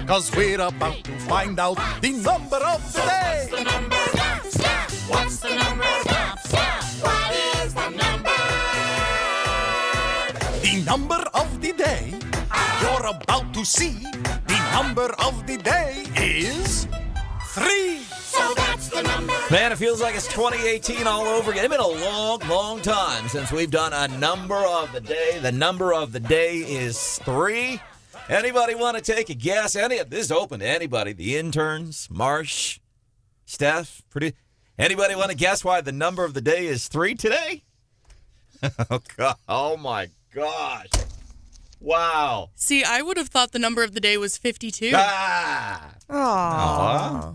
'cause we're about to find out the number of the day. What's the number? What's the number? What is the number? The number of the day you're about to see. The number of the day is 3. So that's the number. Man, it feels like it's 2018 all over again. It's been a long, long time since we've done a number of the day. The number of the day is 3. Anybody want to take a guess? This is open to anybody. The interns, Marsh, Steph, anybody want to guess why the number of the day is 3 today? Oh my gosh. Wow. See, I would have thought the number of the day was 52. Aww.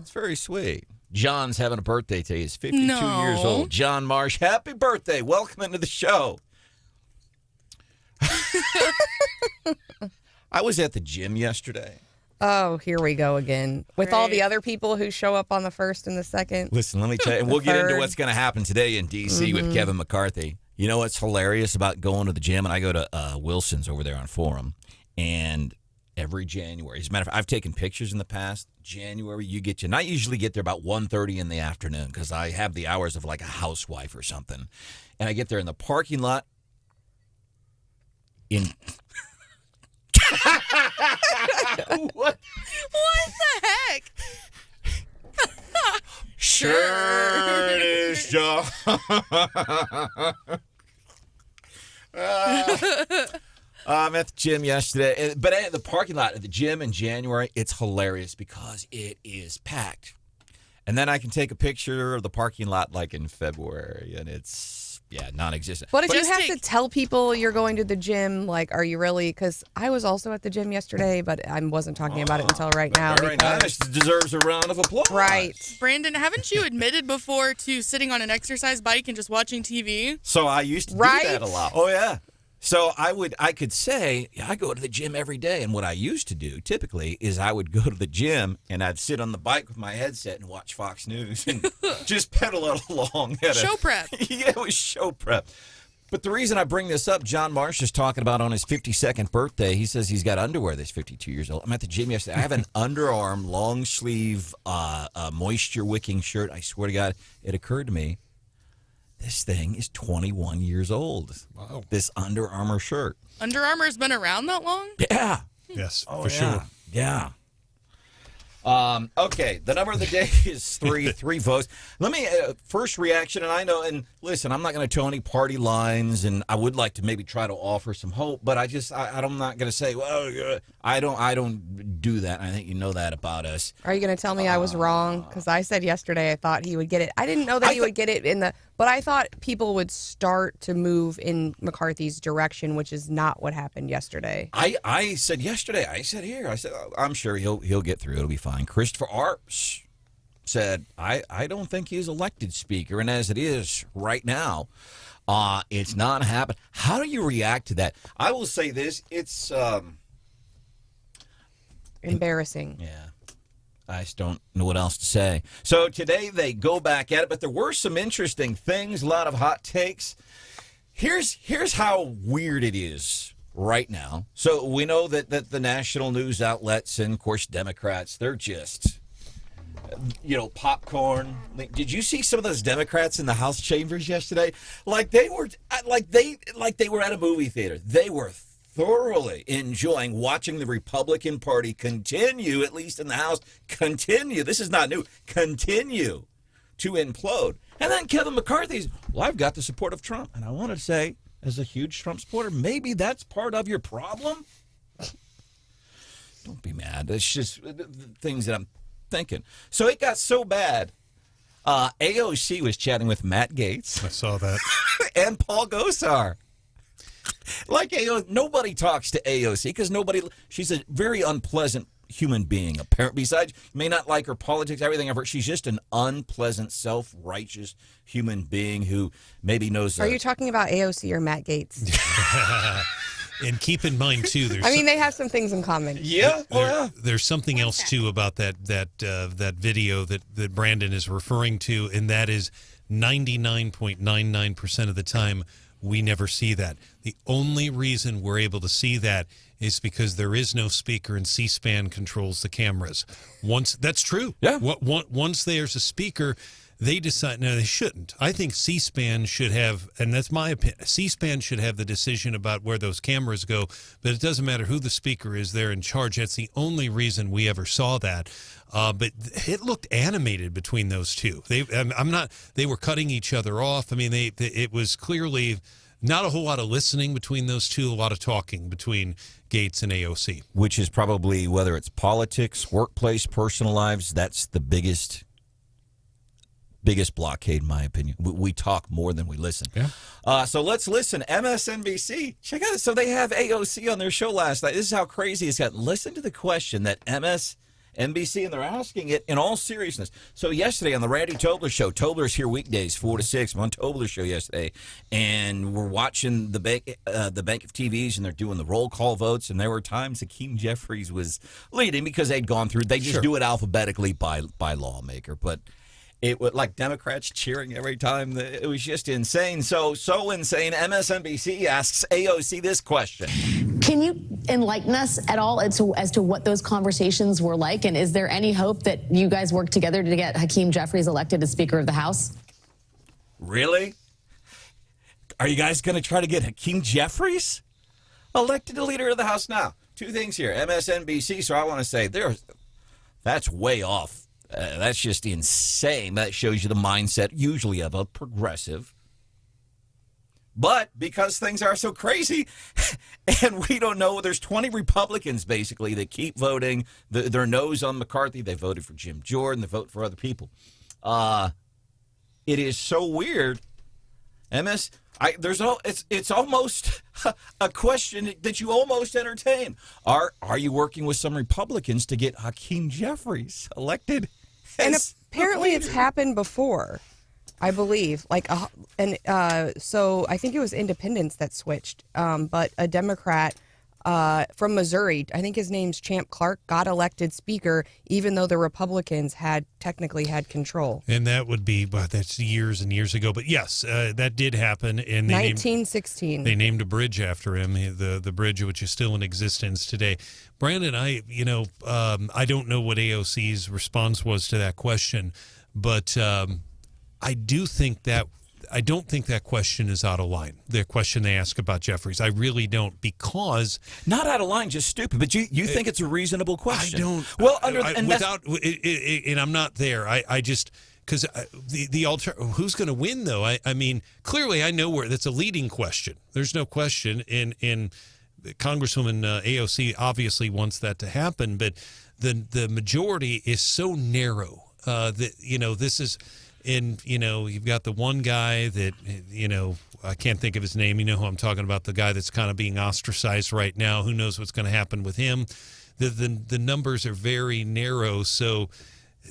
It's very sweet. John's having a birthday today. He's 52 years old. John Marsh, happy birthday. Welcome into the show. I was at the gym yesterday. Oh, here we go again. With all the other people who show up on the 1st and the 2nd. Listen, let me tell you, and we'll get into what's going to happen today in D.C. with Kevin McCarthy. You know what's hilarious about going to the gym? And I go to Wilson's over there on Forum, and every January, as a matter of fact, I've taken pictures in the past. January, and I usually get there about 1:30 in the afternoon because I have the hours of like a housewife or something. And I get there in the parking lot in... What? What the heck? Sure it is, John. I'm at the gym yesterday, but at the parking lot at the gym in January, it's hilarious because it is packed. And then I can take a picture of the parking lot like in February, and it's, non-existent. What did you have to tell people you're going to the gym? Like, are you really? Because I was also at the gym yesterday, but I wasn't talking about it until right now. Very nice. Deserves a round of applause. Right. Branden, haven't you admitted before to sitting on an exercise bike and just watching TV? So I used to do that a lot. Oh, yeah. So I could say, I go to the gym every day. And what I used to do typically is I would go to the gym and I'd sit on the bike with my headset and watch Fox News and just pedal it along. Show prep. Yeah, it was show prep. But the reason I bring this up, John Marsh is talking about on his 52nd birthday. He says he's got underwear that's 52 years old. I'm at the gym yesterday. I have an underarm, long sleeve, moisture wicking shirt. I swear to God, it occurred to me. This thing is 21 years old. Wow. This Under Armour shirt. Under Armour's been around that long? Yeah. Yes, for sure. Yeah. Okay, the number of the day is 3 votes. Let me, first reaction, and I know, and listen, I'm not going to tell any party lines, and I would like to maybe try to offer some hope, but I'm not going to say, well, I don't do that. I think you know that about us. Are you going to tell me I was wrong? Because I said yesterday I thought he would get it. I didn't know that he would get it but I thought people would start to move in McCarthy's direction, which is not what happened yesterday. I said yesterday, I'm sure he'll get through. It'll be fine. Christopher Arps said, I don't think he's elected speaker. And as it is right now, it's not happening. How do you react to that? I will say this. It's embarrassing. Yeah. I just don't know what else to say. So today they go back at it, but there were some interesting things, a lot of hot takes. Here's how weird it is right now. So we know that the national news outlets and, of course, Democrats, they're just, popcorn. Did you see some of those Democrats in the House chambers yesterday? Like they were at a movie theater. They were thoroughly enjoying watching the Republican Party continue, at least in the House, this is not new, continue to implode. And then Kevin McCarthy's, I've got the support of Trump. And I want to say, as a huge Trump supporter, maybe that's part of your problem. Don't be mad. It's just things that I'm thinking. So it got so bad. AOC was chatting with Matt Gaetz. I saw that. And Paul Gosar. Like nobody talks to AOC because she's a very unpleasant human being. Apparently, besides, you may not like her politics, everything of her. She's just an unpleasant, self-righteous human being who maybe knows. Are you talking about AOC or Matt Gaetz? And keep in mind too, they have some things in common. Yeah, there's something else too about that video that Branden is referring to, and that is 99.99% of the time. we never see that. The only reason we're able to see that is because there is no speaker and C-SPAN controls the cameras. That's true. Yeah. Once there's a speaker, they decide. No, they shouldn't. I think C-SPAN should have, and that's my opinion, C-SPAN should have the decision about where those cameras go, but it doesn't matter who the speaker is, they're in charge. That's the only reason we ever saw that. But it looked animated between those two. They were cutting each other off. I mean, it was clearly not a whole lot of listening between those two, a lot of talking between Gates and AOC. Which is probably, whether it's politics, workplace, personal lives, that's the biggest blockade, in my opinion. We talk more than we listen. Yeah. So let's listen. MSNBC, check out it. So they have AOC on their show last night. This is how crazy it's got. Listen to the question that MSNBC, and they're asking it in all seriousness. So yesterday on the Randy Tobler Show, Tobler's here weekdays 4 to 6. I'm on Tobler's show yesterday, and we're watching the bank of TVs, and they're doing the roll call votes. And there were times Hakeem Jeffries was leading because they'd gone through. They just do it alphabetically by lawmaker, but it was like Democrats cheering every time. It was just insane. So insane. MSNBC asks AOC this question. Can you enlighten us at all as to what those conversations were like? And is there any hope that you guys work together to get Hakeem Jeffries elected as Speaker of the House? Really? Are you guys going to try to get Hakeem Jeffries elected the leader of the House? Now, two things here. MSNBC, so I want to say that's way off. That's just insane. That shows you the mindset usually of a progressive. But because things are so crazy and we don't know, there's 20 Republicans basically that keep voting their nose on McCarthy. They voted for Jim Jordan. They vote for other people. It is so weird. It's almost a question that you almost entertain. Are you working with some Republicans to get Hakeem Jeffries elected? And apparently it's happened before, I believe. So I think it was Independents that switched, but a Democrat from Missouri, I think his name's Champ Clark, got elected Speaker, even though the Republicans had technically had control. And that would be, that's years and years ago. But yes, that did happen. And 1916. They named a bridge after him, the bridge which is still in existence today. Brandon, I don't know what AOC's response was to that question, but I don't think that question is out of line. The question they ask about Jeffries, I really don't, because not out of line, just stupid. But you think it's a reasonable question? I don't. Well, and I'm not there. I just because who's going to win though? I mean, clearly I know where that's a leading question. There's no question. In Congresswoman AOC obviously wants that to happen, but the majority is so narrow that this is. And, you've got the one guy that, I can't think of his name. You know who I'm talking about, the guy that's kind of being ostracized right now. Who knows what's going to happen with him? The numbers are very narrow. So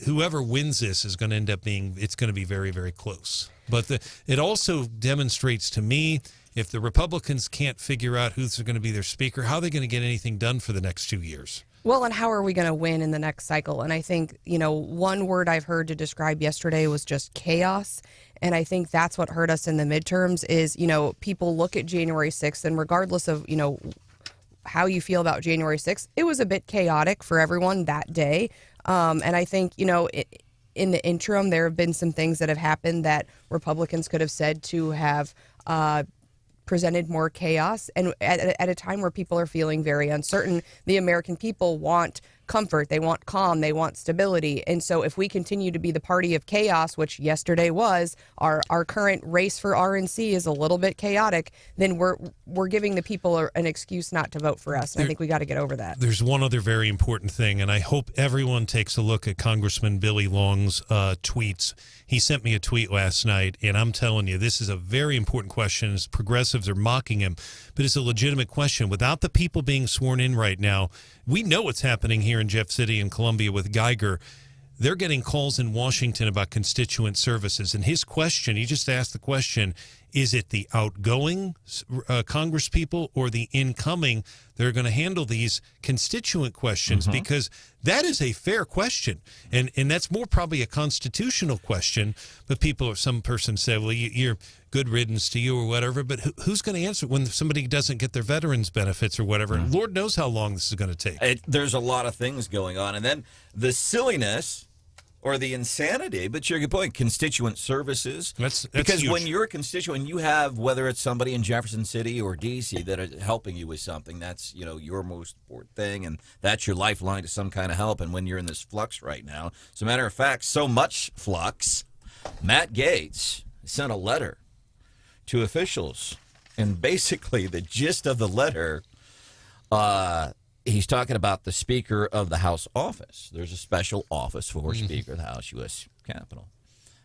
whoever wins this is going to end up it's going to be very, very close. But it also demonstrates to me, if the Republicans can't figure out who's going to be their speaker, how are they going to get anything done for the next 2 years? Well, and how are we going to win in the next cycle? And I think, one word I've heard to describe yesterday was just chaos. And I think that's what hurt us in the midterms is, people look at January 6th, and regardless of, how you feel about January 6th, it was a bit chaotic for everyone that day. And I think, in the interim, there have been some things that have happened that Republicans could have said to have presented more chaos. And at a time where people are feeling very uncertain, the American people want comfort, they want calm, they want stability. And so if we continue to be the party of chaos, which yesterday was, our current race for RNC is a little bit chaotic, then we're giving the people an excuse not to vote for us. And I think we got to get over that. There's one other very important thing, and I hope everyone takes a look at Congressman Billy Long's tweets. He sent me a tweet last night, and I'm telling you, this is a very important question. As progressives are mocking him, but it's a legitimate question. Without the people being sworn in right now, we know what's happening here in Jeff City and Columbia with Geiger. They're getting calls in Washington about constituent services. And his question, he just asked the question, Is it the outgoing Congress people or the incoming that are going to handle these constituent questions? Because that is a fair question, and that's more probably a constitutional question. But some person said, well, you're good riddance to you or whatever, but who's going to answer when somebody doesn't get their veterans benefits or whatever? Lord knows how long this is going to take. There's a lot of things going on. And then the silliness or the insanity, but you're a good point, constituent services. That's because huge. when you're a constituent, you have, whether it's somebody in Jefferson City or D.C. that are helping you with something, that's, your most important thing, and that's your lifeline to some kind of help. And when you're in this flux right now, as a matter of fact, so much flux, Matt Gaetz sent a letter to officials, and basically the gist of the letter, he's talking about the Speaker of the House office. There's a special office for Speaker of the House, U.S. Capitol.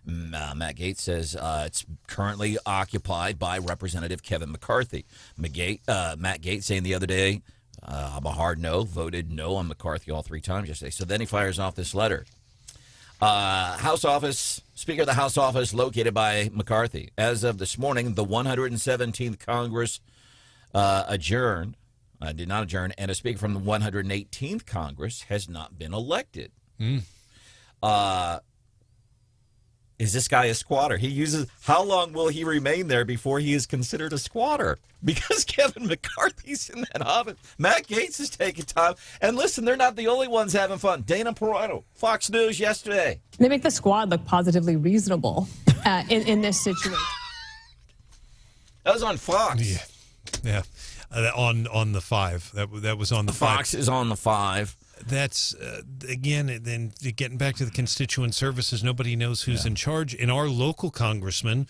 Matt Gaetz says it's currently occupied by Representative Kevin McCarthy. Matt Gaetz saying the other day, I'm a hard no, voted no on McCarthy all 3 times yesterday. So then he fires off this letter. House office, Speaker of the House office located by McCarthy. As of this morning, the 117th Congress did not adjourn, and a speaker from the 118th Congress has not been elected. Is this guy a squatter? How long will he remain there before he is considered a squatter? Because Kevin McCarthy's in that office. Matt Gaetz is taking time. And listen, they're not the only ones having fun. Dana Perino, Fox News yesterday. They make the squad look positively reasonable in this situation. That was on Fox. Yeah. On the 5. That was on the 5. Fox is on the 5. That's, again, then getting back to the constituent services, nobody knows who's in charge. And our local congressman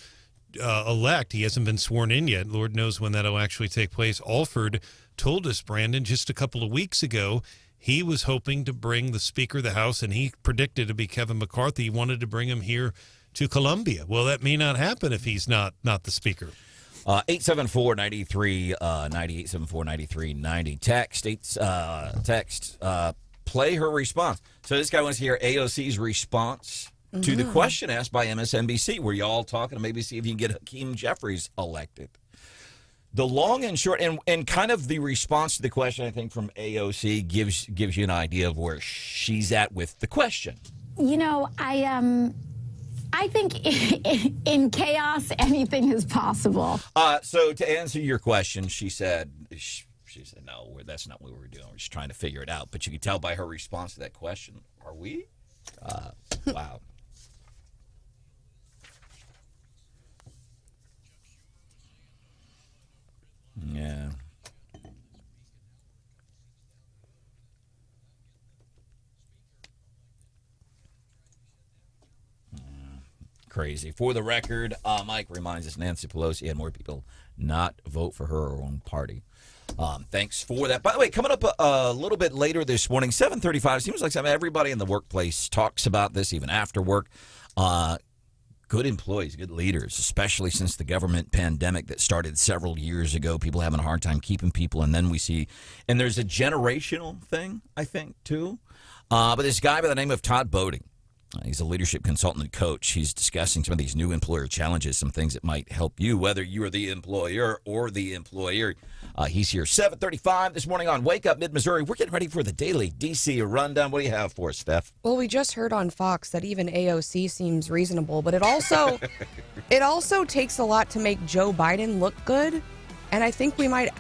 elect, he hasn't been sworn in yet. Lord knows when that'll actually take place. Alford told us, Brandon, just a couple of weeks ago, he was hoping to bring the Speaker of the House, and he predicted to be Kevin McCarthy. He wanted to bring him here to Columbia. Well, that may not happen if he's not the Speaker. 874-9390, 874-9390. Text, play her response. So this guy wants to hear AOC's response to the question asked by MSNBC, where y'all talking to maybe see if you can get Hakeem Jeffries elected. The long and short, and kind of the response to the question, I think, from AOC gives you an idea of where she's at with the question. I think in chaos, anything is possible. So to answer your question, she said, no, that's not what we're doing. We're just trying to figure it out. But you can tell by her response to that question, are we? Wow. Yeah. Crazy. For the record, Mike reminds us Nancy Pelosi had more people not vote for her own party. Thanks for that. By the way, coming up a little bit later this morning, 7:35. Seems like everybody in the workplace talks about this, even after work. Good employees, good leaders, especially since the government pandemic that started several years ago. People having a hard time keeping people, and then we see, and there's a generational thing, I think, too. But this guy by the name of Todd Boeding, he's a leadership consultant and coach. He's discussing some of these new employer challenges, some things that might help you, whether you are the employer or the employer. He's here 7:35 this morning on Wake Up Mid-Missouri. We're getting ready for the daily D.C. rundown. What do you have for us, Steph? Well, we just heard on Fox that even AOC seems reasonable, but it also takes a lot to make Joe Biden look good, and I think we might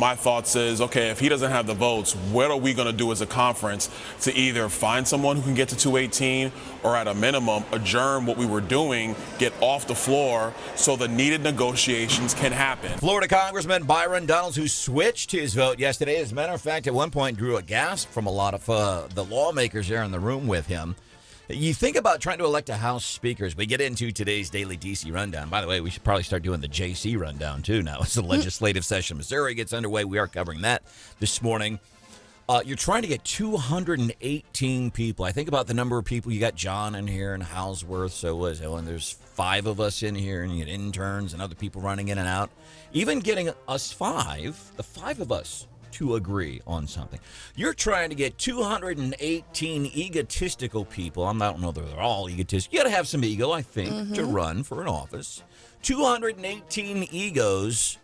My thoughts is, okay, if he doesn't have the votes, what are we going to do as a conference to either find someone who can get to 218 or at a minimum adjourn what we were doing, get off the floor so the needed negotiations can happen. Florida Congressman Byron Donalds, who switched his vote yesterday, as a matter of fact, at one point drew a gasp from a lot of the lawmakers there in the room with him. You think about trying to elect a House Speaker as we get into today's daily DC rundown. By the way, we should probably start doing the JC rundown, too, now as the legislative session in Missouri gets underway. We are covering that this morning. You're trying to get 218 people. I think about the number of people. You got John in here and Houseworth, and there's 5 of us in here, and you get interns and other people running in and out. Even getting us 5, the 5 of us, to agree on something. You're trying to get 218 egotistical people. I don't know that they're all egotistical. You got to have some ego, I think, to run for an office. 218 egos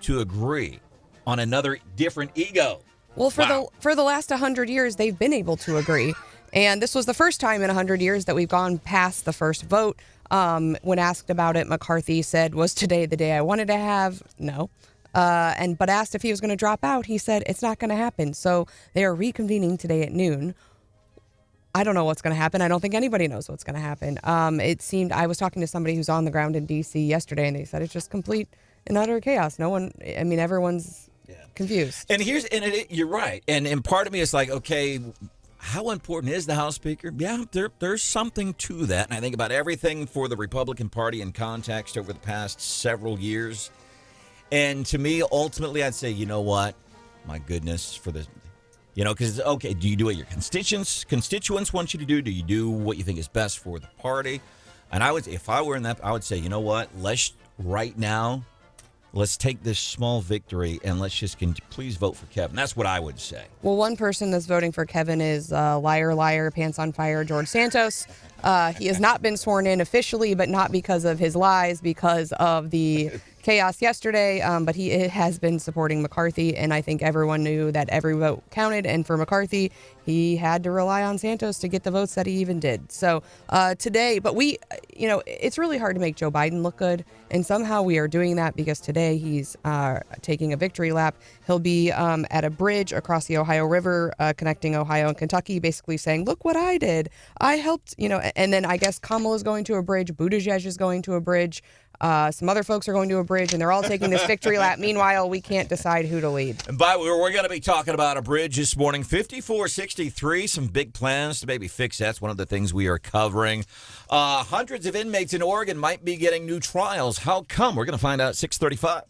to agree on another different ego. Well, for the last 100 years, they've been able to agree. And this was the first time in 100 years that we've gone past the first vote. When asked about it, McCarthy said, was today the day I wanted to have? No. But asked if he was going to drop out, he said it's not going to happen. So they are reconvening today at noon. I don't know what's going to happen. I don't think anybody knows what's going to happen. It seemed I was talking to somebody who's on the ground in D.C. yesterday, and they said it's just complete and utter chaos. Everyone's confused. And you're right. And part of me is like, okay, how important is the House Speaker? Yeah, there's something to that. And I think about everything for the Republican Party in context over the past several years. And to me, ultimately, I'd say, you know what? My goodness, for this, because, okay, do you do what your constituents want you to do? Do you do what you think is best for the party? And if I were in that, I would say, you know what? Let's take this small victory and let's just please vote for Kevin. That's what I would say. Well, one person that's voting for Kevin is liar, liar, pants on fire, George Santos. He has not been sworn in officially, but not because of his lies, because of the chaos yesterday. But he has been supporting McCarthy, and I think everyone knew that every vote counted. And for McCarthy, he had to rely on Santos to get the votes that he even did. So today, but it's really hard to make Joe Biden look good. And somehow we are doing that because today he's taking a victory lap. He'll be at a bridge across the Ohio River, connecting Ohio and Kentucky, basically saying, look what I did. I helped, and then I guess Kamala's going to a bridge. Buttigieg is going to a bridge. Some other folks are going to a bridge, and they're all taking this victory lap. Meanwhile, we can't decide who to lead. And we're going to be talking about a bridge this morning. 5463, some big plans to maybe fix that's one of the things we are covering. Hundreds of inmates in Oregon might be getting new trials. How come? We're going to find out at 6:35.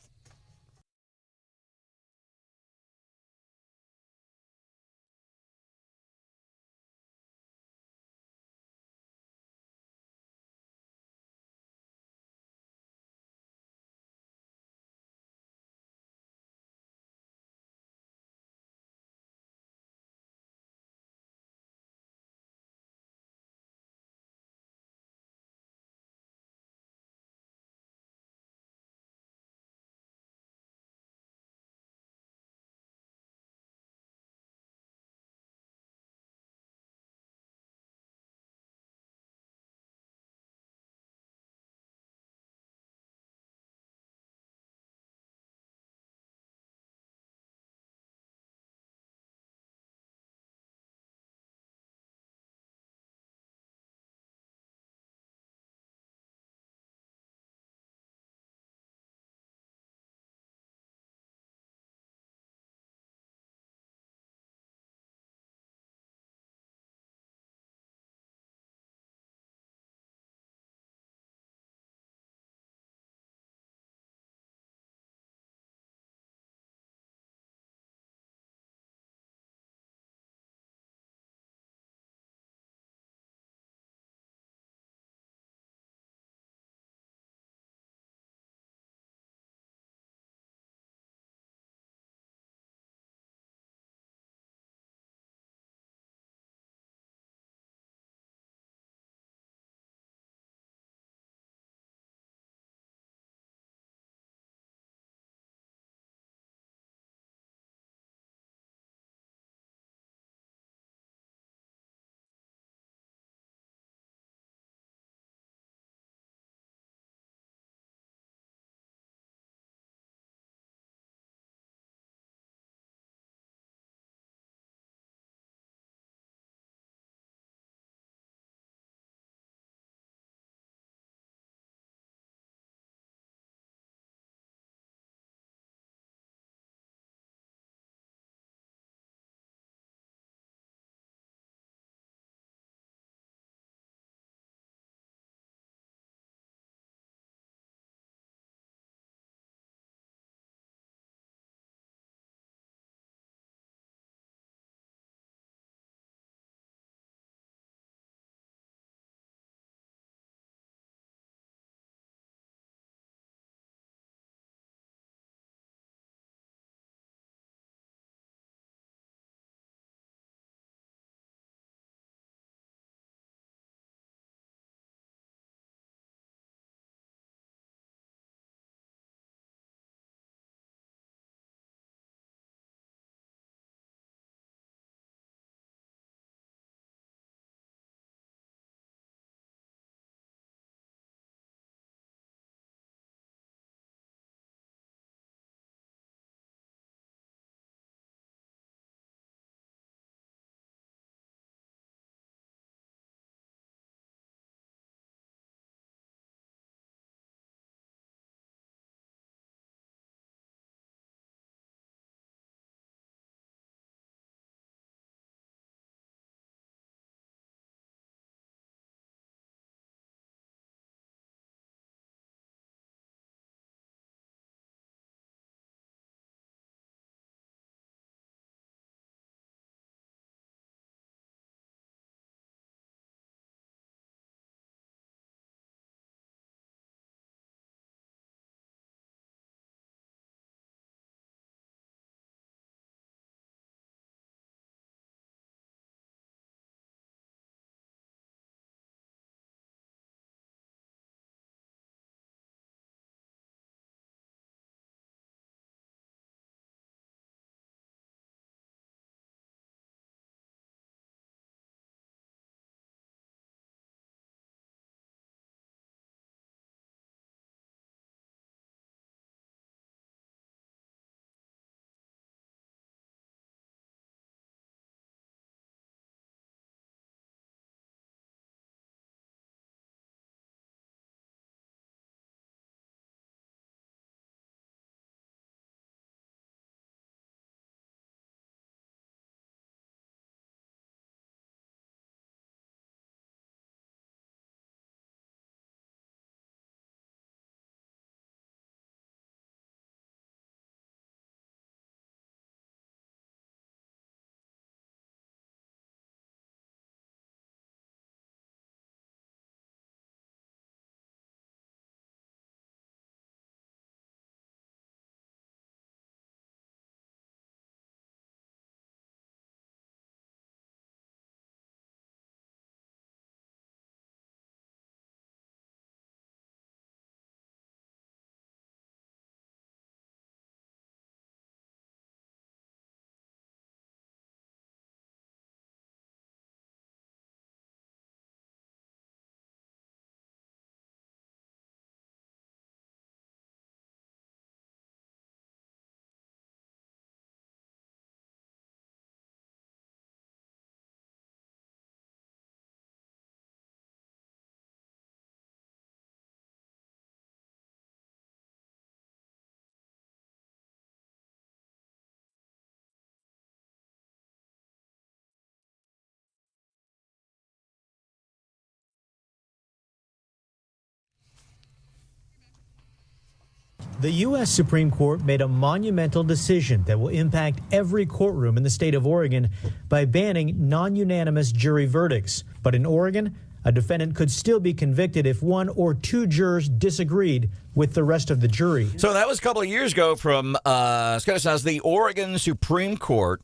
The U.S. Supreme Court made a monumental decision that will impact every courtroom in the state of Oregon by banning non-unanimous jury verdicts. But in Oregon, a defendant could still be convicted if one or two jurors disagreed with the rest of the jury. So that was a couple of years ago from the Oregon Supreme Court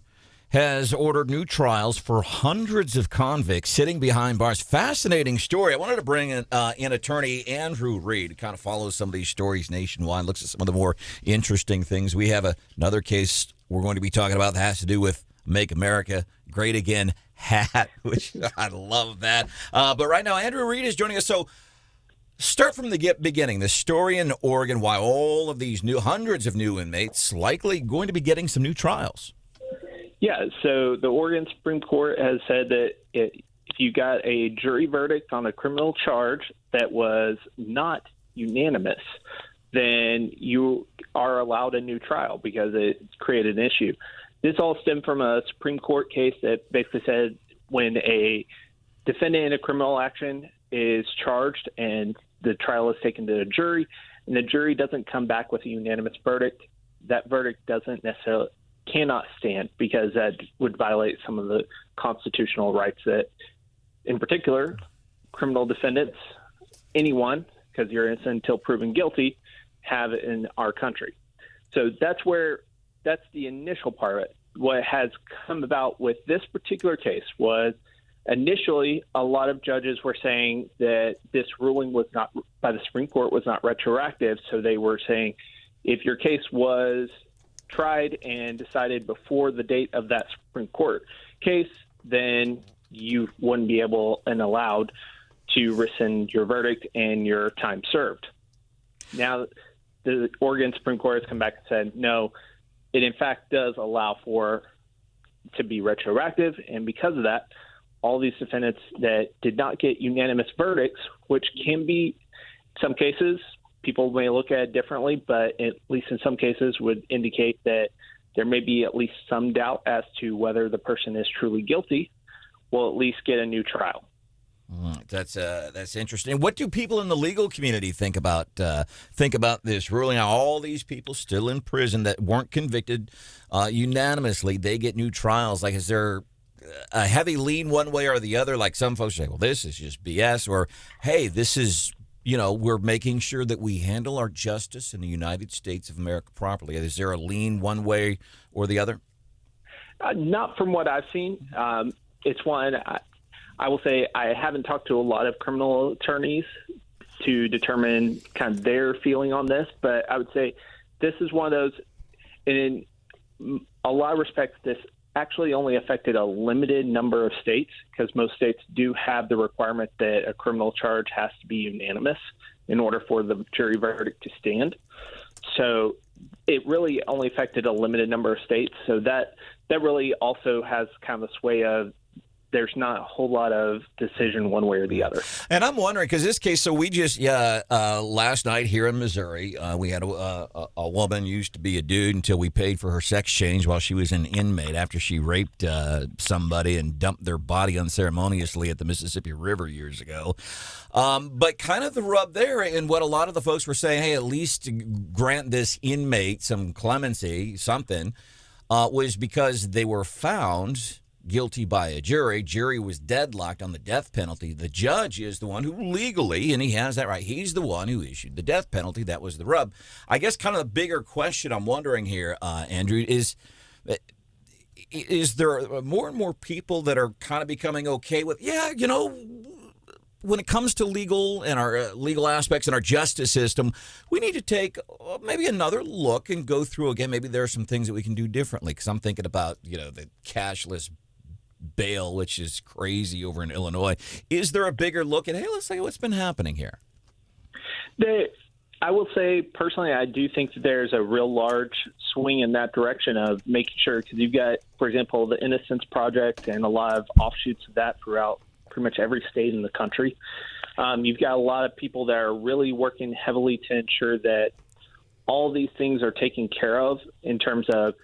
has ordered new trials for hundreds of convicts sitting behind bars. Fascinating story. I wanted to bring in attorney Andrew Reed, who kind of follows some of these stories nationwide, looks at some of the more interesting things. We have another case we're going to be talking about that has to do with Make America Great Again hat, which I love that. But right now, Andrew Reed is joining us. So start from the beginning. The story in Oregon, why all of these hundreds of new inmates likely going to be getting some new trials. Yeah, so the Oregon Supreme Court has said that if you got a jury verdict on a criminal charge that was not unanimous, then you are allowed a new trial because it created an issue. This all stemmed from a Supreme Court case that basically said when a defendant in a criminal action is charged and the trial is taken to a jury and the jury doesn't come back with a unanimous verdict, that verdict cannot stand because that would violate some of the constitutional rights that, in particular, criminal defendants, anyone, because you're innocent until proven guilty, have in our country. So that's the initial part of it. What has come about with this particular case was initially a lot of judges were saying that this ruling was not by the Supreme Court was not retroactive. So they were saying if your case was tried and decided before the date of that Supreme Court case, then you wouldn't be able and allowed to rescind your verdict and your time served. Now, the Oregon Supreme Court has come back and said, no, it in fact does allow for to be retroactive. And because of that, all these defendants that did not get unanimous verdicts, which can be some cases, people may look at it differently, but at least in some cases would indicate that there may be at least some doubt as to whether the person is truly guilty, will at least get a new trial. That's interesting. What do people in the legal community think about this ruling? Now, all these people still in prison that weren't convicted unanimously, they get new trials. Like, is there a heavy lean one way or the other? Like some folks say, well, this is just BS, or hey, this is, we're making sure that we handle our justice in the United States of America properly. Is there a lean one way or the other? Not from what I've seen. It's one, I will say I haven't talked to a lot of criminal attorneys to determine kind of their feeling on this, but I would say this is one of those, in a lot of respects, this actually only affected a limited number of states because most states do have the requirement that a criminal charge has to be unanimous in order for the jury verdict to stand. So it really only affected a limited number of states. So that really also has kind of a sway of there's not a whole lot of decision one way or the other. And I'm wondering, because this case, so we just, last night here in Missouri, we had a woman used to be a dude until we paid for her sex change while she was an inmate after she raped somebody and dumped their body unceremoniously at the Mississippi River years ago. But kind of the rub there, and what a lot of the folks were saying, hey, at least grant this inmate some clemency, something, was because they were found guilty by a jury. Jury was deadlocked on the death penalty. The judge is the one who legally, and he has that right, he's the one who issued the death penalty. That was the rub. I guess kind of the bigger question I'm wondering here, Andrew, is there more and more people that are kind of becoming okay with, when it comes to legal and our legal aspects and our justice system, we need to take maybe another look and go through again. Maybe there are some things that we can do differently, because I'm thinking about, the cashless bail, which is crazy over in Illinois. Is there a bigger look at, hey, let's say what's been happening here? I will say, personally, I do think that there's a real large swing in that direction of making sure, because you've got, for example, the Innocence Project and a lot of offshoots of that throughout pretty much every state in the country. You've got a lot of people that are really working heavily to ensure that all these things are taken care of in terms of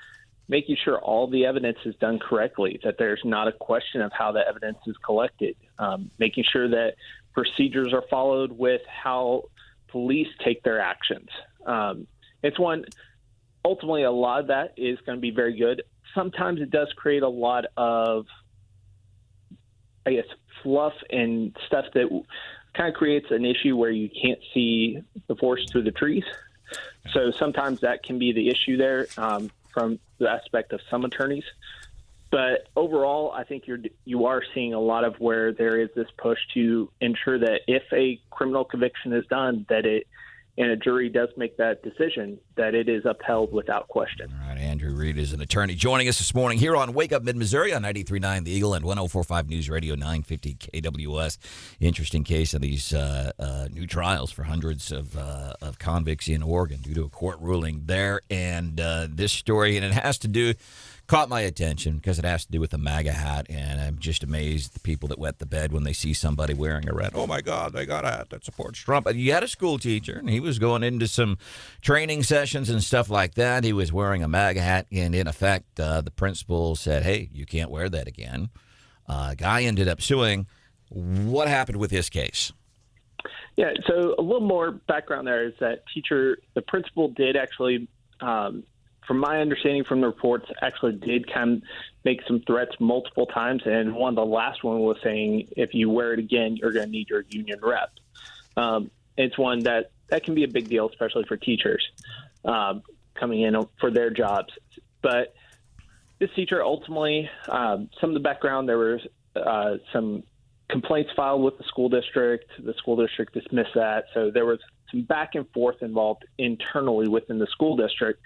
making sure all the evidence is done correctly, that there's not a question of how the evidence is collected, making sure that procedures are followed with how police take their actions. it's one, ultimately a lot of that is going to be very good. Sometimes it does create a lot of, I guess, fluff and stuff that kind of creates an issue where you can't see the forest through the trees. So sometimes that can be the issue there from the aspect of some attorneys. But overall, I think you are seeing a lot of where there is this push to ensure that if a criminal conviction is done, that it and a jury does make that decision, that it is upheld without question. All right, Andrew Reed is an attorney joining us this morning here on Wake Up Mid-Missouri on 93.9 The Eagle and 104.5 News Radio 950 KWS. Interesting case of these new trials for hundreds of convicts in Oregon due to a court ruling there. And this story, and it has to do, caught my attention because it has to do with the MAGA hat, and I'm just amazed at the people that wet the bed when they see somebody wearing a red. Oh, my God, they got a hat that supports Trump. And you had a school teacher, and he was going into some training sessions and stuff like that. He was wearing a MAGA hat, and in effect, the principal said, hey, you can't wear that again. Guy ended up suing. What happened with this case? Yeah, so a little more background there is that the principal did actually from my understanding from the reports, actually did kind of make some threats multiple times. And one of the last one was saying, if you wear it again, you're going to need your union rep. It's one that can be a big deal, especially for teachers coming in for their jobs. But this teacher ultimately, some of the background, there was some complaints filed with the school district. The school district dismissed that. So there was some back and forth involved internally within the school district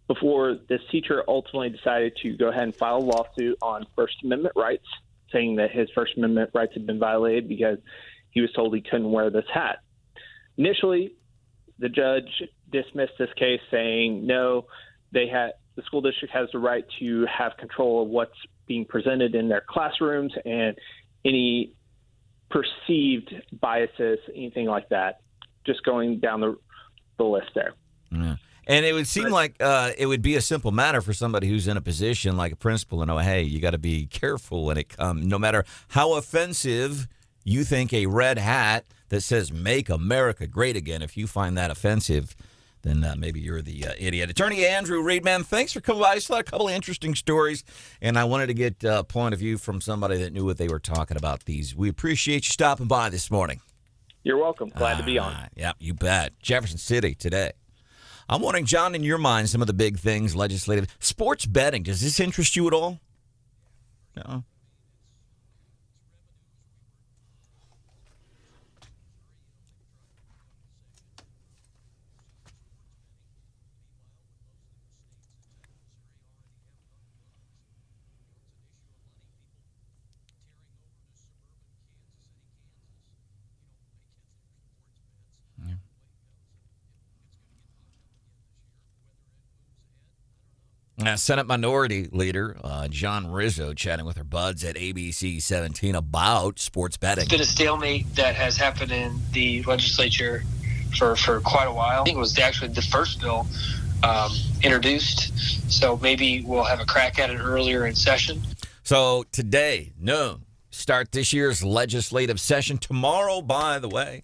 before this teacher ultimately decided to go ahead and file a lawsuit on First Amendment rights, saying that his First Amendment rights had been violated because he was told he couldn't wear this hat. Initially, the judge dismissed this case, saying, no, the school district has the right to have control of what's being presented in their classrooms and any perceived biases, anything like that, just going down the list there. Yeah. And it would seem like it would be a simple matter for somebody who's in a position like a principal to know, hey, you got to be careful when it comes, no matter how offensive you think a red hat that says "Make America Great Again," if you find that offensive, then maybe you're the idiot. Attorney Andrew Reed, man, thanks for coming by. I saw a couple of interesting stories, and I wanted to get a point of view from somebody that knew what they were talking about these. We appreciate you stopping by this morning. You're welcome. Glad to be on. Yeah, you bet. Jefferson City today. I'm wondering, John, in your mind, some of the big things, legislative, sports betting, does this interest you at all? No. Senate Minority Leader John Rizzo chatting with her buds at ABC 17 about sports betting. It's been a stalemate that has happened in the legislature for quite a while. I think it was actually the first bill introduced, so maybe we'll have a crack at it earlier in session. So today, noon, start this year's legislative session. Tomorrow, by the way,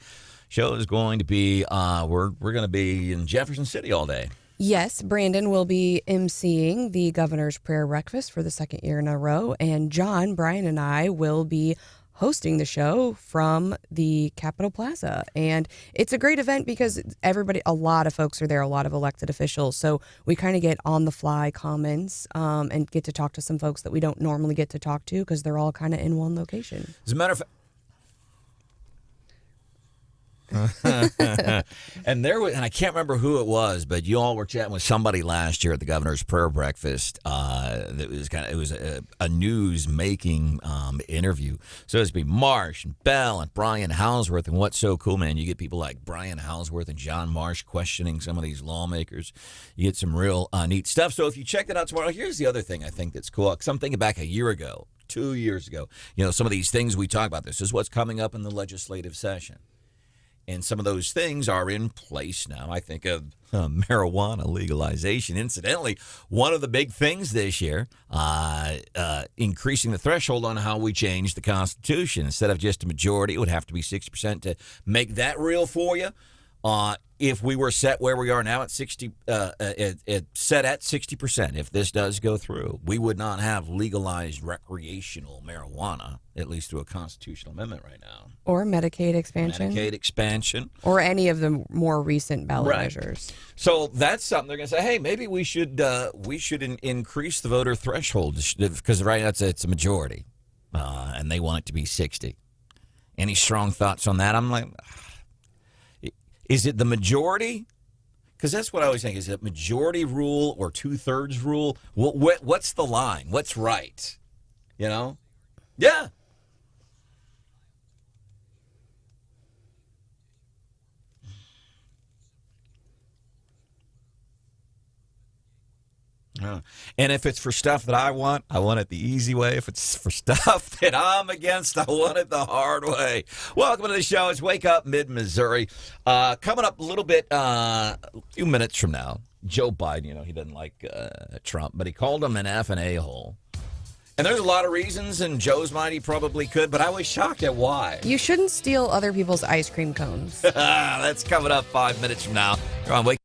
show is going to be, we're going to be in Jefferson City all day. Yes, Branden will be emceeing the governor's prayer breakfast for the second year in a row, and John, Brian, and I will be hosting the show from the Capitol Plaza. And it's a great event because a lot of folks are there, a lot of elected officials. So we kind of get on-the-fly comments and get to talk to some folks that we don't normally get to talk to because they're all kind of in one location. As a matter of fact, and I can't remember who it was, but you all were chatting with somebody last year at the governor's prayer breakfast. It was a news making interview. So it's be Marsh and Bell and Brian Houseworth, and what's so cool, man? You get people like Brian Houseworth and John Marsh questioning some of these lawmakers. You get some real neat stuff. So if you check that out tomorrow, here's the other thing I think that's cool. Because I'm thinking back a year ago, 2 years ago. Some of these things we talk about. This is what's coming up in the legislative session. And some of those things are in place now. I think of marijuana legalization. Incidentally, one of the big things this year, increasing the threshold on how we change the Constitution. Instead of just a majority, it would have to be 6% to make that real for you. If we were set where we are now at 60, set at 60%, if this does go through, we would not have legalized recreational marijuana, at least through a constitutional amendment right now. Or Medicaid expansion. Or any of the more recent ballot measures. So that's something they're going to say, hey, maybe we should increase the voter threshold, because right now it's a majority, and they want it to be 60. Any strong thoughts on that? I'm like, is it the majority? Because that's what I always think. Is it majority rule or 2/3 rule? What's the line? What's right? You know? Yeah. And if it's for stuff that I want it the easy way. If it's for stuff that I'm against, I want it the hard way. Welcome to the show. It's Wake Up Mid-Missouri. Coming up a little bit, a few minutes from now, Joe Biden, he doesn't like Trump, but he called him an F and a-hole. And there's a lot of reasons, in Joe's mind he probably could, but I was shocked at why. You shouldn't steal other people's ice cream cones. That's coming up 5 minutes from now. You're on Wake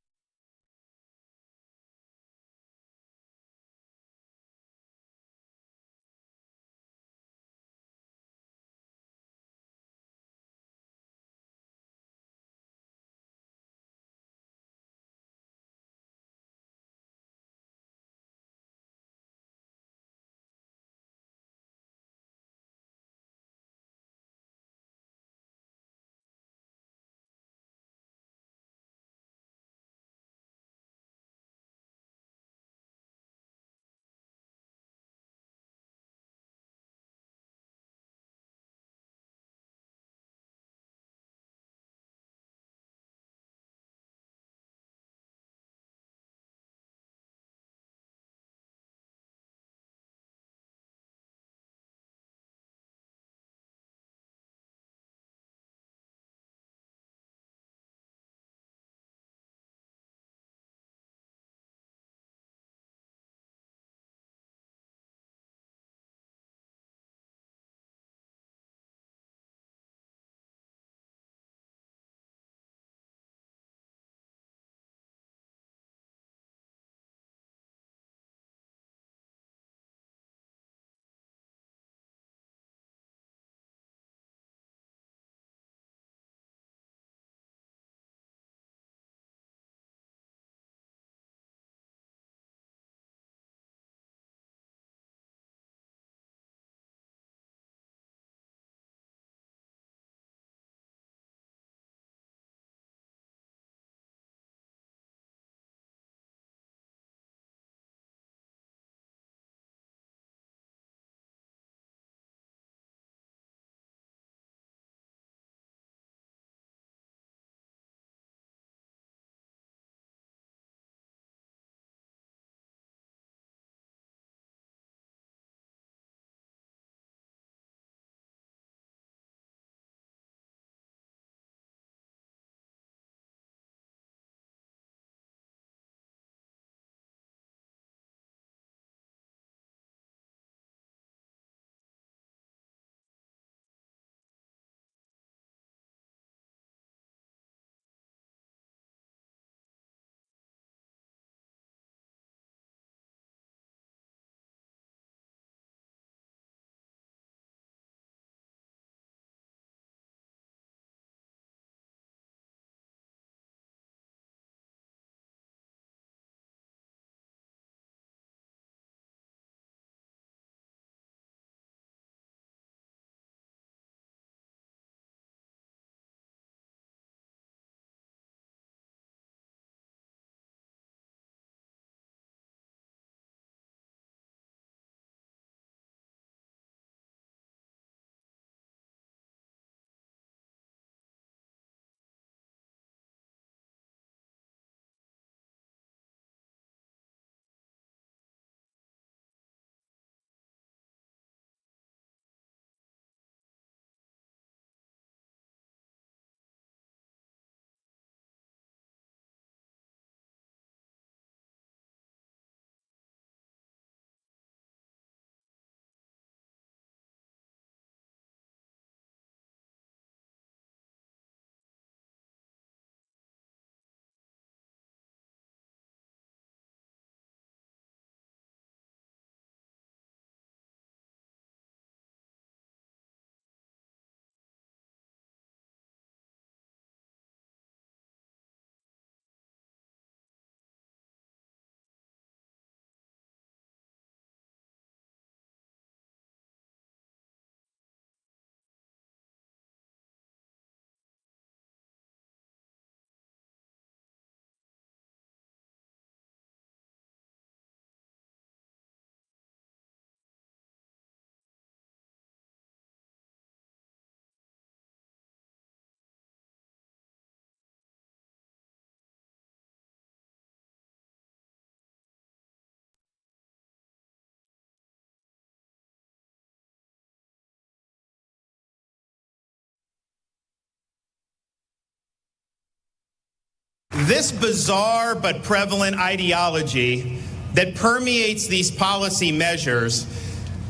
This bizarre but prevalent ideology that permeates these policy measures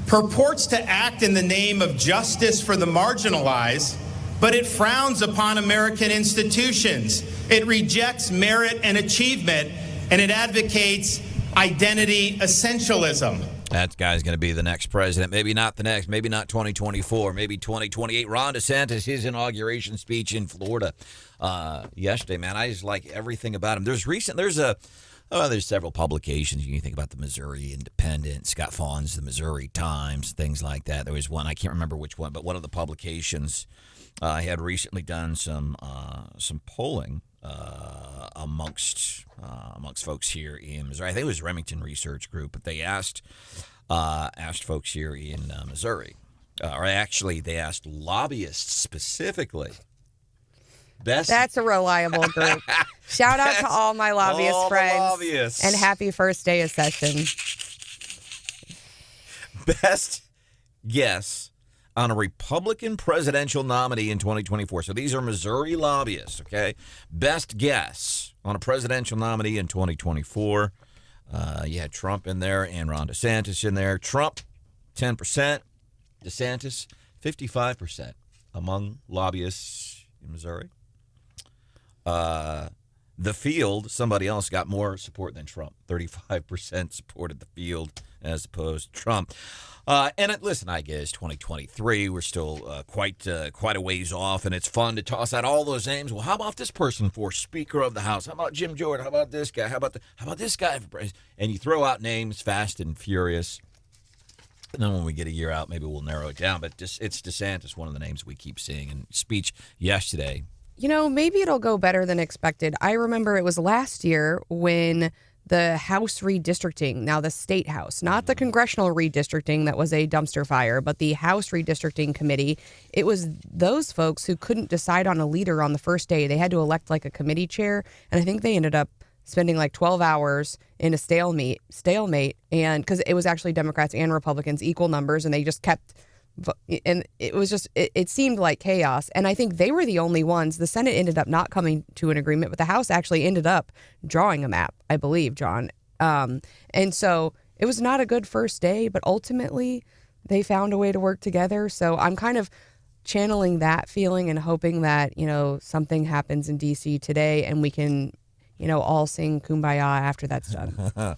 purports to act in the name of justice for the marginalized, but it frowns upon American institutions. It rejects merit and achievement, and it advocates identity essentialism. That guy's going to be the next president. Maybe not the next. Maybe not 2024. Maybe 2028. Ron DeSantis, his inauguration speech in Florida yesterday, man. I just like everything about him. There's several publications. You can think about the Missouri Independent, Scott Fawn's The Missouri Times, things like that. There was one, I can't remember which one, but one of the publications had recently done some polling amongst folks here in Missouri. I think it was Remington Research Group, but they asked folks here in Missouri, or actually they asked lobbyists specifically. That's a reliable group. Shout out to all my lobbyist friends. Lobbyists. And happy first day of session. Best guess on a Republican presidential nominee in 2024. So these are Missouri lobbyists, okay? Best guess on a presidential nominee in 2024. You had Trump in there and Ron DeSantis in there. Trump, 10%. DeSantis, 55% among lobbyists in Missouri. The Field, somebody else got more support than Trump. 35% supported The Field as opposed to Trump. Listen, I guess 2023, we're still quite a ways off, and it's fun to toss out all those names. Well, how about this person for Speaker of the House? How about Jim Jordan? How about this guy? How about this guy for president? And you throw out names fast and furious. And then when we get a year out, maybe we'll narrow it down. But it's DeSantis, one of the names we keep seeing. In speech yesterday, Maybe it'll go better than expected. I remember it was last year when the House redistricting, now the State House, not the congressional redistricting that was a dumpster fire, but the House redistricting committee, it was those folks who couldn't decide on a leader on the first day. They had to elect like a committee chair, and I think they ended up spending like 12 hours in a stalemate, and because it was actually Democrats and Republicans, equal numbers, and they just kept... And it was just, it seemed like chaos. And I think they were the only ones. The Senate ended up not coming to an agreement, but the House actually ended up drawing a map, I believe, John. And so it was not a good first day, but ultimately they found a way to work together. So I'm kind of channeling that feeling and hoping that, something happens in D.C. today and we can, all sing Kumbaya after that's done.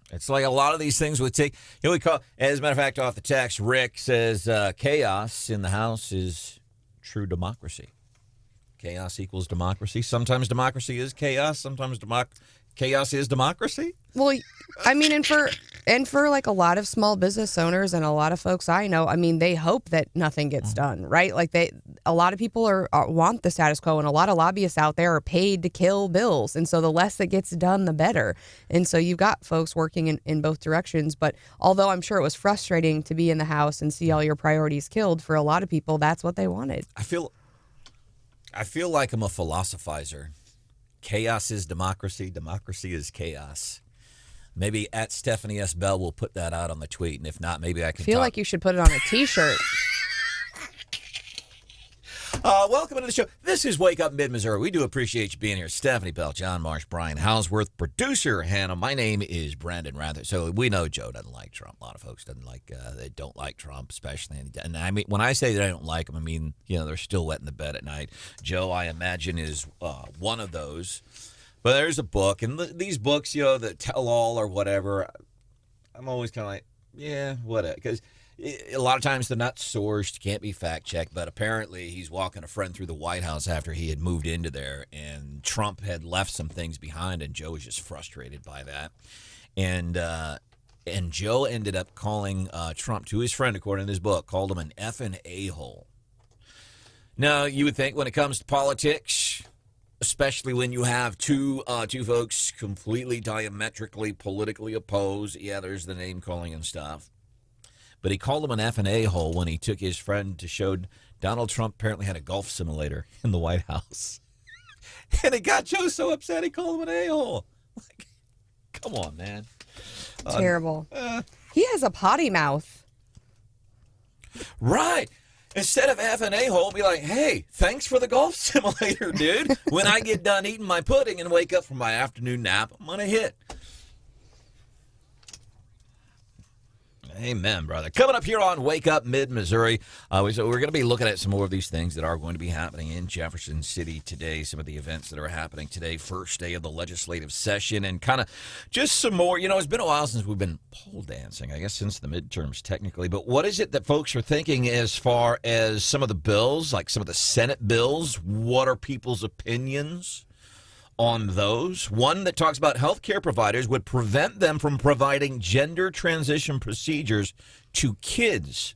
It's like a lot of these things would take. We call, as a matter of fact, off the text, Rick says chaos in the House is true democracy. Chaos equals democracy. Sometimes democracy is chaos. Sometimes chaos is democracy. Well, I mean, and for like a lot of small business owners and a lot of folks I know, I mean, they hope that nothing gets done, right? Like a lot of people want the status quo, and a lot of lobbyists out there are paid to kill bills, and so the less that gets done, the better. And so you've got folks working in both directions. But although I'm sure it was frustrating to be in the House and see all your priorities killed, for a lot of people, that's what they wanted. I feel like I'm a philosophizer. Chaos is democracy. Democracy is chaos. Maybe at Stephanie S. Bell will put that out on the tweet, and if not, maybe I can feel like you should put it on a T-shirt. Welcome to the show. This is Wake Up Mid-Missouri. We do appreciate you being here. Stephanie Bell, John Marsh, Brian Houseworth, producer Hannah. My name is Branden Rathert. So we know Joe doesn't like Trump. A lot of folks they don't like Trump, especially. And I mean, when I say that I don't like him, I mean, they're still wet in the bed at night. Joe, I imagine, is one of those. But there's a book, and these books, the tell-all or whatever, I'm always kind of like, yeah, whatever, because a lot of times they're not sourced, can't be fact-checked, but apparently he's walking a friend through the White House after he had moved into there, and Trump had left some things behind, and Joe was just frustrated by that. And Joe ended up calling Trump, to his friend, according to his book, called him an effing a-hole. Now, you would think when it comes to politics, especially when you have two folks completely diametrically politically opposed, yeah, there's the name-calling and stuff. But he called him an effing a-hole when he took his friend to show Donald Trump apparently had a golf simulator in the White House. And it got Joe so upset he called him an a-hole. Like, come on, man. Terrible. He has a potty mouth. Right. Instead of F an a-hole, be like, hey, thanks for the golf simulator, dude. When I get done eating my pudding and wake up from my afternoon nap, I'm going to hit. Amen, brother. Coming up here on Wake Up Mid-Missouri, we're going to be looking at some more of these things that are going to be happening in Jefferson City today, some of the events that are happening today, first day of the legislative session, and kind of just some more. You know, it's been a while since we've been pole dancing, I guess since the midterms technically, but what is it that folks are thinking as far as some of the bills, like some of the Senate bills? What are people's opinions on those? One that talks about healthcare providers would prevent them from providing gender transition procedures to kids.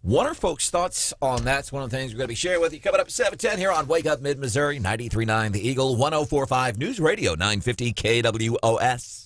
What are folks' thoughts on that? It's one of the things we're going to be sharing with you. Coming up at 7:10 here on Wake Up Mid-Missouri, 93.9 The Eagle, 104.5 News Radio, 950 KWOS.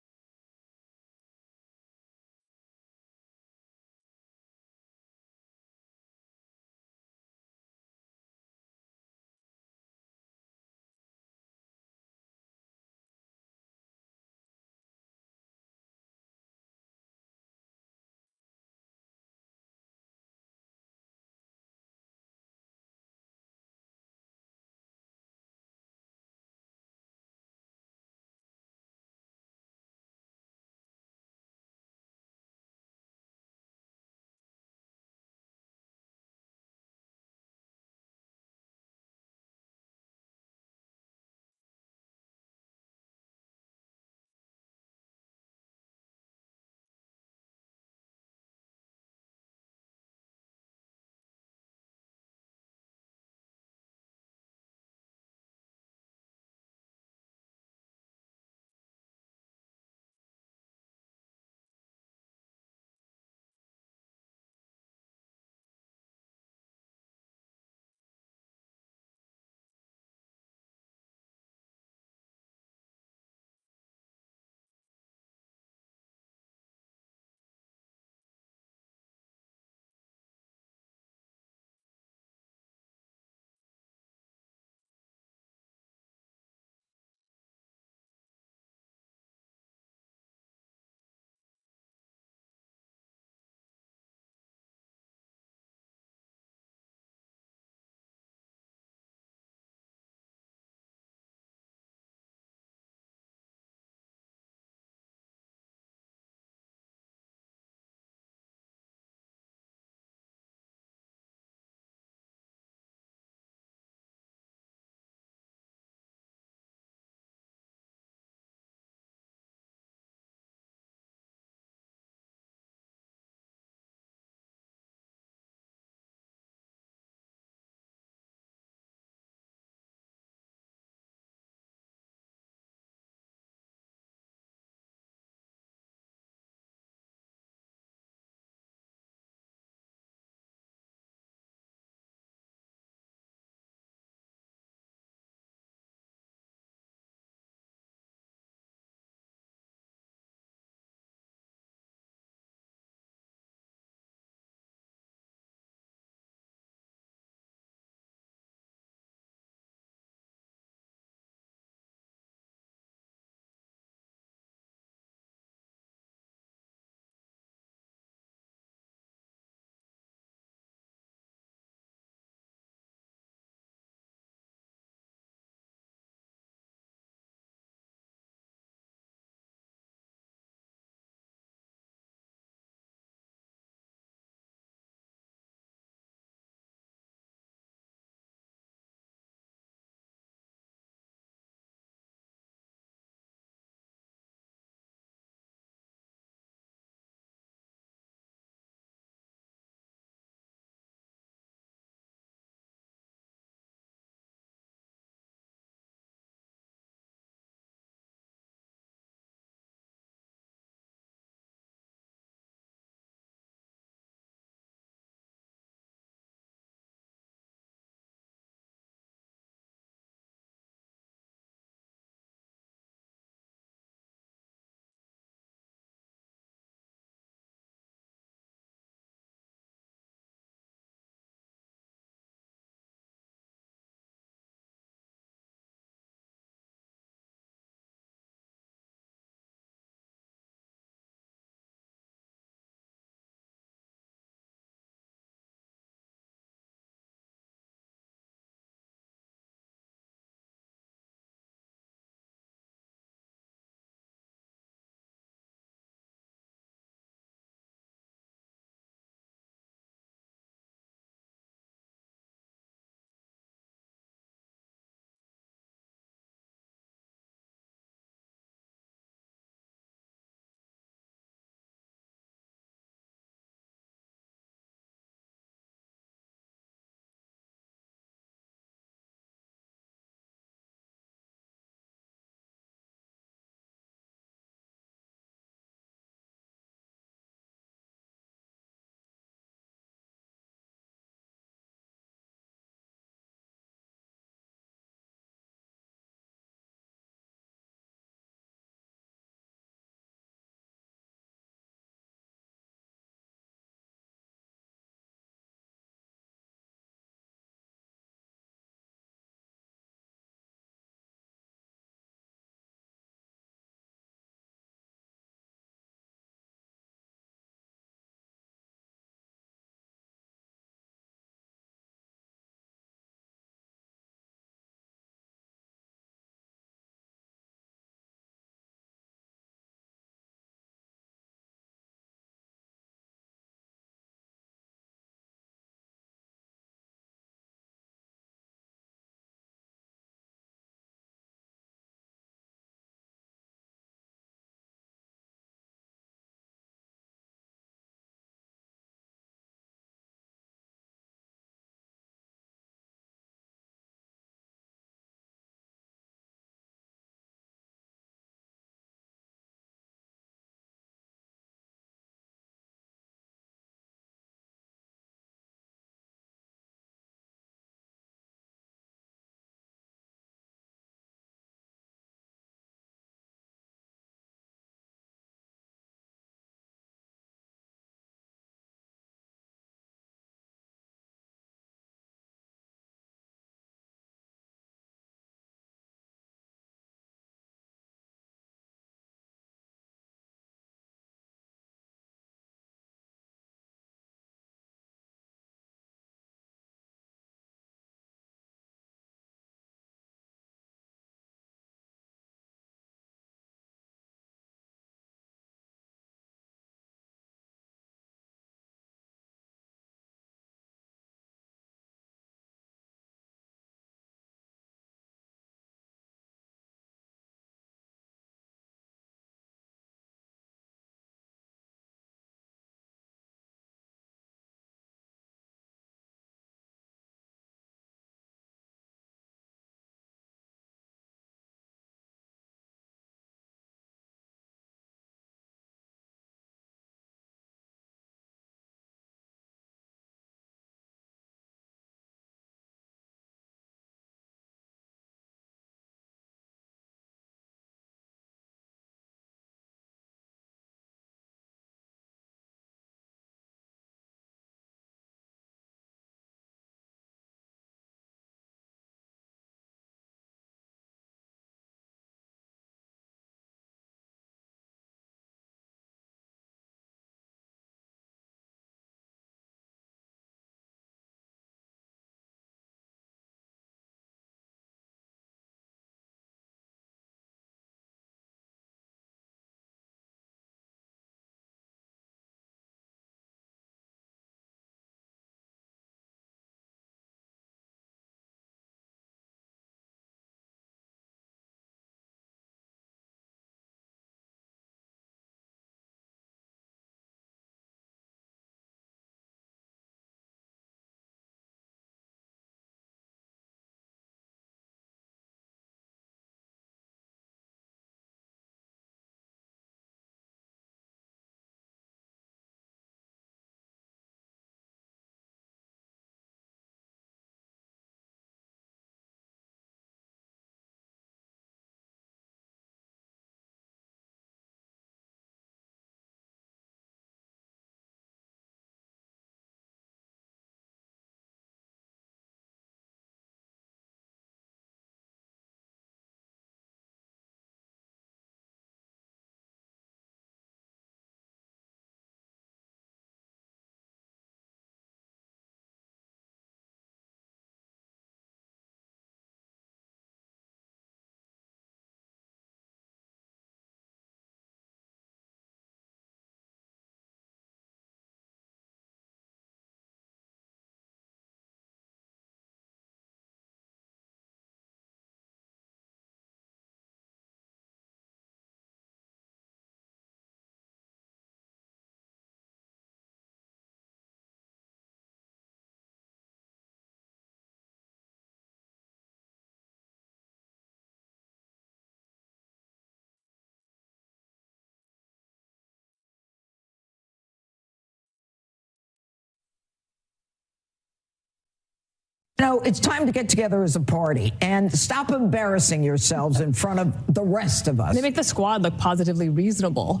No, it's time to get together as a party and stop embarrassing yourselves in front of the rest of us. They make the squad look positively reasonable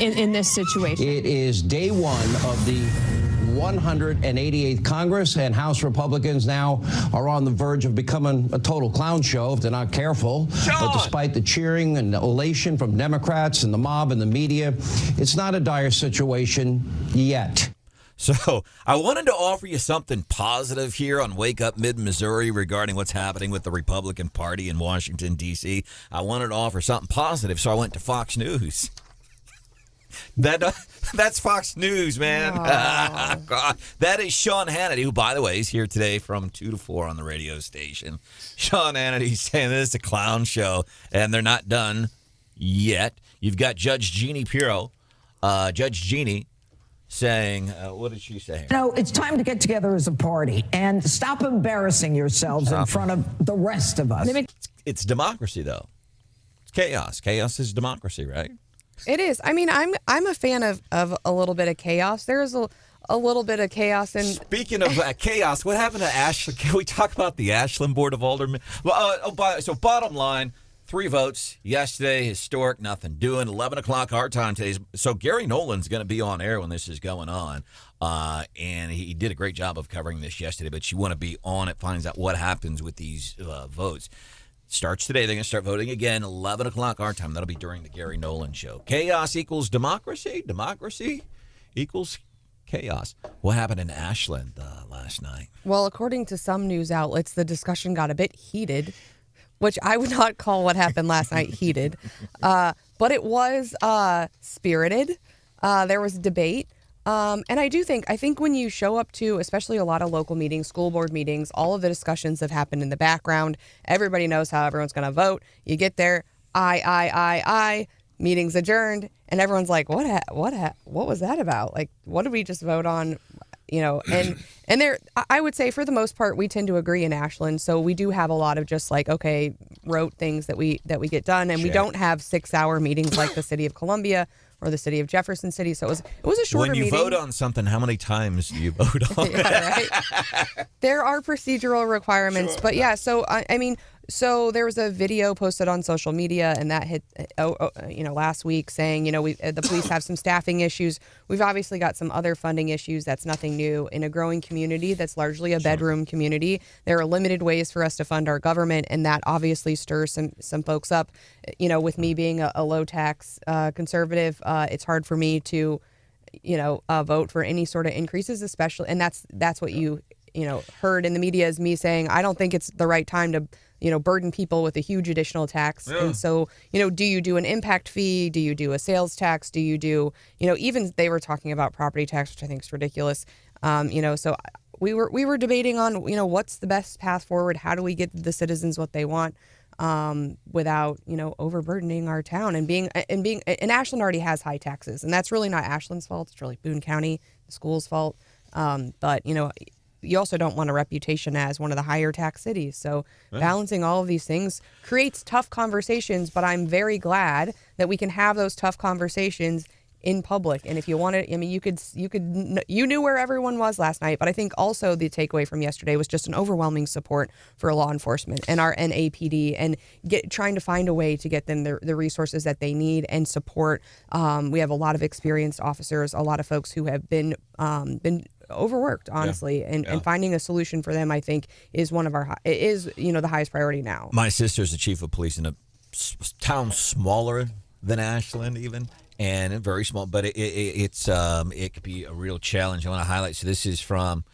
in this situation. It is day one of the 188th Congress, and House Republicans now are on the verge of becoming a total clown show if they're not careful. But despite the cheering and elation from Democrats and the mob and the media, it's not a dire situation yet. So I wanted to offer you something positive here on Wake Up Mid-Missouri regarding what's happening with the Republican Party in Washington, D.C. I wanted to offer something positive, so I went to Fox News. That's Fox News, man. God. That is Sean Hannity, who, by the way, is here today from 2 to 4 on the radio station. Sean Hannity saying this is a clown show, and they're not done yet. You've got Judge Jeannie Pirro, Judge Jeannie, saying, what did she say? No, it's time to get together as a party and stop embarrassing yourselves in front of the rest of us. It's democracy, though. It's chaos. Chaos is democracy, right? It is. I mean, I'm a fan of a little bit of chaos. There's a little bit of chaos. And speaking of chaos, what happened to Ashland? Can we talk about the Ashland Board of Aldermen? Well, so bottom line, 3 votes yesterday, historic, nothing doing. 11 o'clock our time today. So Gary Nolan's going to be on air when this is going on. And he did a great job of covering this yesterday, but you want to be on it, finds out what happens with these votes. Starts today. They're going to start voting again, 11 o'clock our time. That'll be during the Gary Nolan show. Chaos equals democracy. Democracy equals chaos. What happened in Ashland last night? Well, according to some news outlets, the discussion got a bit heated, which I would not call what happened last night heated. But it was spirited. There was debate. And I think when you show up to, especially a lot of local meetings, school board meetings, all of the discussions have happened in the background. Everybody knows how everyone's going to vote. You get there, aye, meeting's adjourned, and everyone's like, what was that about? Like, what did we just vote on? You know, and there, I would say for the most part, we tend to agree in Ashland. So we do have a lot of just like, okay, rote things that we get done. And we don't have 6-hour meetings like the city of Columbia or the city of Jefferson City. So it was a shorter meeting. When you vote on something, how many times do you vote on it? Yeah, right? There are procedural requirements. Sure. But yeah, so I mean, so there was a video posted on social media, and that hit, last week saying, the police have some staffing issues. We've obviously got some other funding issues. That's nothing new. In a growing community that's largely a bedroom community, there are limited ways for us to fund our government, and that obviously stirs some folks up. With me being a low tax conservative, it's hard for me to, vote for any sort of increases, especially, and that's what you heard in the media is me saying, I don't think it's the right time to burden people with a huge additional tax. Yeah. And so, do you do an impact fee? Do you do a sales tax? Do you do, even they were talking about property tax, which I think is ridiculous. So we were debating on, what's the best path forward? How do we get the citizens what they want without, overburdening our town and Ashland already has high taxes, and that's really not Ashland's fault. It's really Boone County, the school's fault. But you also don't want a reputation as one of the higher tax cities. So balancing all of these things creates tough conversations, but I'm very glad that we can have those tough conversations in public. And if you wanted, you knew where everyone was last night, but I think also the takeaway from yesterday was just an overwhelming support for law enforcement and our NAPD and trying to find a way to get them the resources that they need and support. We have a lot of experienced officers, a lot of folks who have been overworked, honestly, and finding a solution for them, I think, is one of the highest priority now. My sister's the chief of police in a town smaller than Ashland, even, and very small, but it could be a real challenge. I want to highlight. So this is from.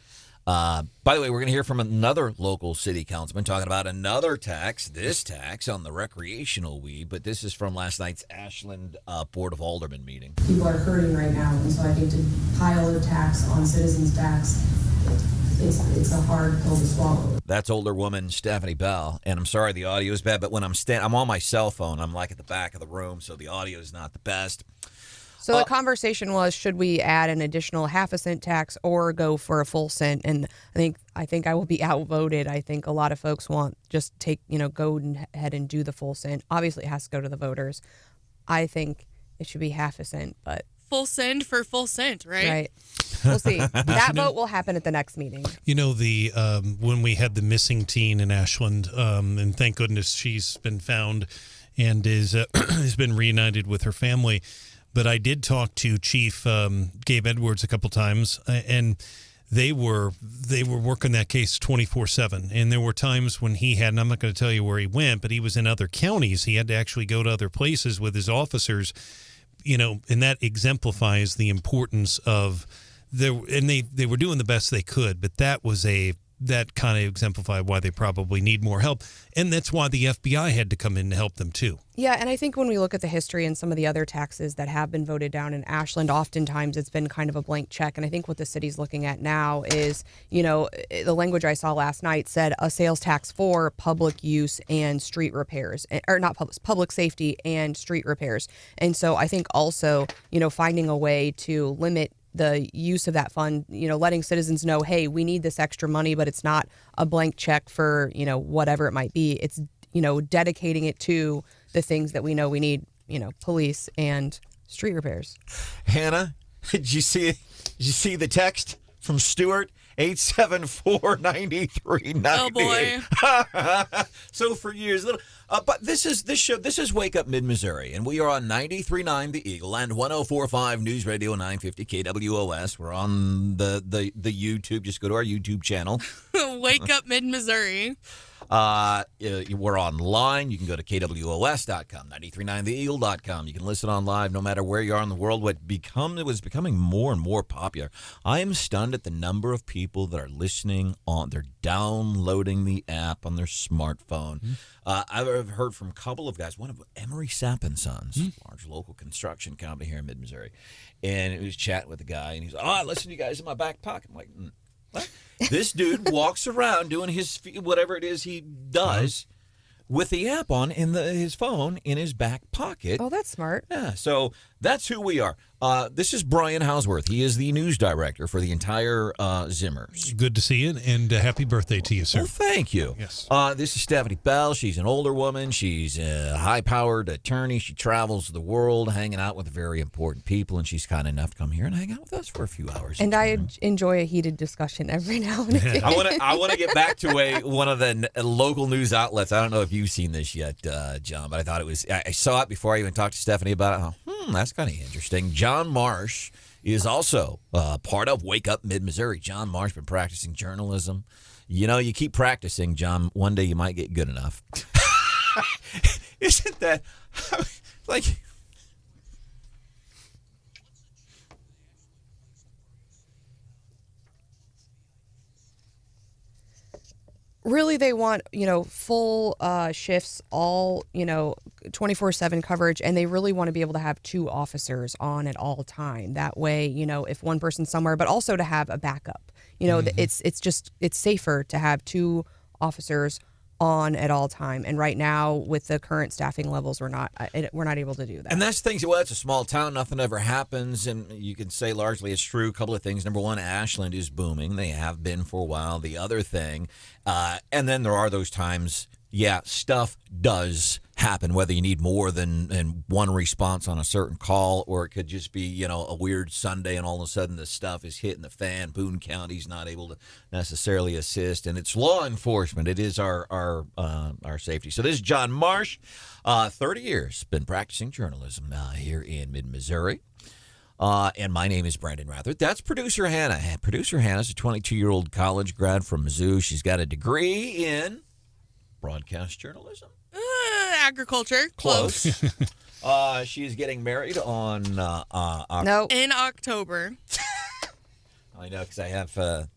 By the way, we're going to hear from another local city councilman talking about another tax, this tax on the recreational weed, but this is from last night's Ashland Board of Aldermen meeting. People are hurting right now, and so I think to pile a tax on citizens' backs, it's a hard pill to swallow. That's older woman Stephanie Bell, and I'm sorry the audio is bad, but when I'm on my cell phone, I'm like at the back of the room, so the audio is not the best. So the conversation was, should we add an additional half a cent tax or go for a full cent? And I think I will be outvoted. I think a lot of folks want just go ahead and do the full cent. Obviously, it has to go to the voters. I think it should be half a cent, but full send for full cent, right? Right. We'll see. That vote will happen at the next meeting. You know, the when we had the missing teen in Ashland, and thank goodness she's been found and is has been reunited with her family. But I did talk to Chief Gabe Edwards a couple times, and they were working that case 24/7. And there were times when he had, and I'm not going to tell you where he went, but he was in other counties. He had to actually go to other places with his officers, you know, and that exemplifies the importance of and they were doing the best they could, but that kind of exemplified why they probably need more help. And that's why the FBI had to come in to help them too. Yeah, and I think when we look at the history and some of the other taxes that have been voted down in Ashland, oftentimes it's been kind of a blank check. And I think what the city's looking at now is, you know, the language I saw last night said a sales tax for public use and street repairs, or not public safety and street repairs. And so I think also, you know, finding a way to limit the use of that fund, you know, letting citizens know, hey, we need this extra money, but it's not a blank check for, you know, whatever it might be. It's, you know, dedicating it to the things that we know we need, you know, police and street repairs. Hannah, did you see the text from Stuart? 874-9398. Oh boy. So for years, but this is Wake Up Mid-Missouri, and we are on 93.9 The Eagle and 104.5 News Radio 950 KWOS. We're on the YouTube. Just go to our YouTube channel. Wake Up Mid-Missouri. We're online. You can go to KWOS.com, 939theeagle.com. You can listen on live no matter where you are in the world. It was becoming more and more popular. I am stunned at the number of people that are listening on. They're downloading the app on their smartphone. Mm-hmm. I've heard from a couple of guys. One of Emery Sapp & Sons, large local construction company here in Mid-Missouri, and he was chatting with the guy, and he's like, "Oh, I listen to you guys in my back pocket." I'm like, what? This dude walks around doing his whatever it is he does with the app on in his phone in his back pocket. Oh, that's smart. Yeah, so that's who we are. This is Brian Hausworth. He is the news director for the entire Zimmers. Good to see you, and happy birthday to you, sir. Well, thank you. Yes. This is Stephanie Bell. She's an older woman. She's a high-powered attorney. She travels the world hanging out with very important people, and she's kind enough to come here and hang out with us for a few hours. And I enjoy a heated discussion every now and again. I want to get back to one of the local news outlets. I don't know if you've seen this yet, John, but I thought I saw it before I even talked to Stephanie about it. That's kind of interesting. John Marsh is also part of Wake Up Mid-Missouri. John Marsh been practicing journalism. You know, you keep practicing, John. One day you might get good enough. Isn't that like? Really, they want, you know, full shifts, all, you know, 24/7 coverage, and they really want to be able to have two officers on at all time. That way, you know, if one person's somewhere, but also to have a backup. You know, it's safer to have two officers on at all time. And right now, with the current staffing levels, we're not able to do that. And that's things. Well, it's a small town. Nothing ever happens, and you can say largely it's true. A couple of things. Number one, Ashland is booming. They have been for a while. The other thing, and then there are those times. Yeah, stuff does happen, whether you need more than one response on a certain call, or it could just be, you know, a weird Sunday and all of a sudden the stuff is hitting the fan. Boone County's not able to necessarily assist, and it's law enforcement. It is our safety. So this is John Marsh, 30 years, been practicing journalism here in Mid-Missouri. And my name is Branden Rathert. That's producer Hannah. Producer Hannah's a 22-year-old college grad from Mizzou. She's got a degree in broadcast journalism. Agriculture. Close. She is getting married on in October. I know, because I have a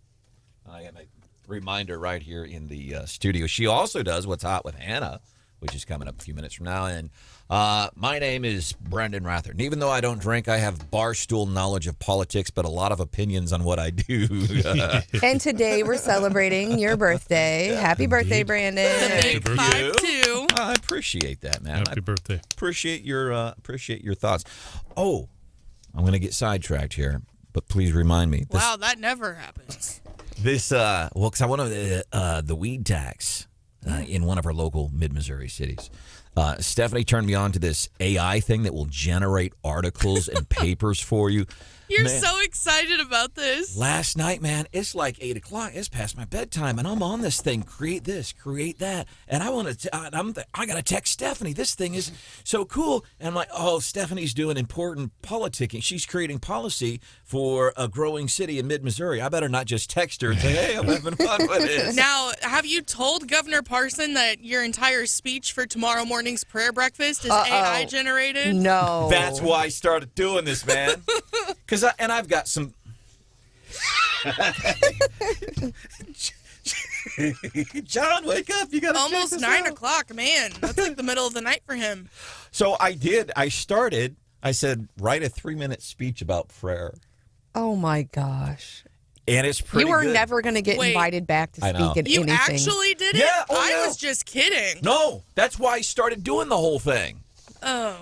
reminder right here in the studio. She also does What's Hot with Hannah, which is coming up a few minutes from now. And my name is Branden Rathert. And even though I don't drink, I have barstool knowledge of politics, but a lot of opinions on what I do. And today we're celebrating your birthday. Happy birthday, Branden. Thank you. 5'2". I appreciate that, man. Happy birthday. Appreciate your thoughts. Oh, I'm going to get sidetracked here, but please remind me. Wow, that never happens. Because I want the weed tax in one of our local Mid-Missouri cities. Stephanie turned me on to this AI thing that will generate articles and papers for you. You're Man, so excited about this. last night, man, it's like 8 o'clock. It's past my bedtime, and I'm on this thing. Create this, create that, and I want to. I got to text Stephanie. This thing is so cool, and I'm like, oh, Stephanie's doing important politicking. She's creating policy for a growing city in mid-Missouri. I better not just text her and say, hey, I'm having fun with this. Now, have you told Governor Parson that your entire speech for tomorrow morning's prayer breakfast is AI generated? No. That's why I started doing this, man. And I've got some. John, wake up! You got to almost 9 o'clock, man. That's like the middle of the night for him. So I did. I said, write a 3-minute speech about prayer, Oh my gosh. and it's pretty. You are good. never going to get Wait. invited back to I know. speak at You anything. actually did it? Yeah, oh, I yeah. was just kidding. No, that's why I started doing the whole thing. Oh.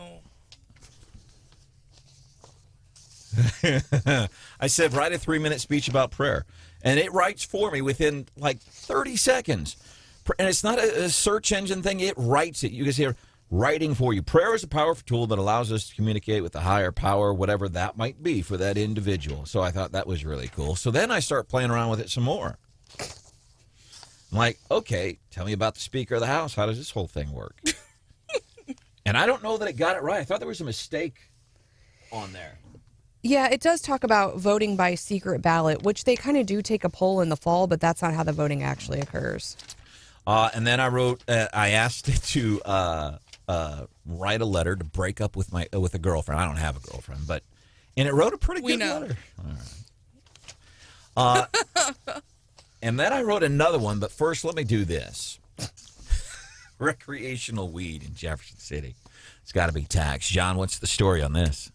I said, write a 3-minute speech about prayer. And it writes for me within like 30 seconds. And it's not a search engine thing. It writes it. You can hear writing for you. Prayer is a powerful tool that allows us to communicate with a higher power, whatever that might be for that individual. So I thought that was really cool. So then I start playing around with it some more. I'm like, okay, tell me about the Speaker of the House. How does this whole thing work? And I don't know that it got it right. I thought there was a mistake on there. Yeah, it does talk about voting by secret ballot, which they kind of do take a poll in the fall, but that's not how the voting actually occurs. And then I asked it to write a letter to break up with a girlfriend. I don't have a girlfriend, and it wrote a pretty good letter. All right. And then I wrote another one, but first let me do this. Recreational weed in Jefferson City. It's got to be taxed. John, what's the story on this?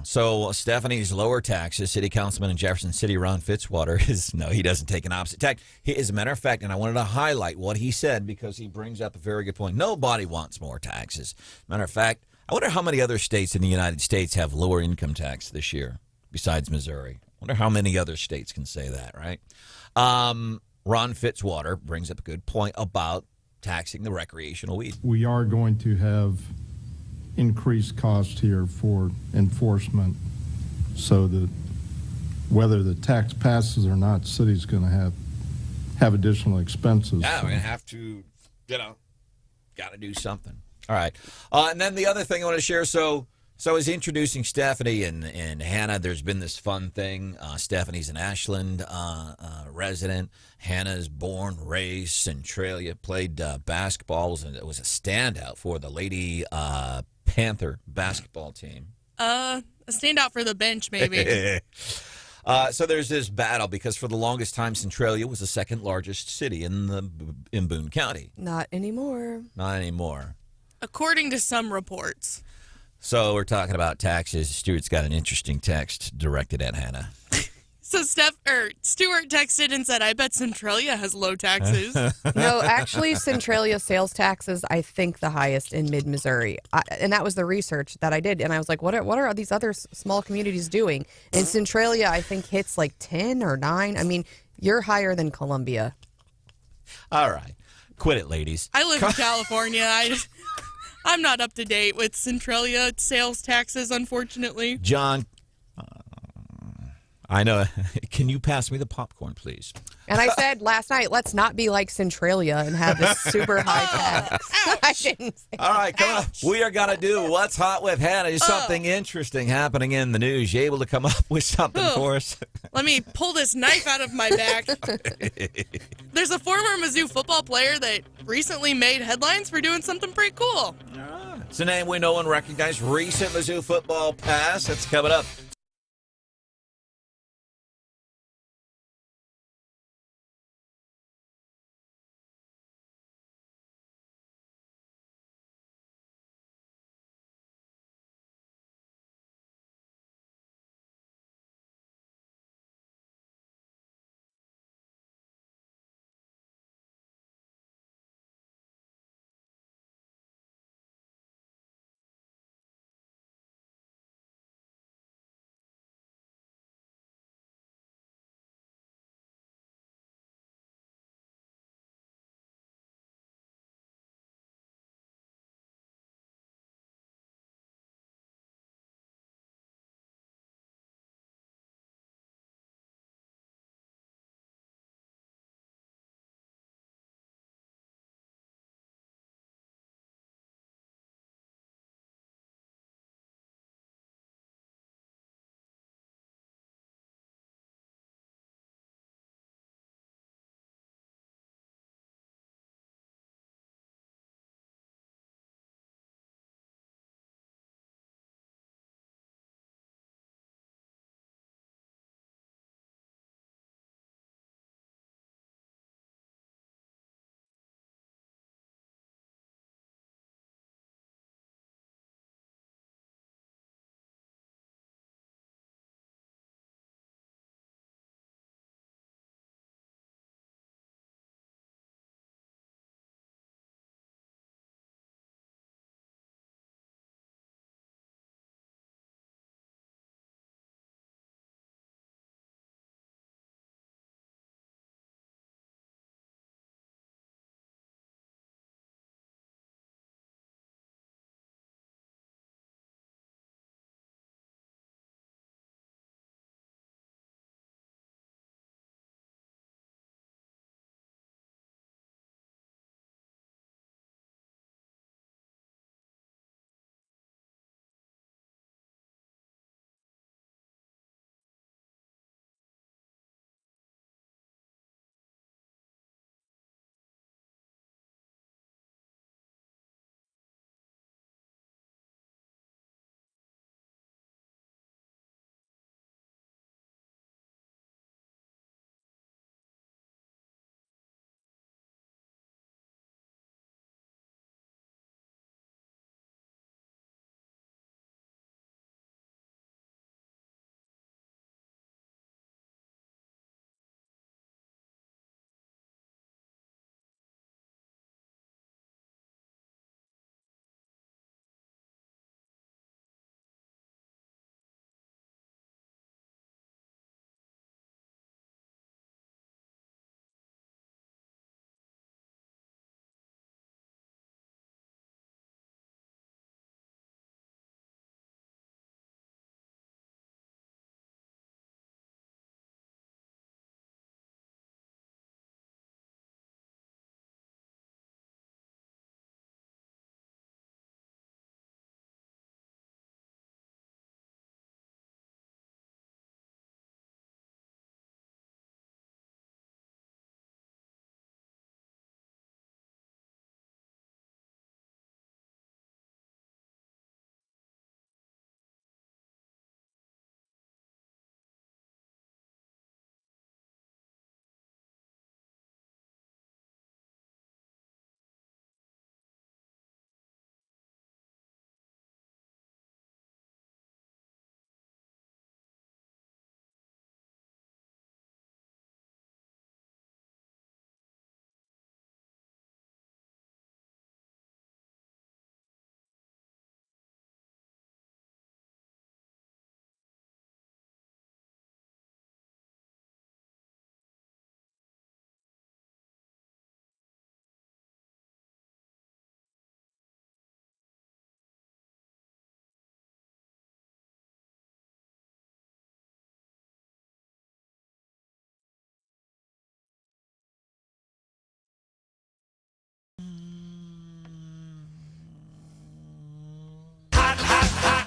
So Stephanie's lower taxes. City Councilman in Jefferson City, Ron Fitzwater, he doesn't take an opposite tack. As a matter of fact, and I wanted to highlight what he said because he brings up a very good point. Nobody wants more taxes. Matter of fact, I wonder how many other states in the United States have lower income tax this year besides Missouri. I wonder how many other states can say that, right? Ron Fitzwater brings up a good point about taxing the recreational weed. We are going to have increased cost here for enforcement, so that whether the tax passes or not, city's going to have additional expenses. Yeah, we're going to have to, got to do something. All right. And then the other thing I want to share, so I was introducing Stephanie and Hannah. There's been this fun thing. Stephanie's an Ashland resident. Hannah's born, raised Centralia, played basketball, and it was a standout for the Lady Panther basketball team. A standout for the bench, maybe. So there's this battle because for the longest time, Centralia was the second largest city in Boone County. Not anymore. Not anymore. According to some reports. So we're talking about taxes. Stuart's got an interesting text directed at Hannah. So Stuart texted and said, I bet Centralia has low taxes. No, actually, Centralia sales tax is, I think, the highest in mid-Missouri. And that was the research that I did. And I was like, what are these other small communities doing? And Centralia, I think, hits like 10 or 9. I mean, you're higher than Columbia. All right. Quit it, ladies. I live in California. I'm not up to date with Centralia sales taxes, unfortunately. John, I know. Can you pass me the popcorn, please? And I said last night, let's not be like Centralia and have this super high tax. I didn't say All right, come on. We are going to do What's Hot with Hannah. There's something interesting happening in the news. You able to come up with something for us? Let me pull this knife out of my back. There's a former Mizzou football player that recently made headlines for doing something pretty cool. It's a name we know and recognize. Recent Mizzou football pass. That's coming up.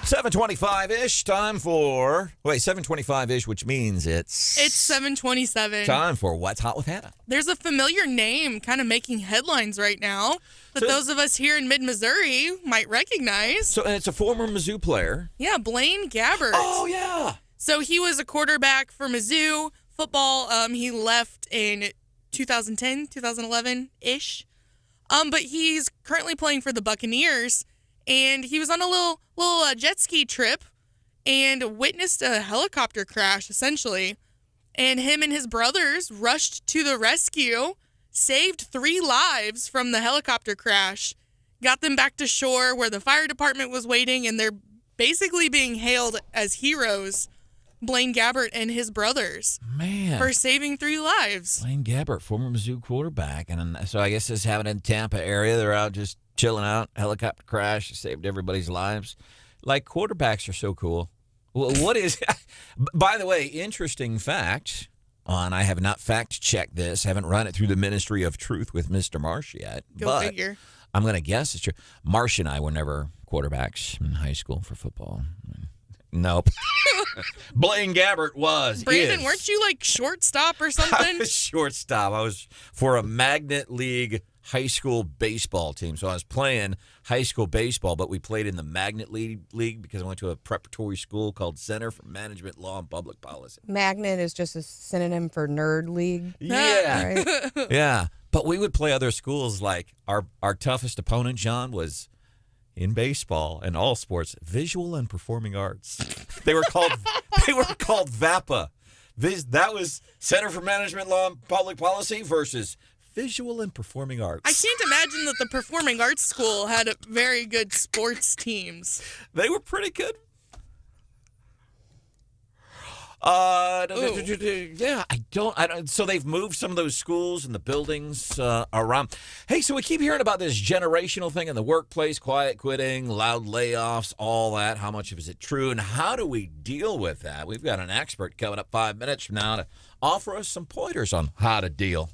7:25-ish, time for... Wait, 7:25-ish, which means it's... It's 7:27. Time for What's Hot with Hannah. There's a familiar name kind of making headlines right now that those of us here in mid-Missouri might recognize. And it's a former Mizzou player. Yeah, Blaine Gabbert. Oh, yeah. So he was a quarterback for Mizzou football. He left in 2010, 2011-ish. But he's currently playing for the Buccaneers. And he was on a little jet ski trip and witnessed a helicopter crash, essentially. And him and his brothers rushed to the rescue, saved 3 lives from the helicopter crash, got them back to shore where the fire department was waiting, and they're basically being hailed as heroes, Blaine Gabbert and his brothers, for saving 3 lives. Blaine Gabbert, former Mizzou quarterback. And so I guess this happened in Tampa area. They're out just chilling out, helicopter crash, saved everybody's lives. Like, quarterbacks are so cool. Well, what is, by the way, interesting fact, and I have not fact-checked this, haven't run it through the Ministry of Truth with Mr. Marsh yet. Go figure. I'm going to guess it's true. Marsh and I were never quarterbacks in high school for football. Nope. Blaine Gabbert was. Brandon, weren't you like shortstop or something? I was shortstop. I was for a Magnet League high school baseball team. So I was playing high school baseball, but we played in the Magnet League because I went to a preparatory school called Center for Management, Law, and Public Policy. Magnet is just a synonym for nerd league. Yeah. Right? Yeah. But we would play other schools. Like our toughest opponent, John, was in baseball and all sports, visual and performing arts. They were called VAPA. That was Center for Management, Law, and Public Policy versus visual and performing arts. I can't imagine that the performing arts school had very good sports teams. They were pretty good. Yeah, I don't. So they've moved some of those schools and the buildings around. Hey, so we keep hearing about this generational thing in the workplace, quiet quitting, loud layoffs, all that. How much of is it true, and how do we deal with that? We've got an expert coming up 5 minutes from now to offer us some pointers on how to deal.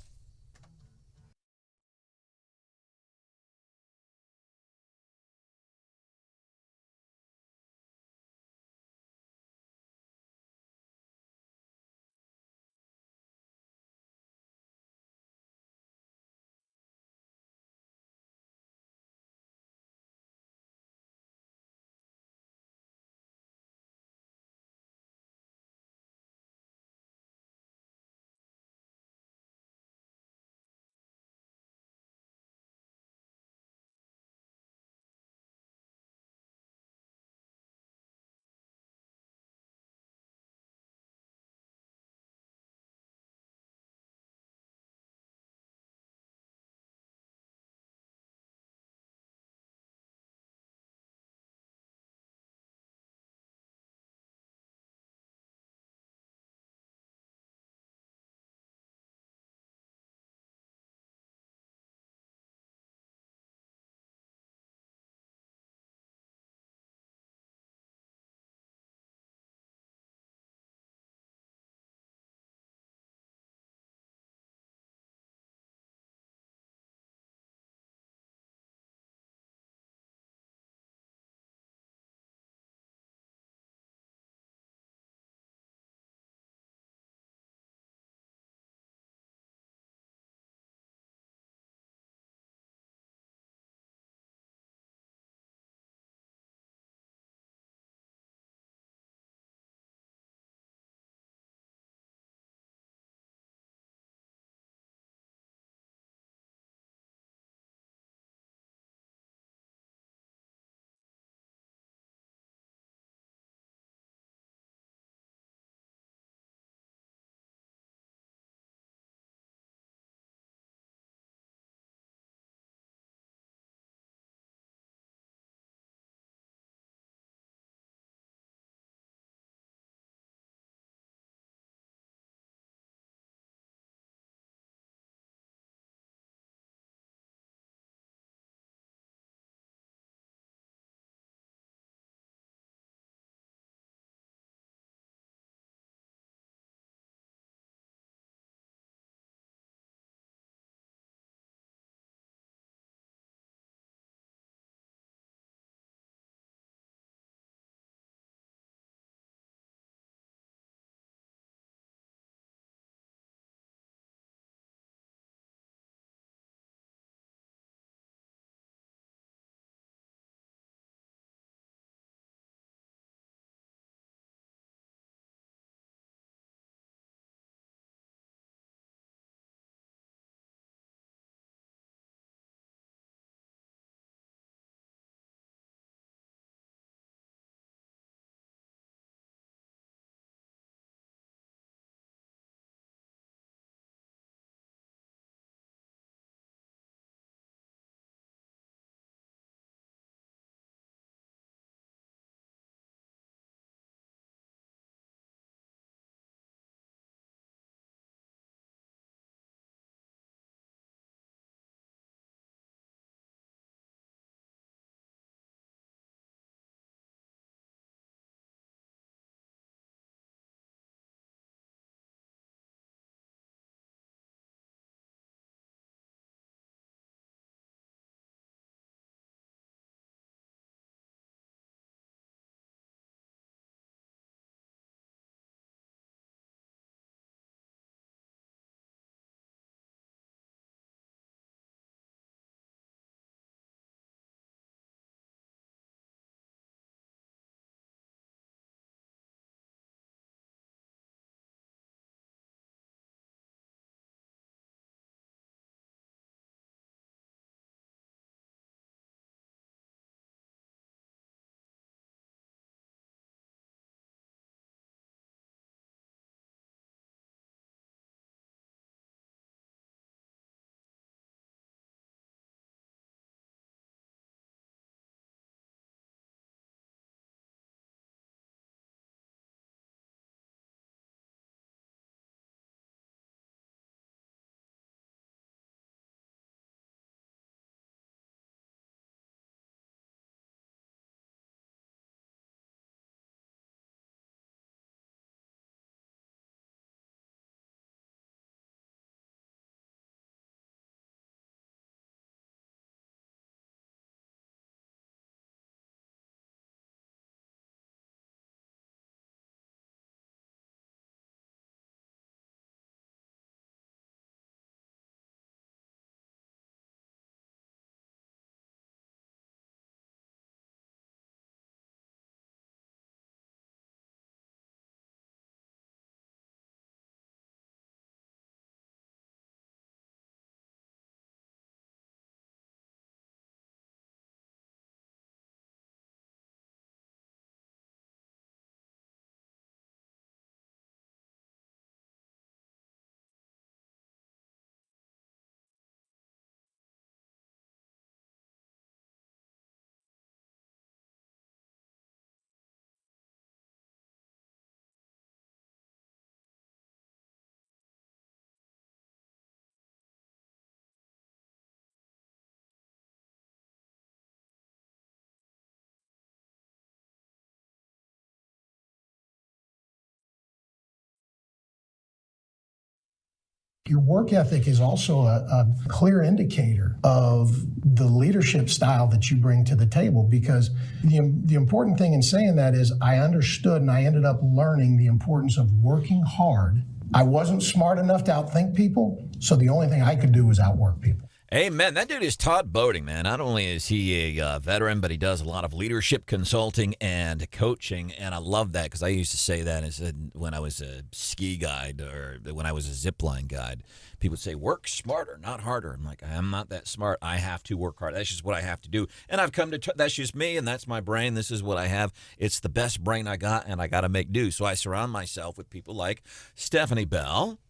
Your work ethic is also a clear indicator of the leadership style that you bring to the table, because the important thing in saying that is I understood and I ended up learning the importance of working hard. I wasn't smart enough to outthink people, so the only thing I could do was outwork people. Amen. That dude is Todd Boeding, man. Not only is he a veteran, but he does a lot of leadership consulting and coaching, and I love that because I used to say that when I was a ski guide or when I was a zipline guide. People would say, work smarter, not harder. I'm like, I'm not that smart. I have to work hard. That's just what I have to do. And I've come to, that's just me, and that's my brain. This is what I have. It's the best brain I got, and I got to make do. So I surround myself with people like Stephanie Bell,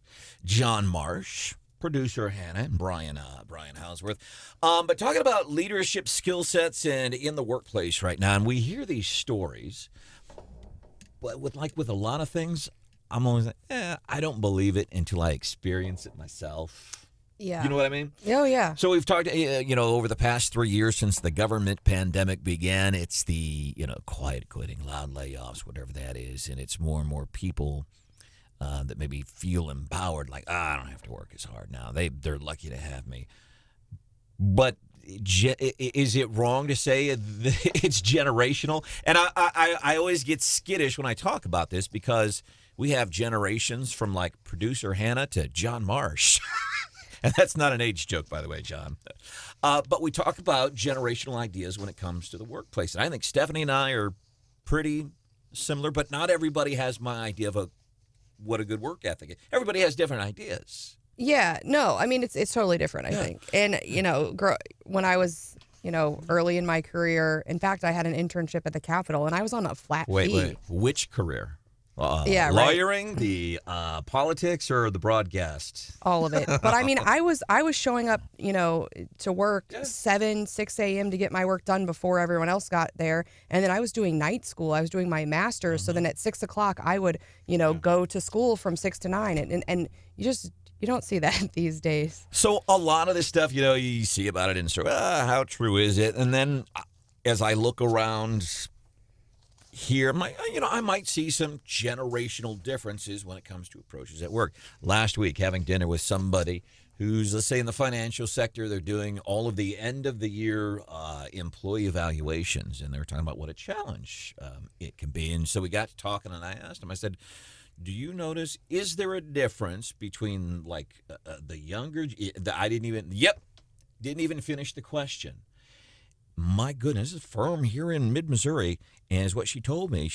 John Marsh, producer Hannah, and Brian Houseworth. But talking about leadership skill sets and in the workplace right now, and we hear these stories, but with a lot of things, I'm always like, I don't believe it until I experience it myself. Yeah. You know what I mean? Oh, yeah. So we've talked, over the past 3 years since the government pandemic began, it's the, quiet quitting, loud layoffs, whatever that is, and it's more and more people that maybe feel empowered, like, I don't have to work as hard now. They're lucky to have me. But is it wrong to say it's generational? And I always get skittish when I talk about this because we have generations from like producer Hannah to John Marsh. And that's not an age joke, by the way, John. But we talk about generational ideas when it comes to the workplace. And I think Stephanie and I are pretty similar, but not everybody has my idea of what a good work ethic is. Everybody has different ideas. Yeah, no, I mean, it's totally different, I think. And, when I was, early in my career, in fact, I had an internship at the Capitol, and I was on a flat fee. Wait, which career? Lawyering, right. The politics, or the broadcast? All of it. But I mean, I was showing up, to work 6 a.m. to get my work done before everyone else got there. And then I was doing night school. I was doing my master's. So then at 6 o'clock, I would, go to school from 6 to 9. And you don't see that these days. So a lot of this stuff, you see about it and so, how true is it? And then as I look around here, I might see some generational differences when it comes to approaches at work. Last week, having dinner with somebody who's, let's say, in the financial sector, they're doing all of the end-of-the-year employee evaluations, and they were talking about what a challenge it can be. And so we got to talking, and I asked him, I said, do you notice, is there a difference between, like, the younger, I didn't even finish the question. My goodness, this firm here in mid-Missouri, and is what she told me.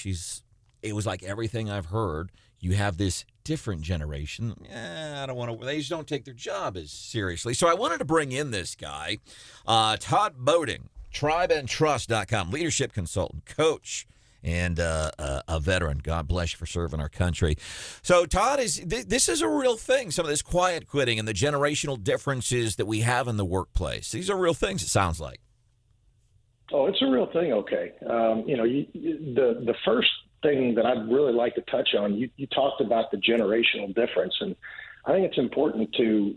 It was like everything I've heard. You have this different generation. I don't want to. They just don't take their job as seriously. So I wanted to bring in this guy, Todd Boeding, tribeandtrust.com, leadership consultant, coach, and a veteran. God bless you for serving our country. So Todd, this is a real thing. Some of this quiet quitting and the generational differences that we have in the workplace. These are real things. It sounds like. Oh, it's a real thing. Okay. The first thing that I'd really like to touch on, you talked about the generational difference. And I think it's important to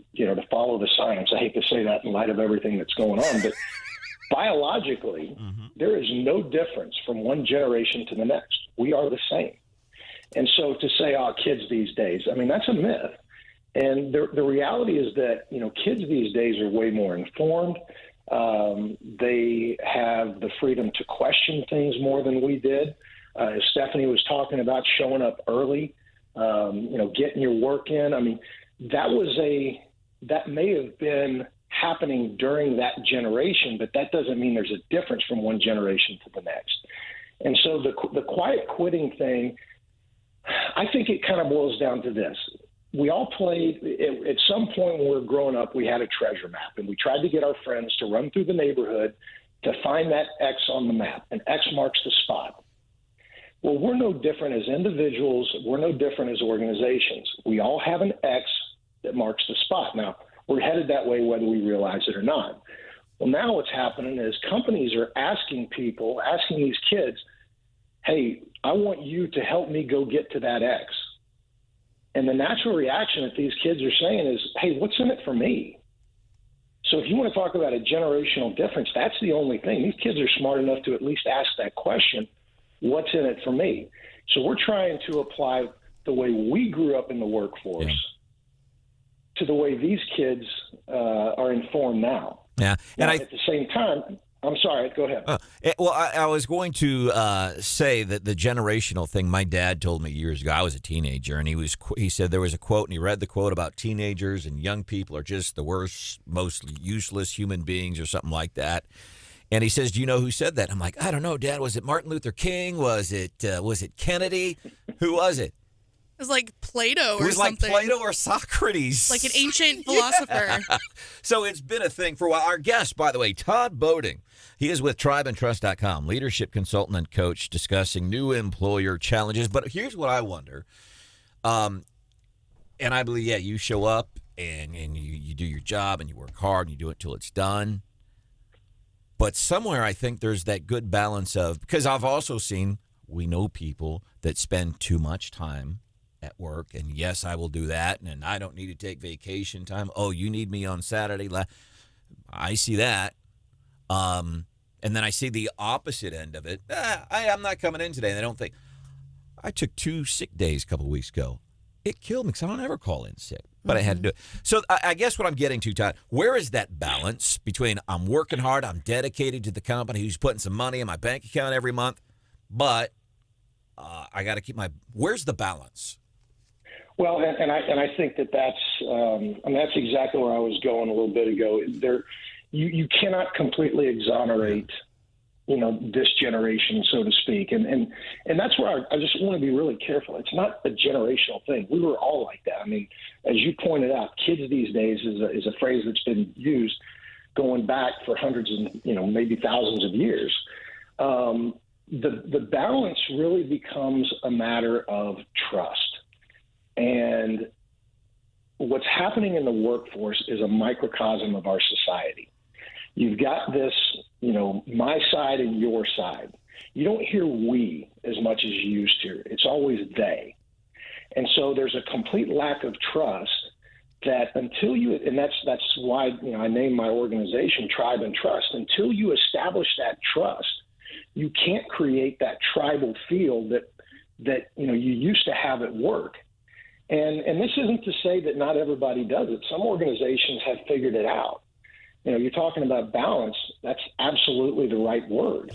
follow the science. I hate to say that in light of everything that's going on, but biologically, there is no difference from one generation to the next. We are the same. And so to say, kids these days, I mean, that's a myth. And the reality is that, kids these days are way more informed. They have the freedom to question things more than we did. As Stephanie was talking about, showing up early, getting your work in. I mean, that may have been happening during that generation, but that doesn't mean there's a difference from one generation to the next. And so the quiet quitting thing, I think it kind of boils down to this. We all played, at some point when we were growing up, we had a treasure map, and we tried to get our friends to run through the neighborhood to find that X on the map, and X marks the spot. Well, we're no different as individuals. We're no different as organizations. We all have an X that marks the spot. Now, we're headed that way whether we realize it or not. Well, now what's happening is companies are asking these kids, hey, I want you to help me go get to that X. And the natural reaction that these kids are saying is, hey, what's in it for me? So if you want to talk about a generational difference, that's the only thing. These kids are smart enough to at least ask that question, what's in it for me? So we're trying to apply the way we grew up in the workforce to the way these kids are informed now. Yeah, and at the same time, I'm sorry. Go ahead. I was going to say that the generational thing. My dad told me years ago. I was a teenager, and he said there was a quote, and he read the quote about teenagers and young people are just the worst, most useless human beings, or something like that. And he says, "Do you know who said that?" I'm like, "I don't know, Dad. Was it Martin Luther King? Was it Kennedy? Who was it?" It was like Plato or It was something. like Plato or Socrates. Like an ancient philosopher. Yeah. So it's been a thing for a while. Our guest, by the way, Todd Boeding. He is with tribeandtrust.com, leadership consultant and coach, discussing new employer challenges. But here's what I wonder. And I believe, you show up and you do your job and you work hard and you do it till it's done. But somewhere I think there's that good balance of, because I've also seen, we know people that spend too much time at work, and yes, I will do that, and I don't need to take vacation time. Oh, you need me on Saturday. I see that. And then I see the opposite end of it. I'm not coming in today, and I don't think. I took 2 sick days a couple of weeks ago. It killed me because I don't ever call in sick, but I had to do it. So I guess what I'm getting to, Todd, where is that balance between I'm working hard, I'm dedicated to the company who's putting some money in my bank account every month, but I got to keep where's the balance? Well, and I think that's exactly where I was going a little bit ago. You cannot completely exonerate, this generation, so to speak, and that's where I just want to be really careful. It's not a generational thing. We were all like that. I mean, as you pointed out, kids these days is a phrase that's been used going back for hundreds and maybe thousands of years. The balance really becomes a matter of trust. And what's happening in the workforce is a microcosm of our society. You've got this, my side and your side. You don't hear we as much as you used to. It's always they. And so there's a complete lack of trust that until you, and that's why, I named my organization Tribe and Trust. Until you establish that trust, you can't create that tribal feel that you used to have at work. And this isn't to say that not everybody does it. Some organizations have figured it out. You're talking about balance. That's absolutely the right word.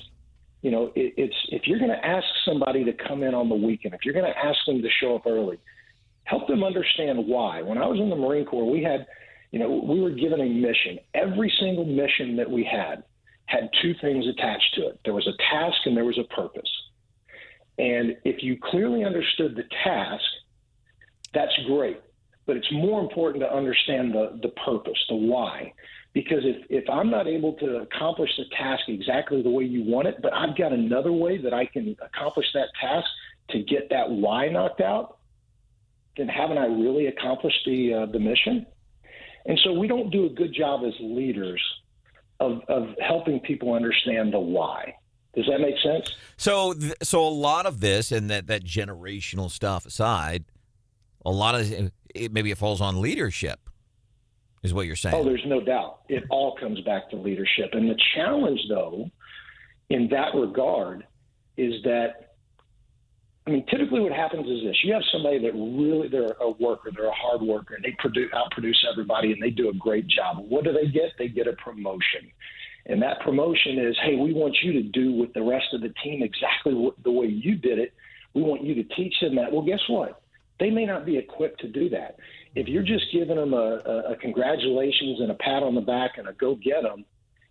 It's if you're going to ask somebody to come in on the weekend, if you're going to ask them to show up early, help them understand why. When I was in the Marine Corps, we had, we were given a mission. Every single mission that we had 2 things attached to it. There was a task and there was a purpose. And if you clearly understood the task, that's great. But it's more important to understand the purpose, the why. Because if I'm not able to accomplish the task exactly the way you want it, but I've got another way that I can accomplish that task to get that why knocked out, then haven't I really accomplished the mission? And so we don't do a good job as leaders of helping people understand the why. Does that make sense? So a lot of this and that generational stuff aside, a lot of maybe it falls on leadership, is what you're saying. Oh, there's no doubt. It all comes back to leadership. And the challenge, though, in that regard is that, typically what happens is this. You have somebody that really, they're a worker, they're a hard worker, and they outproduce everybody, and they do a great job. What do they get? They get a promotion. And that promotion is, hey, we want you to do with the rest of the team exactly the way you did it. We want you to teach them that. Well, guess what? They may not be equipped to do that. If you're just giving them a congratulations and a pat on the back and a go get them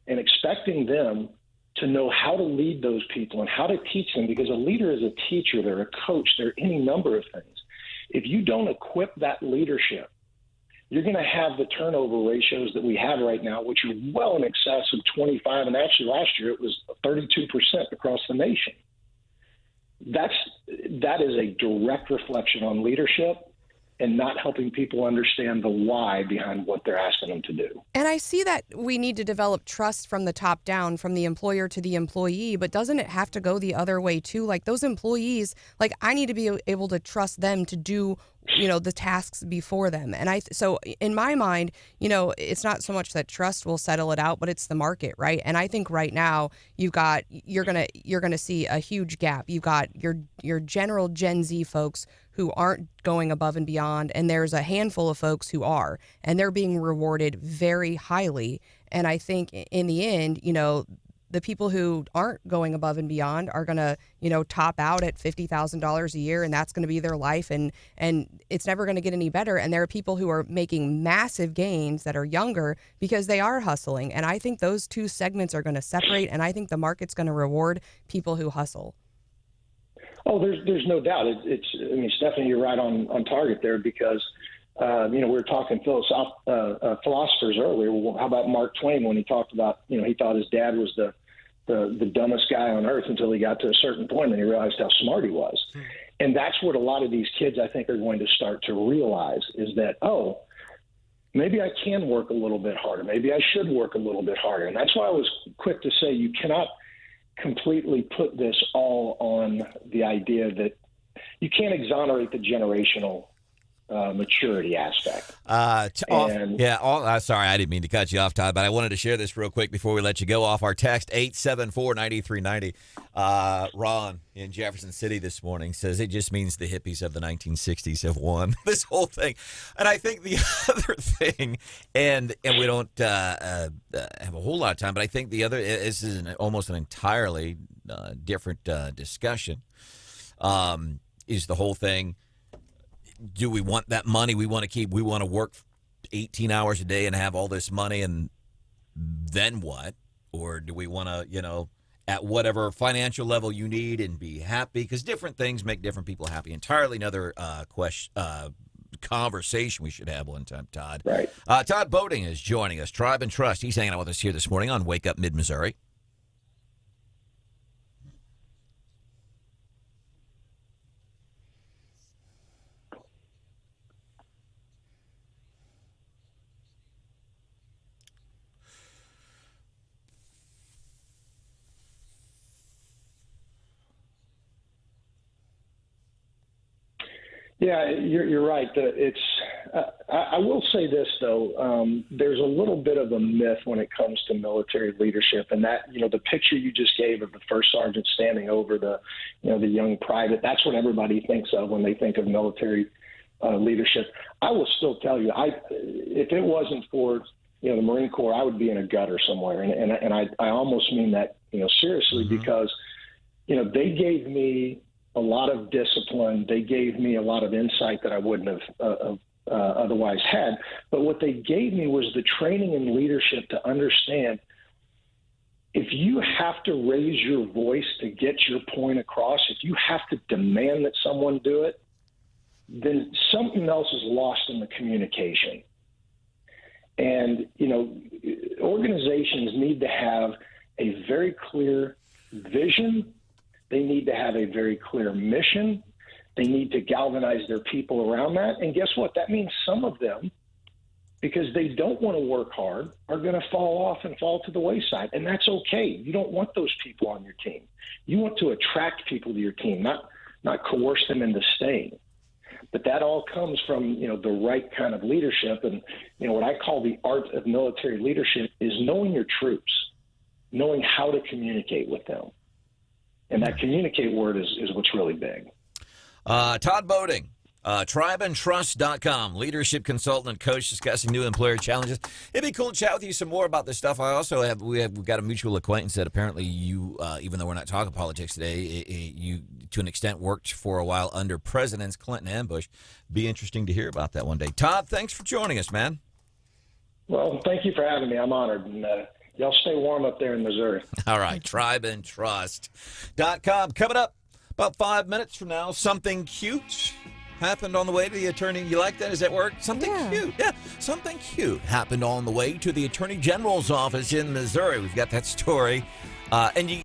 and expecting them to know how to lead those people and how to teach them, because a leader is a teacher, they're a coach, they're any number of things. If you don't equip that leadership, you're going to have the turnover ratios that we have right now, which are well in excess of 25, and actually last year it was 32% across the nation. That is a direct reflection on leadership and not helping people understand the why behind what they're asking them to do. And I see that we need to develop trust from the top down, from the employer to the employee, but doesn't it have to go the other way too? Like those employees, like I need to be able to trust them to do the tasks before them. And so in my mind, it's not so much that trust will settle it out, but it's the market, right? And I think right now you're gonna see a huge gap. You've got your general Gen Z folks who aren't going above and beyond, and there's a handful of folks who are, and they're being rewarded very highly. And I think in the end, the people who aren't going above and beyond are going to, top out at $50,000 a year, and that's going to be their life, and it's never going to get any better. And there are people who are making massive gains that are younger because they are hustling. And I think those two segments are going to separate, and I think the market's going to reward people who hustle. Oh, there's no doubt. Stephanie, you're right on target there because, we were talking philosophers earlier. Well, how about Mark Twain when he talked about, he thought his dad was the dumbest guy on earth until he got to a certain point and he realized how smart he was. And that's what a lot of these kids, I think, are going to start to realize is that, maybe I can work a little bit harder. Maybe I should work a little bit harder. And that's why I was quick to say you cannot completely put this all on the idea that you can't exonerate the generational maturity aspect. Sorry, I didn't mean to cut you off, Todd, but I wanted to share this real quick before we let you go off. Our text 874-9390. Ron in Jefferson City this morning says it just means the hippies of the 1960s have won this whole thing. And I think the other thing, and we don't have a whole lot of time, but I think this is almost an entirely different discussion, is the whole thing. Do we want that money we want to work 18 hours a day and have all this money and then what? Or do we want to, at whatever financial level you need and be happy? Because different things make different people happy. Entirely another conversation we should have one time, Todd. Right. Todd Boeding is joining us, Tribe and Trust. He's hanging out with us here this morning on Wake Up Mid-Missouri. Yeah, you're right. I will say this though. There's a little bit of a myth when it comes to military leadership, and that the picture you just gave of the first sergeant standing over the young private. That's what everybody thinks of when they think of military leadership. I will still tell you, if it wasn't for the Marine Corps, I would be in a gutter somewhere, and I almost mean that seriously because they gave me a lot of discipline. They gave me a lot of insight that I wouldn't have otherwise had. But what they gave me was the training and leadership to understand if you have to raise your voice to get your point across, if you have to demand that someone do it, then something else is lost in the communication. And, organizations need to have a very clear vision. They need to have a very clear mission. They need to galvanize their people around that. And guess what? That means some of them, because they don't want to work hard, are going to fall off and fall to the wayside. And that's okay. You don't want those people on your team. You want to attract people to your team, not coerce them into staying. But that all comes from, the right kind of leadership. And, what I call the art of military leadership is knowing your troops, knowing how to communicate with them. And that communicate word is what's really big. Todd Boeding, tribeandtrust.com, leadership consultant and coach discussing new employer challenges. It'd be cool to chat with you some more about this stuff. We've got a mutual acquaintance that apparently you, even though we're not talking politics today, you to an extent worked for a while under Presidents Clinton and Bush. Be interesting to hear about that one day. Todd, thanks for joining us, man. Well, thank you for having me. I'm honored. And y'all stay warm up there in Missouri. All right, tribeandtrust.com. Coming up about 5 minutes from now, something cute happened on the way to the attorney. You like that? Does that work? Something cute. Yeah, something cute happened on the way to the Attorney General's office in Missouri. We've got that story. And you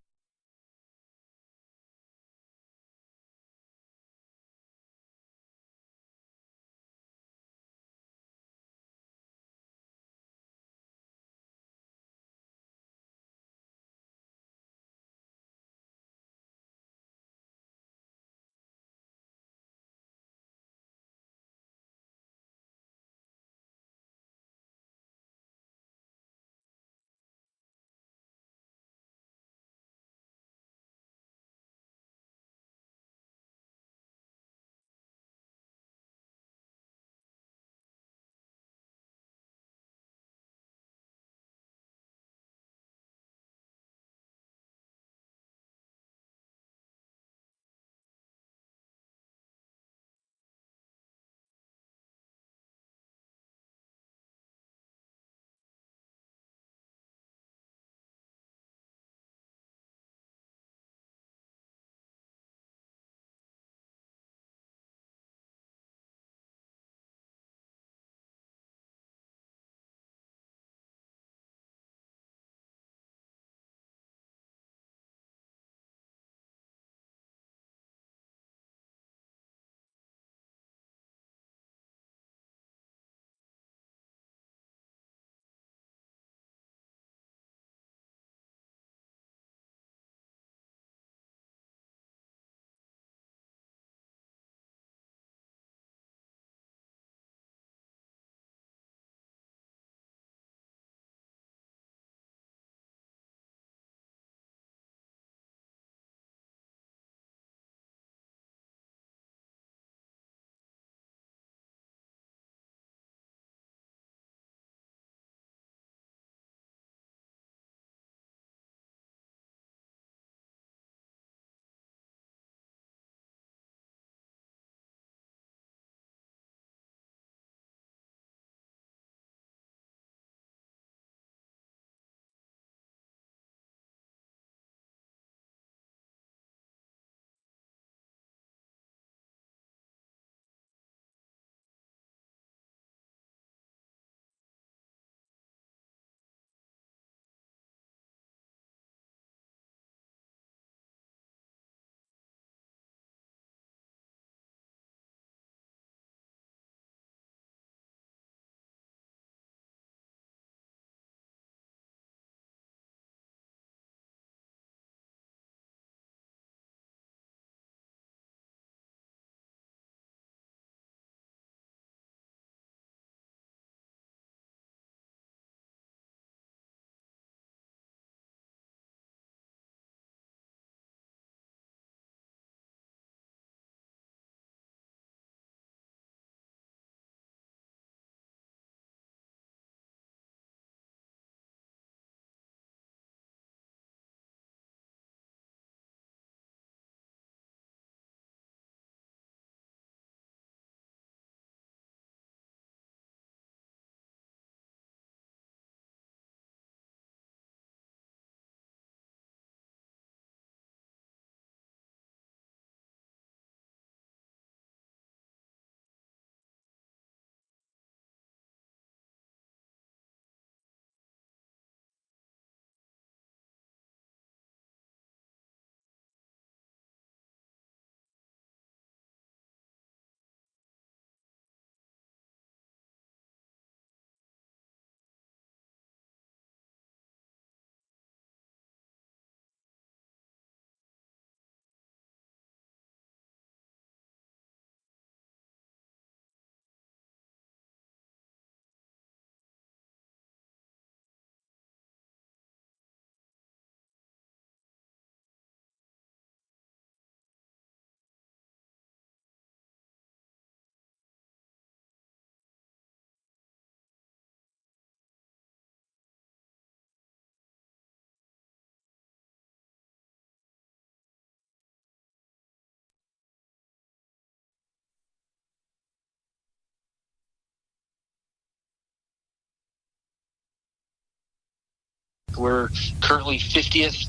We're currently 50th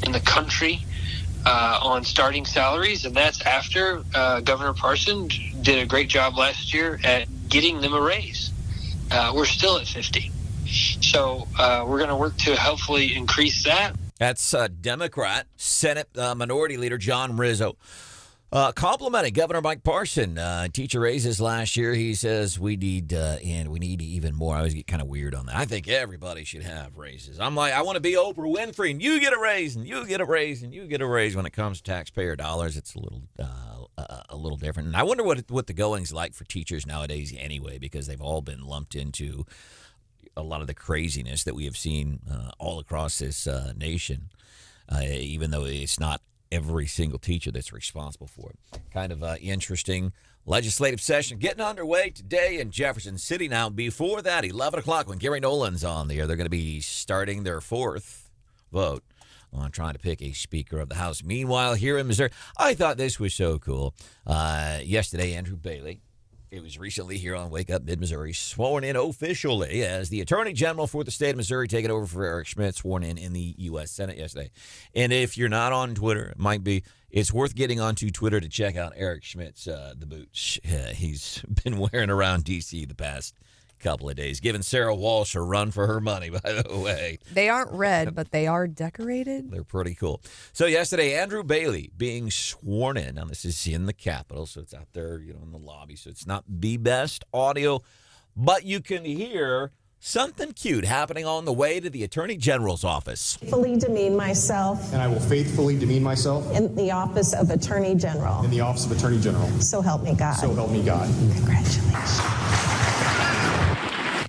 in the country on starting salaries, and that's after Governor Parson did a great job last year at getting them a raise. We're still at 50. So we're going to work to hopefully increase that. That's Democrat Senate Minority Leader John Rizzo complimenting Governor Mike Parson. Teacher raises last year. He says we need even more. I always get kind of weird on that. I think everybody should have raises. I'm like, I want to be Oprah Winfrey, and you get a raise, and you get a raise, and you get a raise. When it comes to taxpayer dollars, it's a little different. And I wonder what the going's like for teachers nowadays anyway, because they've all been lumped into a lot of the craziness that we have seen all across this nation, even though it's not every single teacher that's responsible for it. Kind of interesting legislative session getting underway today in Jefferson City. Now, before that, 11 o'clock, when Gary Nolan's on the air, they're going to be starting their fourth vote on trying to pick a Speaker of the House. Meanwhile, here in Missouri, I thought this was so cool. Yesterday, Andrew Bailey, it was recently here on Wake Up Mid-Missouri, sworn in officially as the Attorney General for the state of Missouri, taking over for Eric Schmidt, sworn in the U.S. Senate yesterday. And if you're not on Twitter, it's worth getting onto Twitter to check out Eric Schmidt's the boots. He's been wearing around D.C. the past couple of days, giving Sarah Walsh a run for her money, by the way. They aren't red, but they are decorated. They're pretty cool. So yesterday, Andrew Bailey being sworn in. Now, this is in the Capitol, so it's out there, in the lobby. So it's not the best audio, but you can hear something cute happening on the way to the Attorney General's office. Faithfully demean myself. And I will faithfully demean myself. In the office of Attorney General. In the office of Attorney General. So help me God. So help me God. Congratulations.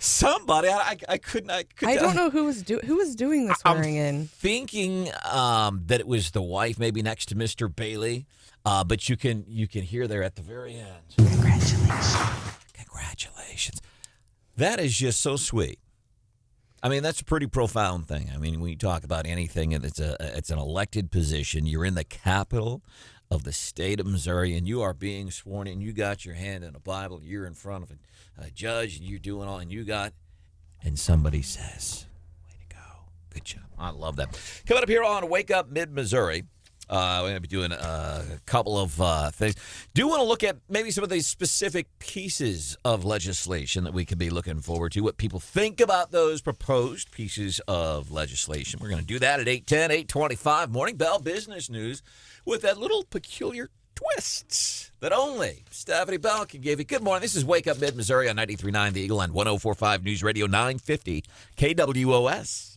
Somebody, I couldn't. I don't know who was doing the swearing in. Thinking that it was the wife, maybe next to Mr. Bailey, but you can hear there at the very end. Congratulations. That is just so sweet. I mean, that's a pretty profound thing. I mean, when you talk about anything, it's an elected position. You're in the capital of the state of Missouri, and you are being sworn in. You got your hand in a Bible. You're in front of a judge, and you're doing all, and somebody says, way to go. Good job. I love that. Coming up here on Wake Up Mid-Missouri, we're going to be doing a couple of things. Do want to look at maybe some of these specific pieces of legislation that we could be looking forward to, what people think about those proposed pieces of legislation. We're going to do that at 8:10, 8:25, Morning Bell Business News, with that little peculiar twist that only Stephanie Bell can give you. Good morning. This is Wake Up Mid-Missouri on 93.9 The Eagle and 104.5 News Radio 950 KWOS.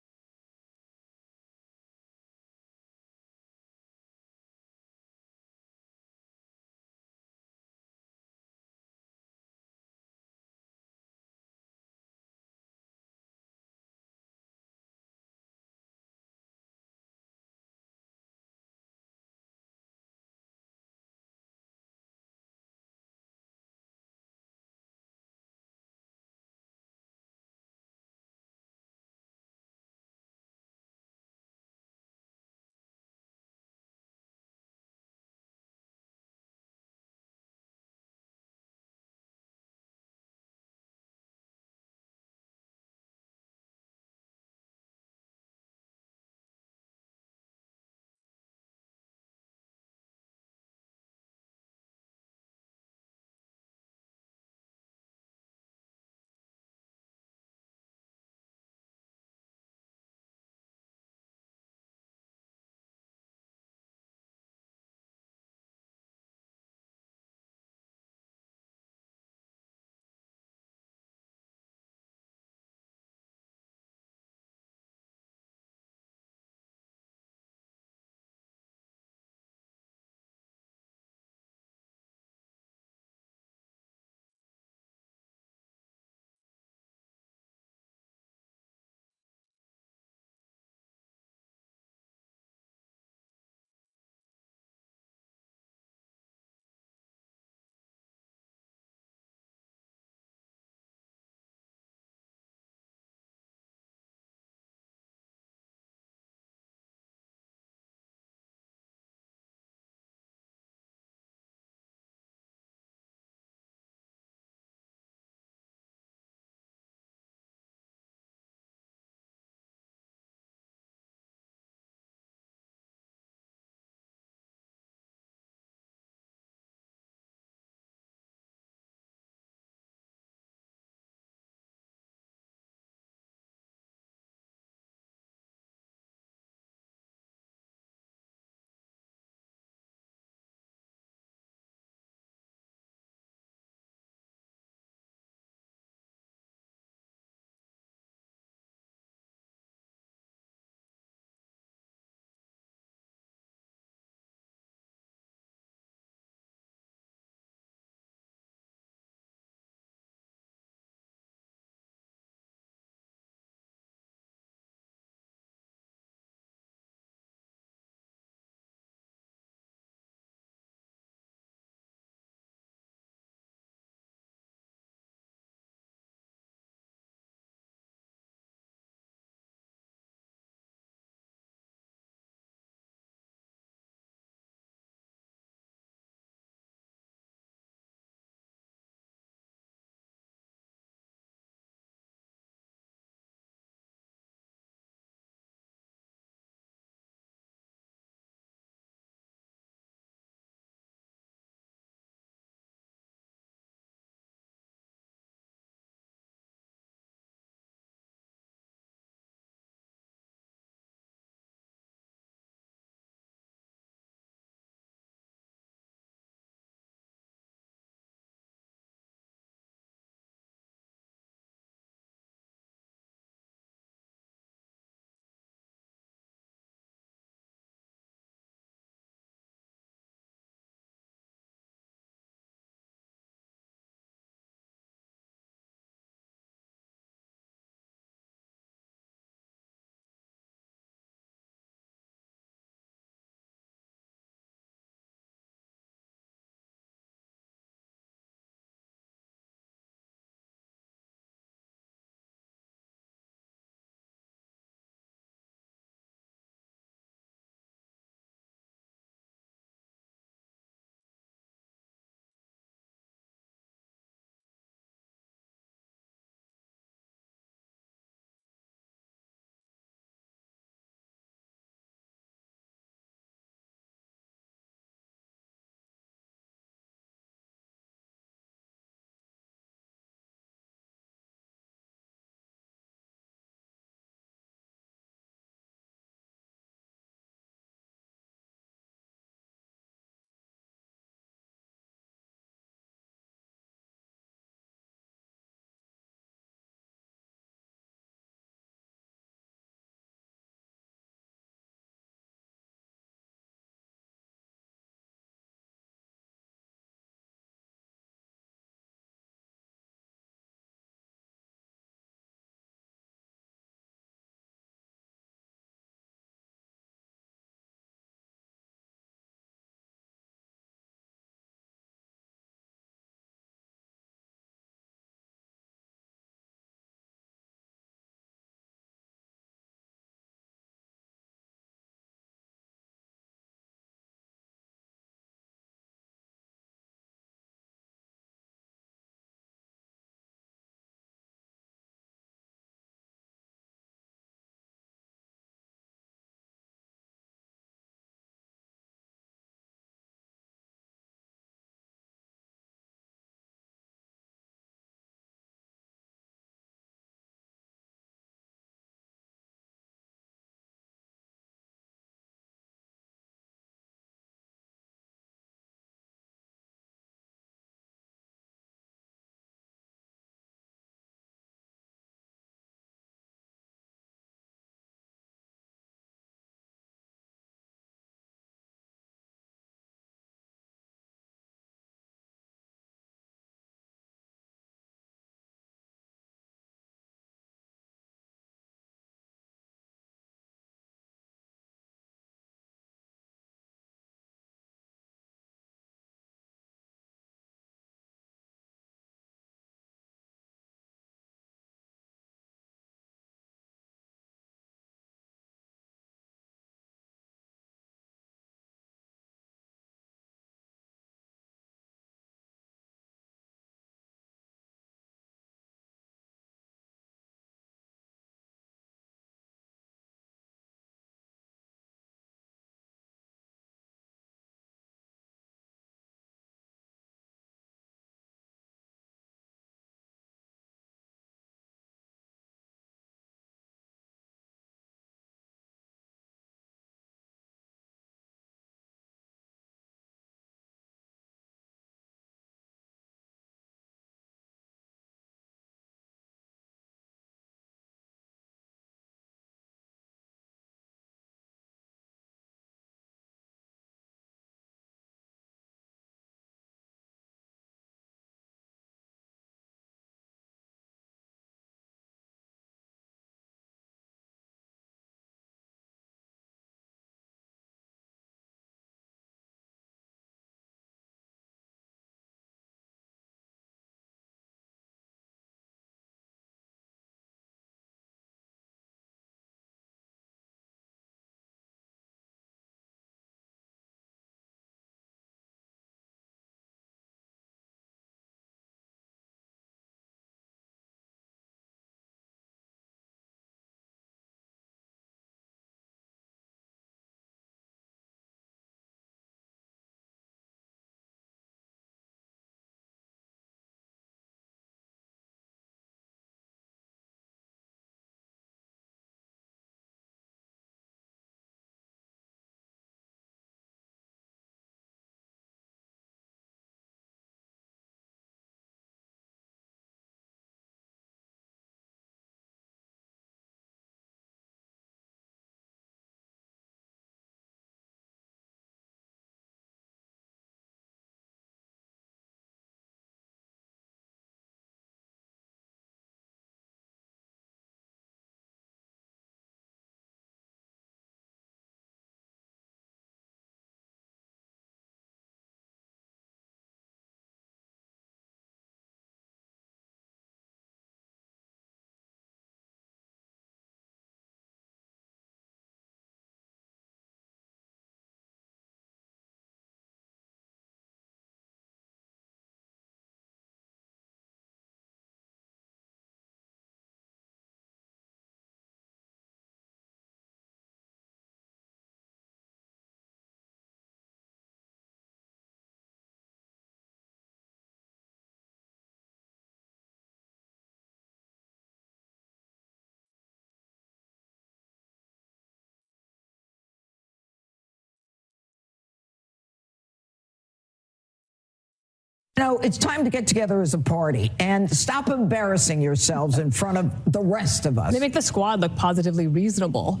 No, it's time to get together as a party and stop embarrassing yourselves in front of the rest of us. They make the squad look positively reasonable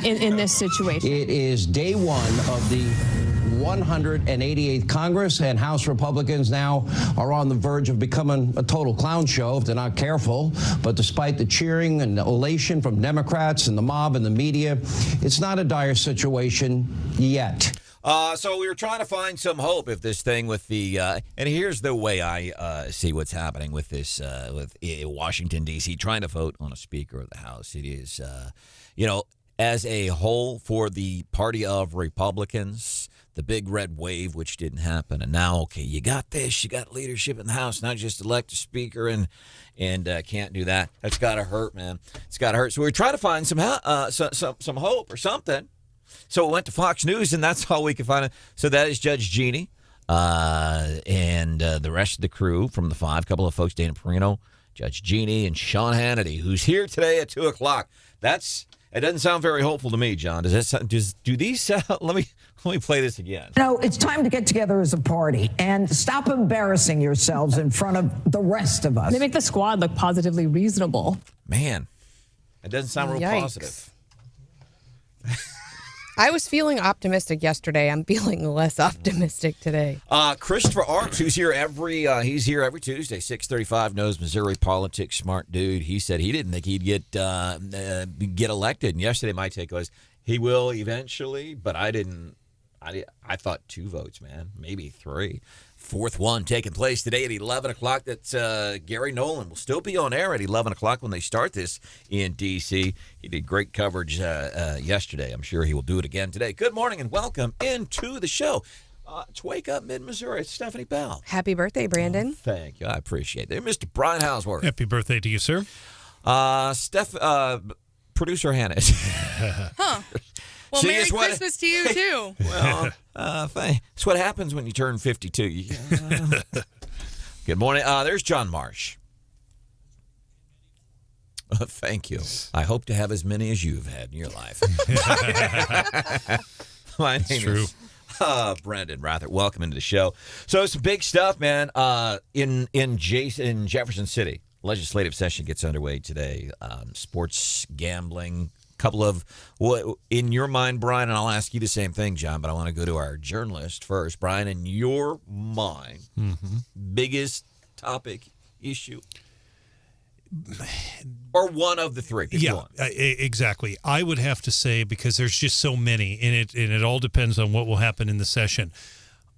in this situation. It is day one of the 188th Congress, and House Republicans now are on the verge of becoming a total clown show if they're not careful. But despite the cheering and elation from Democrats and the mob and the media, it's not a dire situation yet. So we were trying to find some hope if this thing with the and here's the way I see what's happening with this with Washington D.C. trying to vote on a Speaker of the House. It is as a whole for the party of Republicans, the big red wave, which didn't happen, and now you got this, you got leadership in the House, not just elect a Speaker and can't do that. That's got to hurt, man. It's got to hurt. So we're trying to find some hope or something. So it went to Fox News, and that's all we could find. So that is Judge Jeannie and the rest of the crew from the five, couple of folks, Dana Perino, Judge Jeannie, and Sean Hannity, who's here today at 2 o'clock. It doesn't sound very hopeful to me, John. Do these sound? Let me play this again. No, it's time to get together as a party and stop embarrassing yourselves in front of the rest of us. They make the squad look positively reasonable. Man, it doesn't sound real positive. I was feeling optimistic yesterday. I'm feeling less optimistic today. Christopher Arps, who's here he's here every Tuesday, 6:35, knows Missouri politics, smart dude. He said he didn't think he'd get elected. And yesterday my take was he will eventually, but I didn't. I thought 2 votes, man, maybe 3. Fourth one taking place today at 11 o'clock. That's Gary Nolan will still be on air at 11 o'clock when they start this in D.C. He did great coverage yesterday. I'm sure he will do it again today. Good morning and welcome into the show. It's Wake Up Mid-Missouri. It's Stephanie Bell. Happy birthday, Brandon. Thank you. I appreciate it. Mr. Brian Houseworth. Happy birthday to you, sir. Producer Hannah. Huh. Well, Merry Christmas to you, too. Well, that's what happens when you turn 52. Good morning. There's John Marsh. Thank you. I hope to have as many as you've had in your life. My name is Branden Rathert. Welcome into the show. So some big stuff, man. In Jefferson City, legislative session gets underway today. Sports gambling. Couple of what in your mind, Brian, and I'll ask you the same thing, John, but I want to go to our journalist first. Brian, in your mind, biggest topic, issue, or one of the 3? Exactly. I would have to say, because there's just so many, and it all depends on what will happen in the session.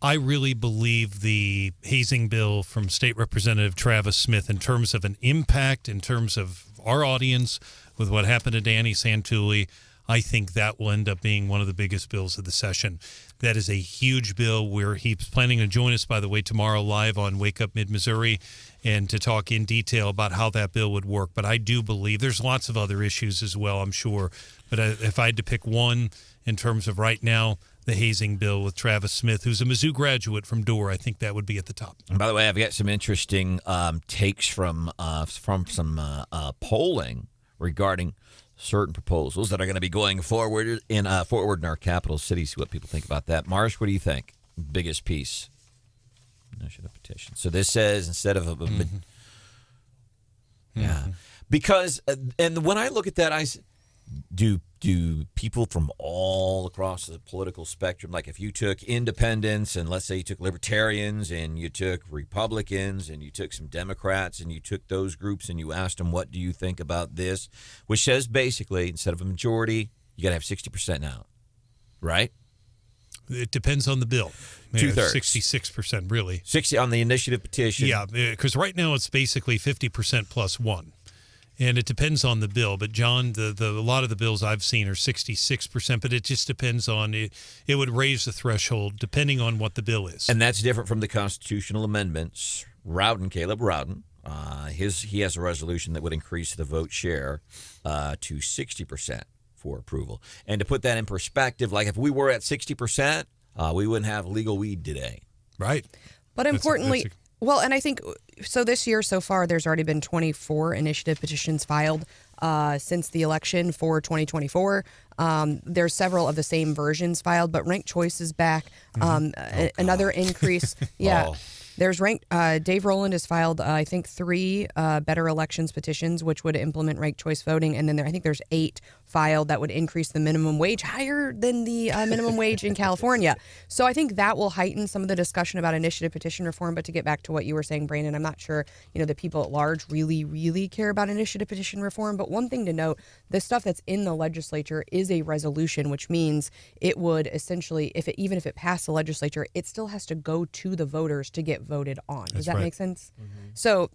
I really believe the hazing bill from State Representative Travis Smith, in terms of an impact, in terms of our audience, with what happened to Danny Santulli, I think that will end up being one of the biggest bills of the session. That is a huge bill where he's planning to join us, by the way, tomorrow live on Wake Up Mid-Missouri and to talk in detail about how that bill would work. But I do believe there's lots of other issues as well, I'm sure. But if I had to pick one in terms of right now, the hazing bill with Travis Smith, who's a Mizzou graduate from Dorr, I think that would be at the top. And by the way, I've got some interesting takes from some polling regarding certain proposals that are going to be going forward in our capital city. See what people think about that. Marsh, what do you think? Biggest piece. Initiative petition. So this says instead of because and when I look at that, do people from all across the political spectrum, like if you took independents and let's say you took libertarians and you took Republicans and you took some Democrats and you took those groups and you asked them, what do you think about this? Which says basically instead of a majority, you got to have 60% now, right? It depends on the bill. 2/3. 66%, really. 60 on the initiative petition. Yeah, because right now it's basically 50% plus 1. And it depends on the bill. But, John, a lot of the bills I've seen are 66%, but it just depends on it. It would raise the threshold depending on what the bill is. And that's different from the constitutional amendments. Caleb Rowden, he has a resolution that would increase the vote share to 60% for approval. And to put that in perspective, like if we were at 60%, we wouldn't have legal weed today. Right. But importantly... Well, and I think, so this year so far, there's already been 24 initiative petitions filed since the election for 2024. There's several of the same versions filed, but ranked choice is back. Another increase. Yeah. There's ranked. Dave Rowland has filed, I think, 3 better elections petitions, which would implement ranked choice voting, and then I think there's 8 filed that would increase the minimum wage higher than the minimum wage in California. So I think that will heighten some of the discussion about initiative petition reform. But to get back to what you were saying, Brandon, I'm not sure the people at large really care about initiative petition reform. But one thing to note, the stuff that's in the legislature is a resolution, which means it would essentially, even if it passed the legislature, it still has to go to the voters to get voted on. Does that make sense? Mm-hmm. So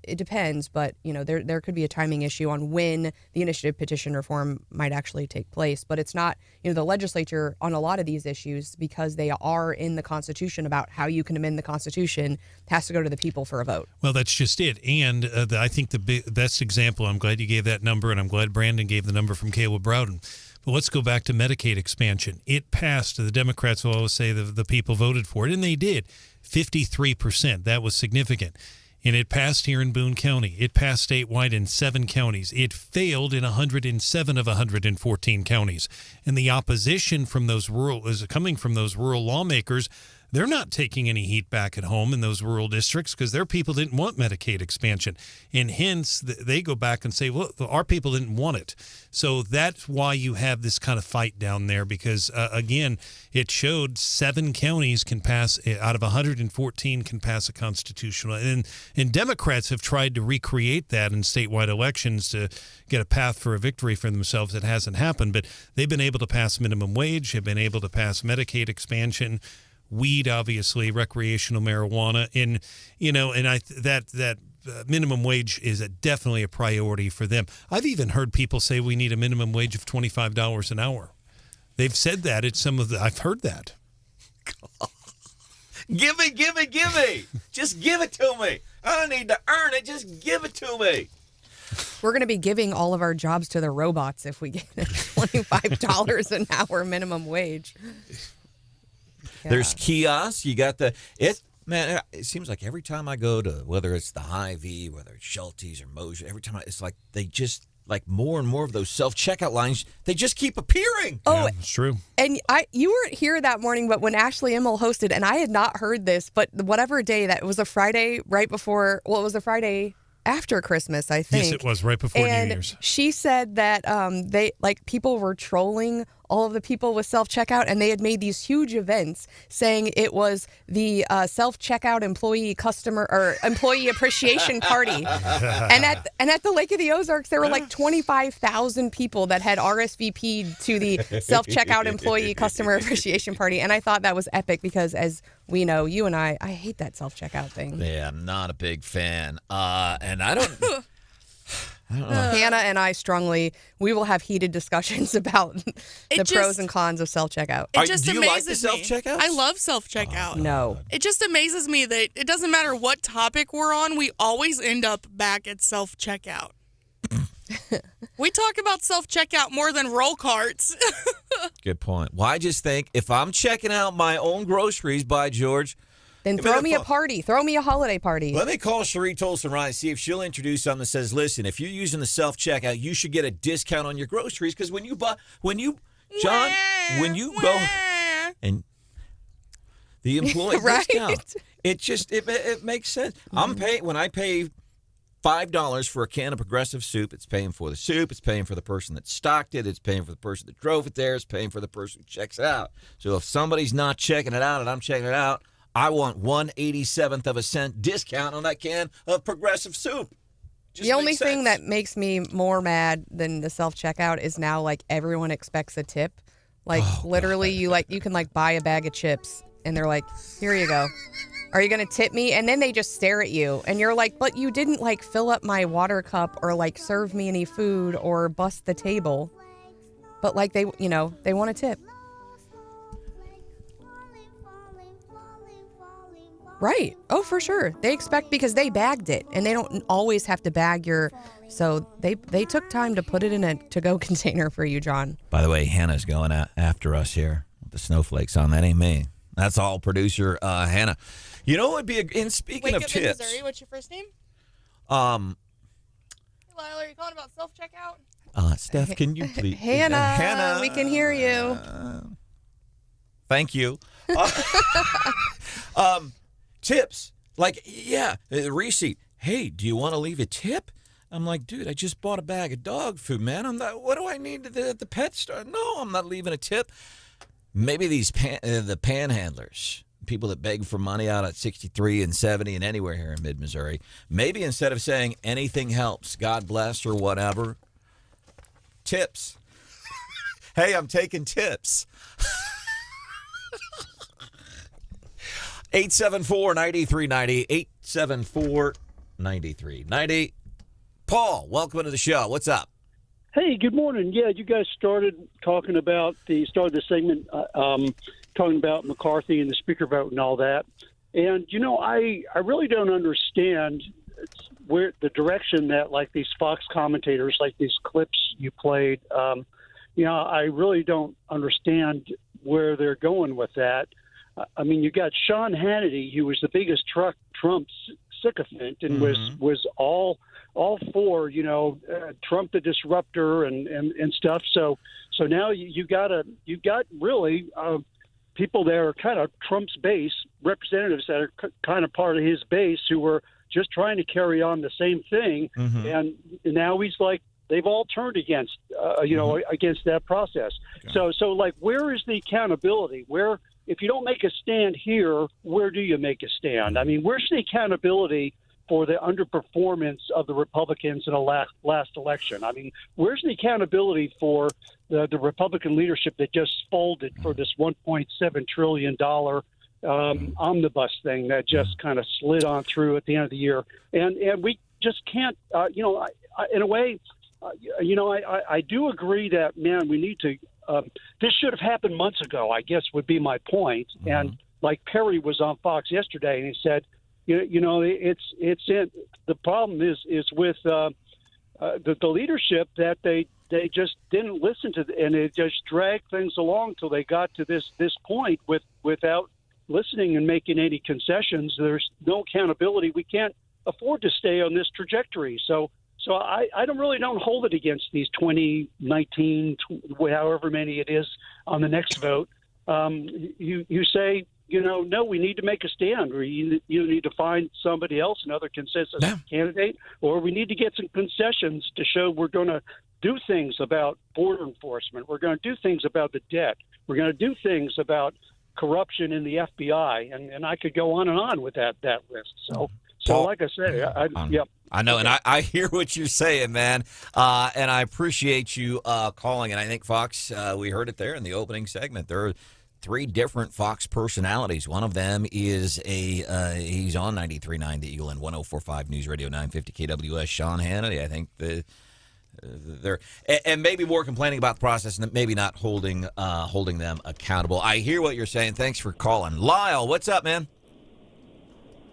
it depends, but there could be a timing issue on when the initiative petition reform might actually take place. But it's not, the legislature on a lot of these issues, because they are in the Constitution about how you can amend the Constitution, has to go to the people for a vote. Well, that's just it. And I think the best example, I'm glad you gave that number, and I'm glad Brandon gave the number from Caleb Browden. But let's go back to Medicaid expansion. It passed. The Democrats will always say the people voted for it, and they did. 53%. That was significant. And it passed here in Boone County. It passed statewide in 7 counties. It failed in 107 of 114 counties. And the opposition from those coming from those rural lawmakers. They're not taking any heat back at home in those rural districts because their people didn't want Medicaid expansion. And hence, they go back and say, well, our people didn't want it. So that's why you have this kind of fight down there because, again, it showed 7 counties can pass, out of 114 can pass a constitutional. And Democrats have tried to recreate that in statewide elections to get a path for a victory for themselves. It hasn't happened, but they've been able to pass minimum wage, have been able to pass Medicaid expansion, weed, obviously, recreational marijuana, and that minimum wage is definitely a priority for them. I've even heard people say we need a minimum wage of $25 an hour. They've said that at some of the. I've heard that. Give me! Just give it to me. I don't need to earn it. Just give it to me. We're going to be giving all of our jobs to the robots if we get a $25 an hour minimum wage. Yeah. There's kiosks. You got it seems like every time I go to, whether it's the Hy-Vee, whether it's Schulte's or Mosher, every time it's like they just, like more and more of those self-checkout lines, they just keep appearing. Oh, yeah, it's true. And you weren't here that morning, but when Ashley Immel hosted, and I had not heard this, but whatever day that was, a Friday right before, well, it was a Friday after Christmas, I think. Yes, it was right before New Year's. She said that people were trolling all of the people with self-checkout, and they had made these huge events saying it was the self-checkout employee appreciation party. and at the Lake of the Ozarks, there were like 25,000 people that had RSVP'd to the self-checkout employee customer appreciation party. And I thought that was epic because, as we know, you and I hate that self-checkout thing. Yeah, I'm not a big fan. And I don't know. Hannah and I we will have heated discussions about the pros and cons of self-checkout. It just do you amazes like the self-checkouts? I love self-checkout. No. It just amazes me that it doesn't matter what topic we're on, we always end up back at self-checkout. We talk about self-checkout more than roll carts. Good point. Well, I just think if I'm checking out my own groceries, by George, then throw me a party. Throw me a holiday party. Let me call Cherie Tolson-Ryan, see if she'll introduce something that says, listen, if you're using the self-checkout, you should get a discount on your groceries because when you go and the employee right? discount, it makes sense. Mm-hmm. When I pay $5 for a can of Progressive soup, it's paying for the soup, it's paying for the person that stocked it, it's paying for the person that drove it there, it's paying for the person who checks it out. So if somebody's not checking it out and I'm checking it out, I want 1/87th of a cent discount on that can of Progressive soup. The only thing that makes me more mad than the self-checkout is now, like, everyone expects a tip. Like, literally, God. you can buy a bag of chips, and they're like, here you go. Are you going to tip me? And then they just stare at you, and you're like, but you didn't, fill up my water cup or, serve me any food or bust the table. But, they want a tip. Right. Oh, for sure. They expect because they bagged it, and they don't always have to bag your. So they took time to put it in a to-go container for you, John. By the way, Hannah's going after us here with the snowflakes on. That ain't me. That's all producer Hannah. You know what would be in speaking of tips. Missouri, what's your first name? Hey, Lyle, are you calling about self-checkout? Steph, can you please? Hannah, we can hear you. Thank you. Tips. Like, yeah, receipt. Hey, do you want to leave a tip? I'm like, dude, I just bought a bag of dog food, man. I'm not. What do I need at the pet store? No, I'm not leaving a tip. Maybe these the panhandlers, people that beg for money out at 63 and 70 and anywhere here in mid-Missouri, maybe instead of saying anything helps, God bless or whatever, tips. Hey, I'm taking tips. 874-9390, 874-9390. Paul, welcome to the show. What's up? Hey, good morning. Yeah, you guys started talking about the segment, talking about McCarthy and the speaker vote and all that. And, you know, I really don't understand where the direction that, like, these Fox commentators, like these clips you played, you know, I really don't understand where they're going with that. I mean, you got Sean Hannity, who was the biggest Trump sycophant and was all for, you know, Trump the disruptor and stuff. So now you got really people that are kind of Trump's base, representatives that are kind of part of his base who were just trying to carry on the same thing. And now he's like, they've all turned against, you know, against that process. Okay. So like, where is the accountability? Where, if you don't make a stand here, where do you make a stand? I mean, where's the accountability for the underperformance of the Republicans in the last election? I mean, where's the accountability for the Republican leadership that just folded for this $1.7 trillion omnibus thing that just kind of slid on through at the end of the year? And we just can't, you know, in a way, you know, I do agree that, man, we need to, this should have happened months ago, I guess would be my point. And like Perry was on Fox yesterday and he said, you know, it's in, the problem is with the leadership that they just didn't listen to, and it just dragged things along till they got to this point without listening and making any concessions. There's no accountability. We can't afford to stay on this trajectory. So I don't hold it against these 2019, however many it is on the next vote. You say, you know, no, we need to make a stand, or you need to find somebody else, another consensus candidate, or we need to get some concessions to show we're going to do things about border enforcement. We're going to do things about the debt. We're going to do things about corruption in the FBI, and I could go on and on with that list. So like I say, I know, and I hear what you're saying, man, and I appreciate you calling. And I think Fox, we heard it there in the opening segment. There are 3 different Fox personalities. One of them is he's on 93.9 The Eagle and 104.5 News Radio 950 KWS. Sean Hannity. I think they're and maybe more complaining about the process and maybe not holding them accountable. I hear what you're saying. Thanks for calling, Lyle. What's up, man?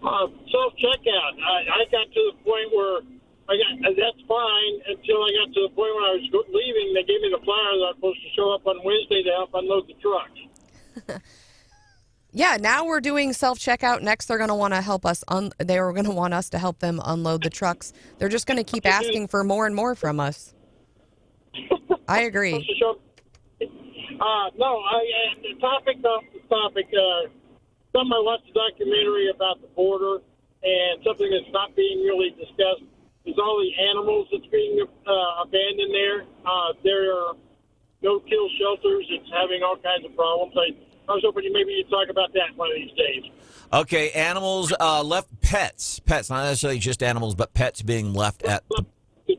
Self-checkout. I got to the point where that's fine until I got to the point where I was leaving. They gave me the flyer that I was supposed to show up on Wednesday to help unload the trucks. Yeah, now we're doing self-checkout. Next, they're going to want to help us. They are going to want us to help them unload the trucks. They're just going to keep asking for more and more from us. I agree. The topic. Something I watched a documentary about the border, and something that's not being really discussed is all the animals that's being abandoned there. There are no-kill shelters. It's having all kinds of problems. I was hoping maybe you'd talk about that one of these days. Okay, animals left, pets, not necessarily just animals, but pets being left at. Yeah,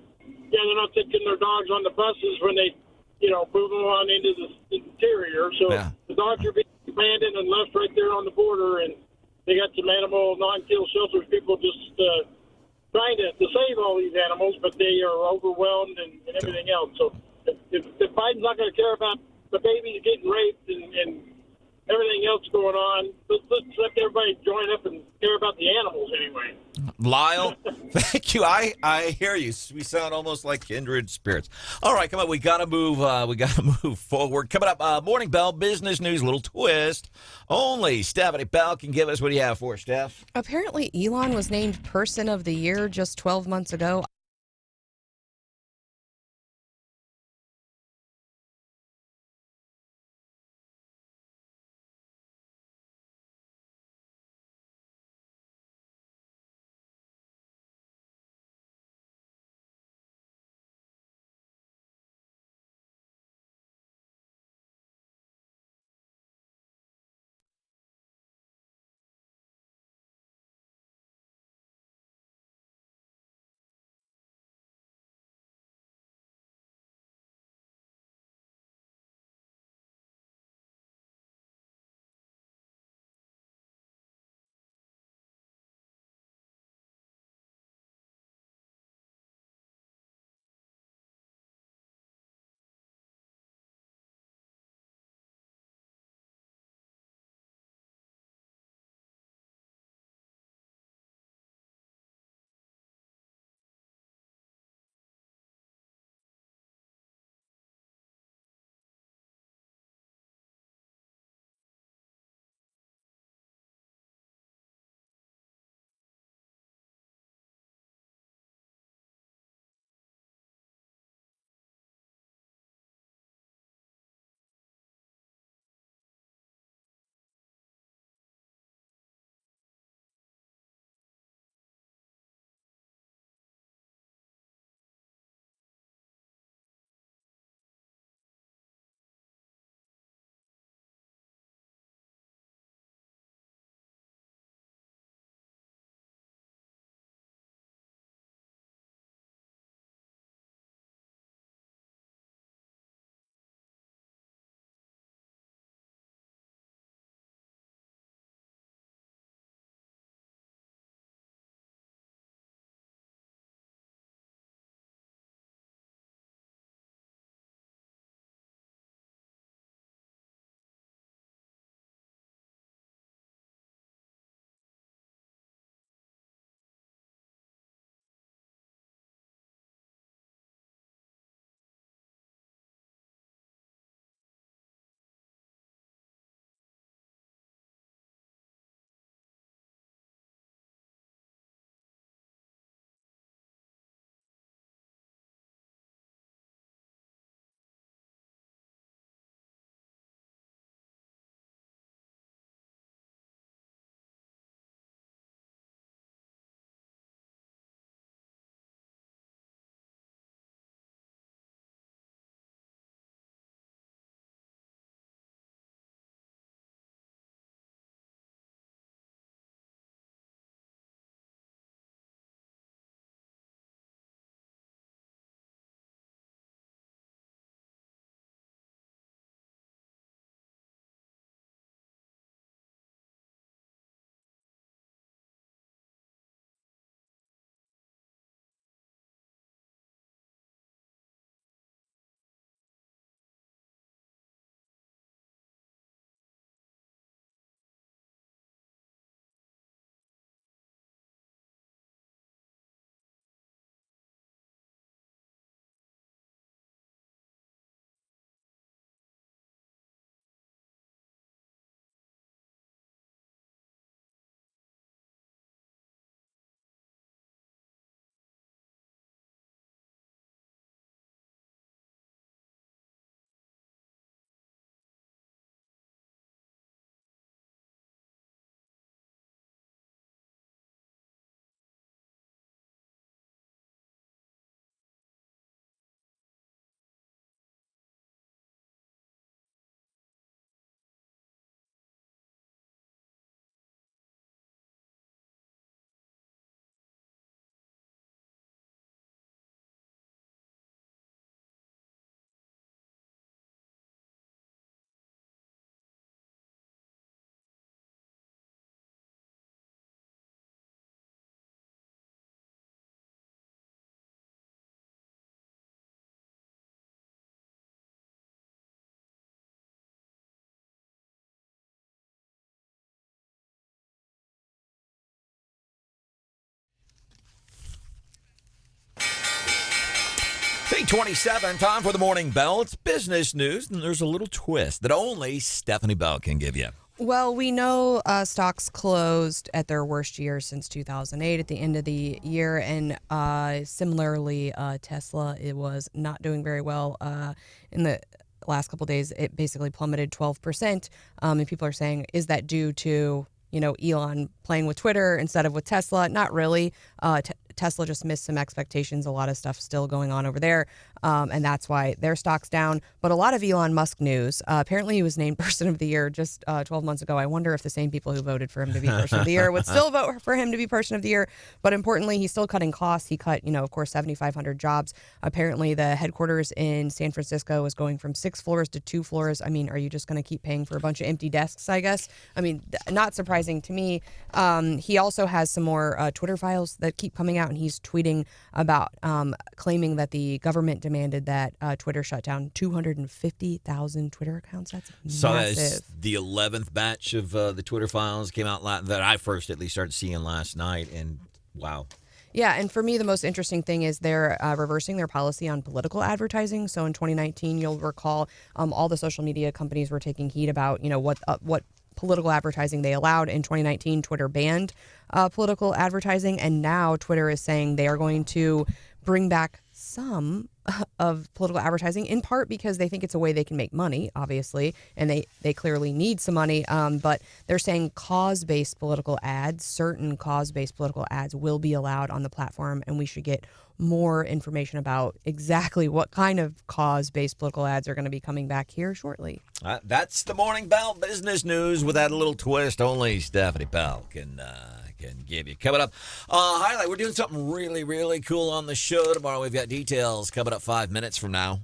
they're not taking their dogs on the buses when they, you know, move them on into the interior. So the dogs are being abandoned and left right there on the border, and they got some animal non-kill shelters. People just trying to save all these animals, but they are overwhelmed and everything else. So if Biden's not going to care about the babies getting raped and everything else going on, let's let everybody join up and care about the animals anyway. Lyle, thank you. I hear you. We sound almost like kindred spirits. All right, come on. We gotta move. We gotta move forward. Coming up, Morning Bell business news. Little twist. Only Stephanie Bell can give us. What do you have for us, Steph? Apparently, Elon was named Person of the Year just 12 months ago. 3:27, time for the Morning Bell. It's business news, and there's a little twist that only Stephanie Bell can give you. Well, we know stocks closed at their worst year since 2008 at the end of the year. And similarly, Tesla, it was not doing very well in the last couple of days. It basically plummeted 12%. And people are saying, is that due to, Elon playing with Twitter instead of with Tesla? Not really. Tesla just missed some expectations. A lot of stuff still going on over there. And that's why their stock's down. But a lot of Elon Musk news. Apparently, he was named Person of the Year just 12 months ago. I wonder if the same people who voted for him to be Person of the Year would still vote for him to be Person of the Year. But importantly, he's still cutting costs. He cut, of course, 7,500 jobs. Apparently, the headquarters in San Francisco is going from 6 floors to 2 floors. I mean, are you just going to keep paying for a bunch of empty desks, I guess? I mean, not surprising to me. He also has some more Twitter files that keep coming out, and he's tweeting about claiming that the government demanded that Twitter shut down 250,000 Twitter accounts. That's So massive. that's the 11th batch of the Twitter files came out that I first at least started seeing last night, and wow. Yeah, and for me, the most interesting thing is they're reversing their policy on political advertising. So in 2019, you'll recall all the social media companies were taking heed about, what political advertising they allowed. In 2019, Twitter banned political advertising, and now Twitter is saying they are going to bring back some of political advertising, in part because they think it's a way they can make money, obviously, and they clearly need some money. But they're saying cause-based political ads, certain cause-based political ads will be allowed on the platform, and we should get more information about exactly what kind of cause-based political ads are going to be coming back here shortly. That's the Morning Bell business news with that little twist only Stephanie Bell can give you. Coming up, highlight, we're doing something really, really cool on the show tomorrow. We've got details coming up 5 minutes from now.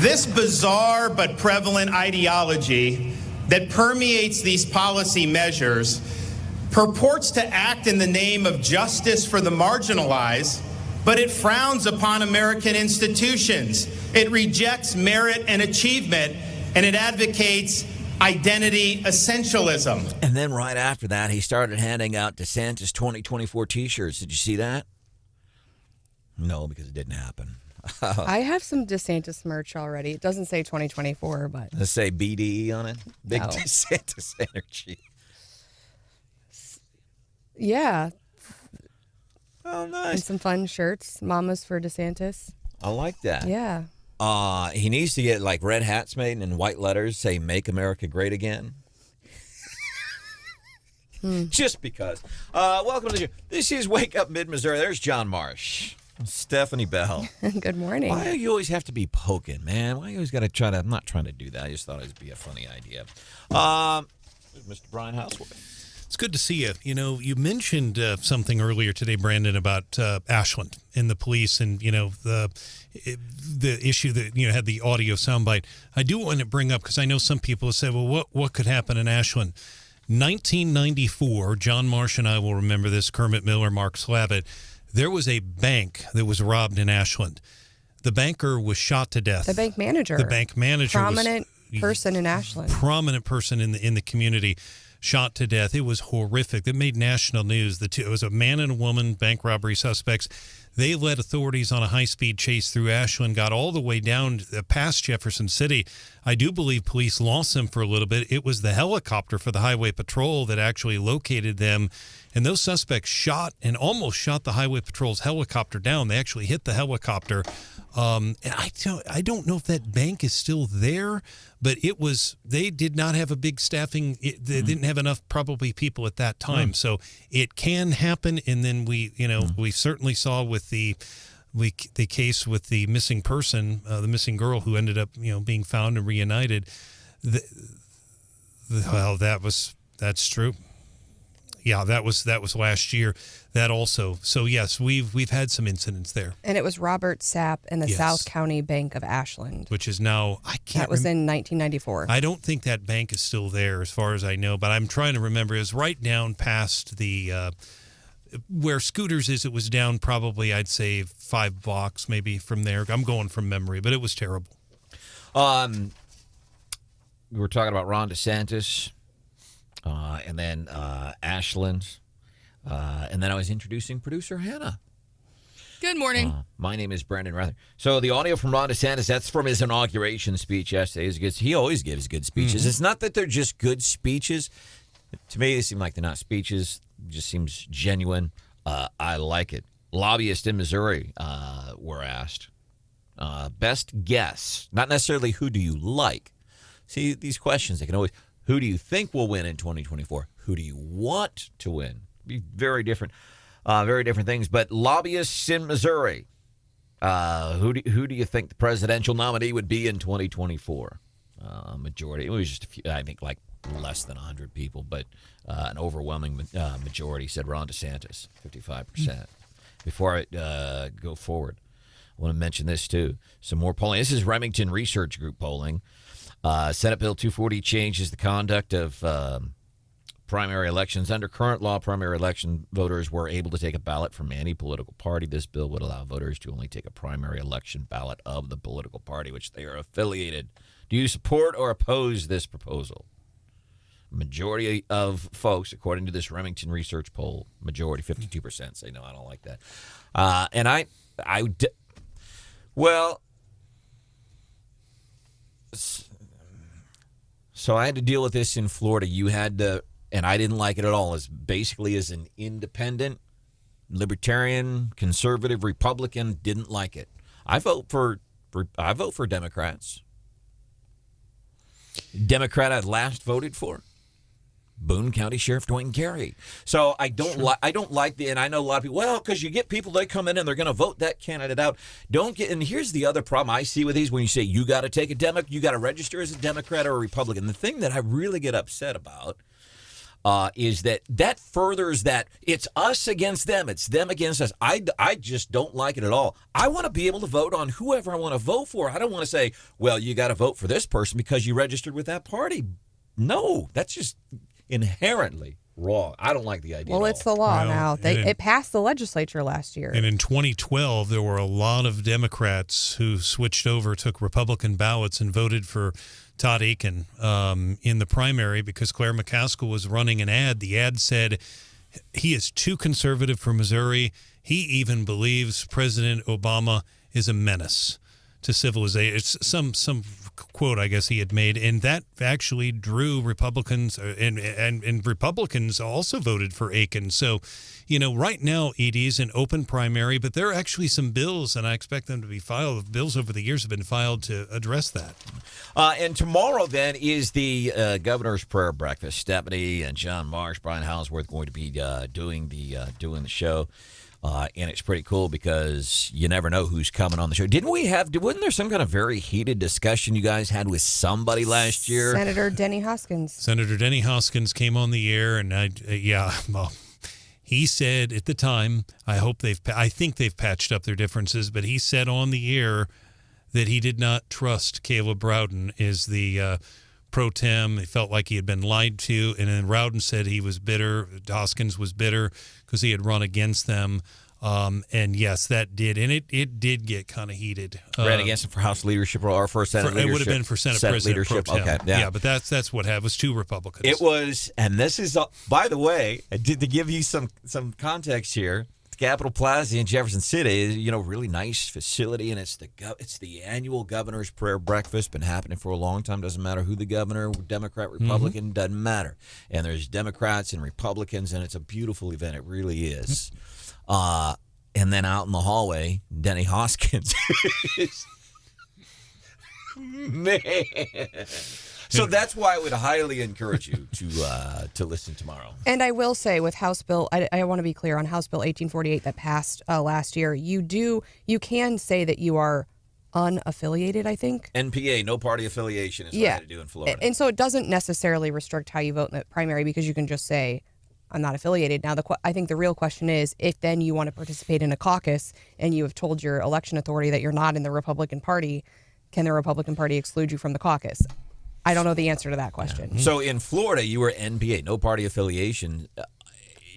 This bizarre but prevalent ideology that permeates these policy measures purports to act in the name of justice for the marginalized, but it frowns upon American institutions. It rejects merit and achievement, and it advocates identity essentialism. And then right after that, he started handing out DeSantis 2024 T-shirts. Did you see that? No, because it didn't happen. I have some DeSantis merch already. It doesn't say 2024, but... Does it say BDE on it? Big No. DeSantis energy. Yeah. Oh, nice. And some fun shirts. Mamas for DeSantis. I like that. Yeah. He needs to get like red hats made and in white letters say "Make America Great Again." Just because. Welcome to the show. This is Wake Up Mid-Missouri. There's John Marsh. Stephanie Bell. Good morning. Why do you always have to be poking, man? Why you always got to try to... I'm not trying to do that. I just thought it would be a funny idea. Mr. Brian Houseworth. It's good to see you. You know, you mentioned something earlier today, Brandon, about Ashland and the police and, you know, the issue that, you know, had the audio soundbite. I do want to bring up, because I know some people have said, well, what could happen in Ashland? 1994, John Marsh and I will remember this, Kermit Miller, Mark Slavitt. There was a bank that was robbed in Ashland. The banker was shot to death. The bank manager. The bank manager Prominent person in Ashland. Prominent person in the community. Shot to death. It was horrific. It made national news. It was a man and a woman, bank robbery suspects. They led authorities on a high-speed chase through Ashland, got all the way down past Jefferson City. I do believe police lost them for a little bit. It was the helicopter for the Highway Patrol that actually located them. And those suspects shot and almost shot the Highway Patrol's helicopter down. They actually hit the helicopter. And I don't know if that bank is still there, but they did not have a big staffing. They didn't have enough probably people at that time. So it can happen. And then we certainly saw with the case with the missing person, the missing girl who ended up, being found and reunited. That's true. Yeah, that was last year. That also. So yes, we've had some incidents there. And it was Robert Sapp and the South County Bank of Ashland, which is now That was in 1994. I don't think that bank is still there, as far as I know. But I'm trying to remember. It was right down past the where Scooters is. It was down probably, I'd say, 5 blocks maybe from there. I'm going from memory, but it was terrible. We were talking about Ron DeSantis. And then Ashland. And then I was introducing producer Hannah. Good morning. My name is Branden Rathert. So the audio from Ron DeSantis, that's from his inauguration speech yesterday. He always gives good speeches. Mm-hmm. It's not that they're just good speeches. To me, they seem like they're not speeches. It just seems genuine. I like it. Lobbyists in Missouri were asked. Best guess. Not necessarily who do you like. See, these questions, they can always... Who do you think will win in 2024? Who do you want to win? Be very different things. But lobbyists in Missouri, who do you think the presidential nominee would be in 2024? Majority. It was just a few, I think like less than 100 people, but an overwhelming majority said Ron DeSantis, 55%. Before I go forward, I want to mention this too. Some more polling. This is Remington Research Group polling. Senate Bill 240 changes the conduct of primary elections. Under current law, primary election voters were able to take a ballot from any political party. This bill would allow voters to only take a primary election ballot of the political party which they are affiliated. Do you support or oppose this proposal? Majority of folks, according to this Remington Research poll, majority, 52%, say no, I don't like that. So I had to deal with this in Florida. You had to, and I didn't like it at all, as basically as an independent, libertarian, conservative, Republican, didn't like it. I vote for Democrats. Democrat I last voted for, Boone County Sheriff Dwayne Carey. So I don't like the, and I know a lot of people, well, because you get people, they come in and they're going to vote that candidate out. And here's the other problem I see with these, when you say you got to take a Democrat, you got to register as a Democrat or a Republican. The thing that I really get upset about is that furthers that it's us against them, it's them against us. I just don't like it at all. I want to be able to vote on whoever I want to vote for. I don't want to say, well, you got to vote for this person because you registered with that party. No, that's just inherently wrong. I don't like the idea. Well, it's the law now. It passed the legislature last year. And in 2012, there were a lot of Democrats who switched over, took Republican ballots, and voted for Todd Aiken in the primary because Claire McCaskill was running an ad. The ad said he is too conservative for Missouri. He even believes President Obama is a menace to civilization. It's some quote I guess he had made, and that actually drew Republicans, and Republicans also voted for Aiken. So, right now, Edie, is an open primary, but there are actually some bills, and I expect them to be filed. Bills over the years have been filed to address that. And tomorrow, then, is the governor's prayer breakfast. Stephanie and John Marsh, Brian Houseworth going to be doing the show. And it's pretty cool because you never know who's coming on the show. Wasn't there some kind of very heated discussion you guys had with somebody last year? Senator Denny Hoskins. Senator Denny Hoskins came on the air, and he said at the time, I think they've patched up their differences, but he said on the air that he did not trust Caleb Rowden as the pro tem. He felt like he had been lied to, and then Rowden said he was bitter. Hoskins was bitter because he had run against them. And yes, that did, and it did get kind of heated. Ran against him for House leadership or for Senate leadership? It would have been for Senate President leadership. Pro tem. Okay, yeah, but that's what happened. It was 2 Republicans. It was, and this is, by the way, to give you some context here. Capitol Plaza in Jefferson City, really nice facility, and it's the annual governor's prayer breakfast. Been happening for a long time. Doesn't matter who the governor, Democrat, Republican, doesn't matter. And there's Democrats and Republicans, and it's a beautiful event. It really is. And then out in the hallway, Denny Hoskins. Man. So that's why I would highly encourage you to listen tomorrow. And I will say with House Bill, I want to be clear on House Bill 1848 that passed last year. You can say that you are unaffiliated, I think. NPA, no party affiliation, is what I had to do in Florida. And so it doesn't necessarily restrict how you vote in the primary because you can just say, I'm not affiliated. Now, I think the real question is if then you want to participate in a caucus and you have told your election authority that you're not in the Republican Party, can the Republican Party exclude you from the caucus? I don't know the answer to that question. Yeah. So in Florida, you were NPA, no party affiliation.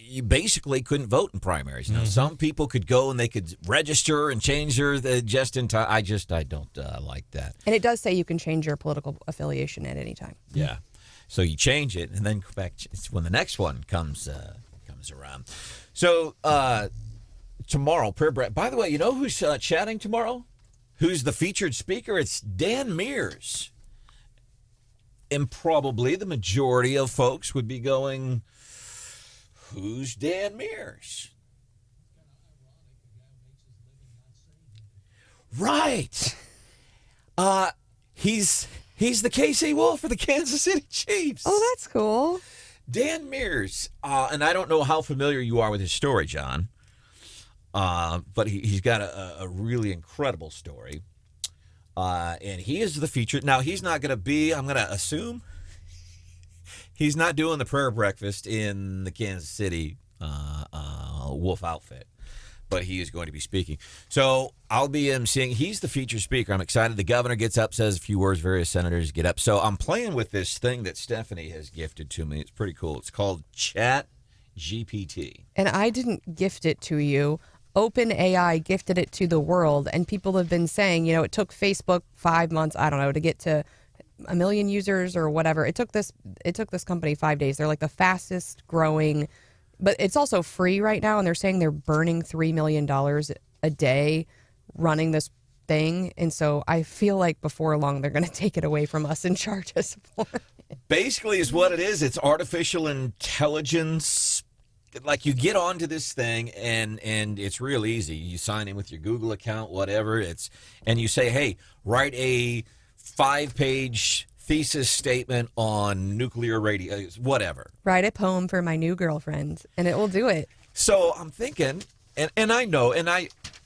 You basically couldn't vote in primaries. Now, some people could go and they could register and change their just in time. I don't like that. And it does say you can change your political affiliation at any time. Yeah. So you change it and then go back when the next one comes around. So tomorrow, prayer break. By the way, you know who's chatting tomorrow? Who's the featured speaker? It's Dan Mears. And probably the majority of folks would be going, who's Dan Mears? Right. He's the KC Wolf for the Kansas City Chiefs. Oh, that's cool. Dan Mears. And I don't know how familiar you are with his story, John. But he's got a really incredible story. And he is the featured. Now, he's not going to be, I'm going to assume, he's not doing the prayer breakfast in the Kansas City Wolf outfit, but he is going to be speaking. So I'll be emceeing. He's the featured speaker. I'm excited. The governor gets up, says a few words, various senators get up. So I'm playing with this thing that Stephanie has gifted to me. It's pretty cool. It's called Chat GPT. And I didn't gift it to you. OpenAI gifted it to the world, and people have been saying, it took Facebook 5 months, I don't know, to get to 1 million users or whatever. It took this company 5 days. They're like the fastest growing, but it's also free right now, and they're saying they're burning $3 million a day running this thing. And so I feel like before long they're going to take it away from us and charge us for it. Basically is what it is. It's artificial intelligence. Like you get onto this thing and it's real easy. You sign in with your Google account, whatever. And you say, hey, write a 5-page thesis statement on nuclear radio, whatever. Write a poem for my new girlfriend, and it will do it. So I'm thinking, and I know, and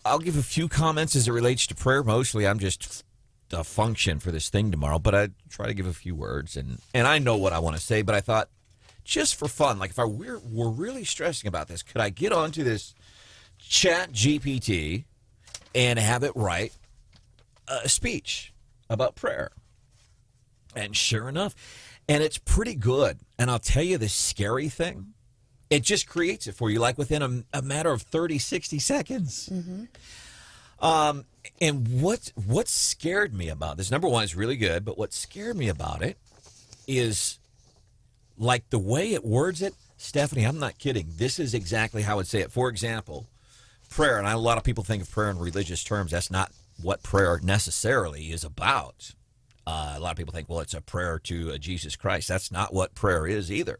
I'll give a few comments as it relates to prayer. Mostly I'm just a function for this thing tomorrow, but I try to give a few words, and I know what I want to say, but I thought, just for fun, like if we're really stressing about this, could I get onto this Chat GPT and have it write a speech about prayer? And sure enough, and it's pretty good. And I'll tell you the scary thing, it just creates it for you, like within a matter of 30, 60 seconds. And what scared me about this, number one, it's really good, but what scared me about it is like the way it words it. Stephanie, I'm not kidding. This is exactly how I would say it. For example, prayer, and a lot of people think of prayer in religious terms. That's not what prayer necessarily is about. A lot of people think, well, it's a prayer to Jesus Christ. That's not what prayer is either.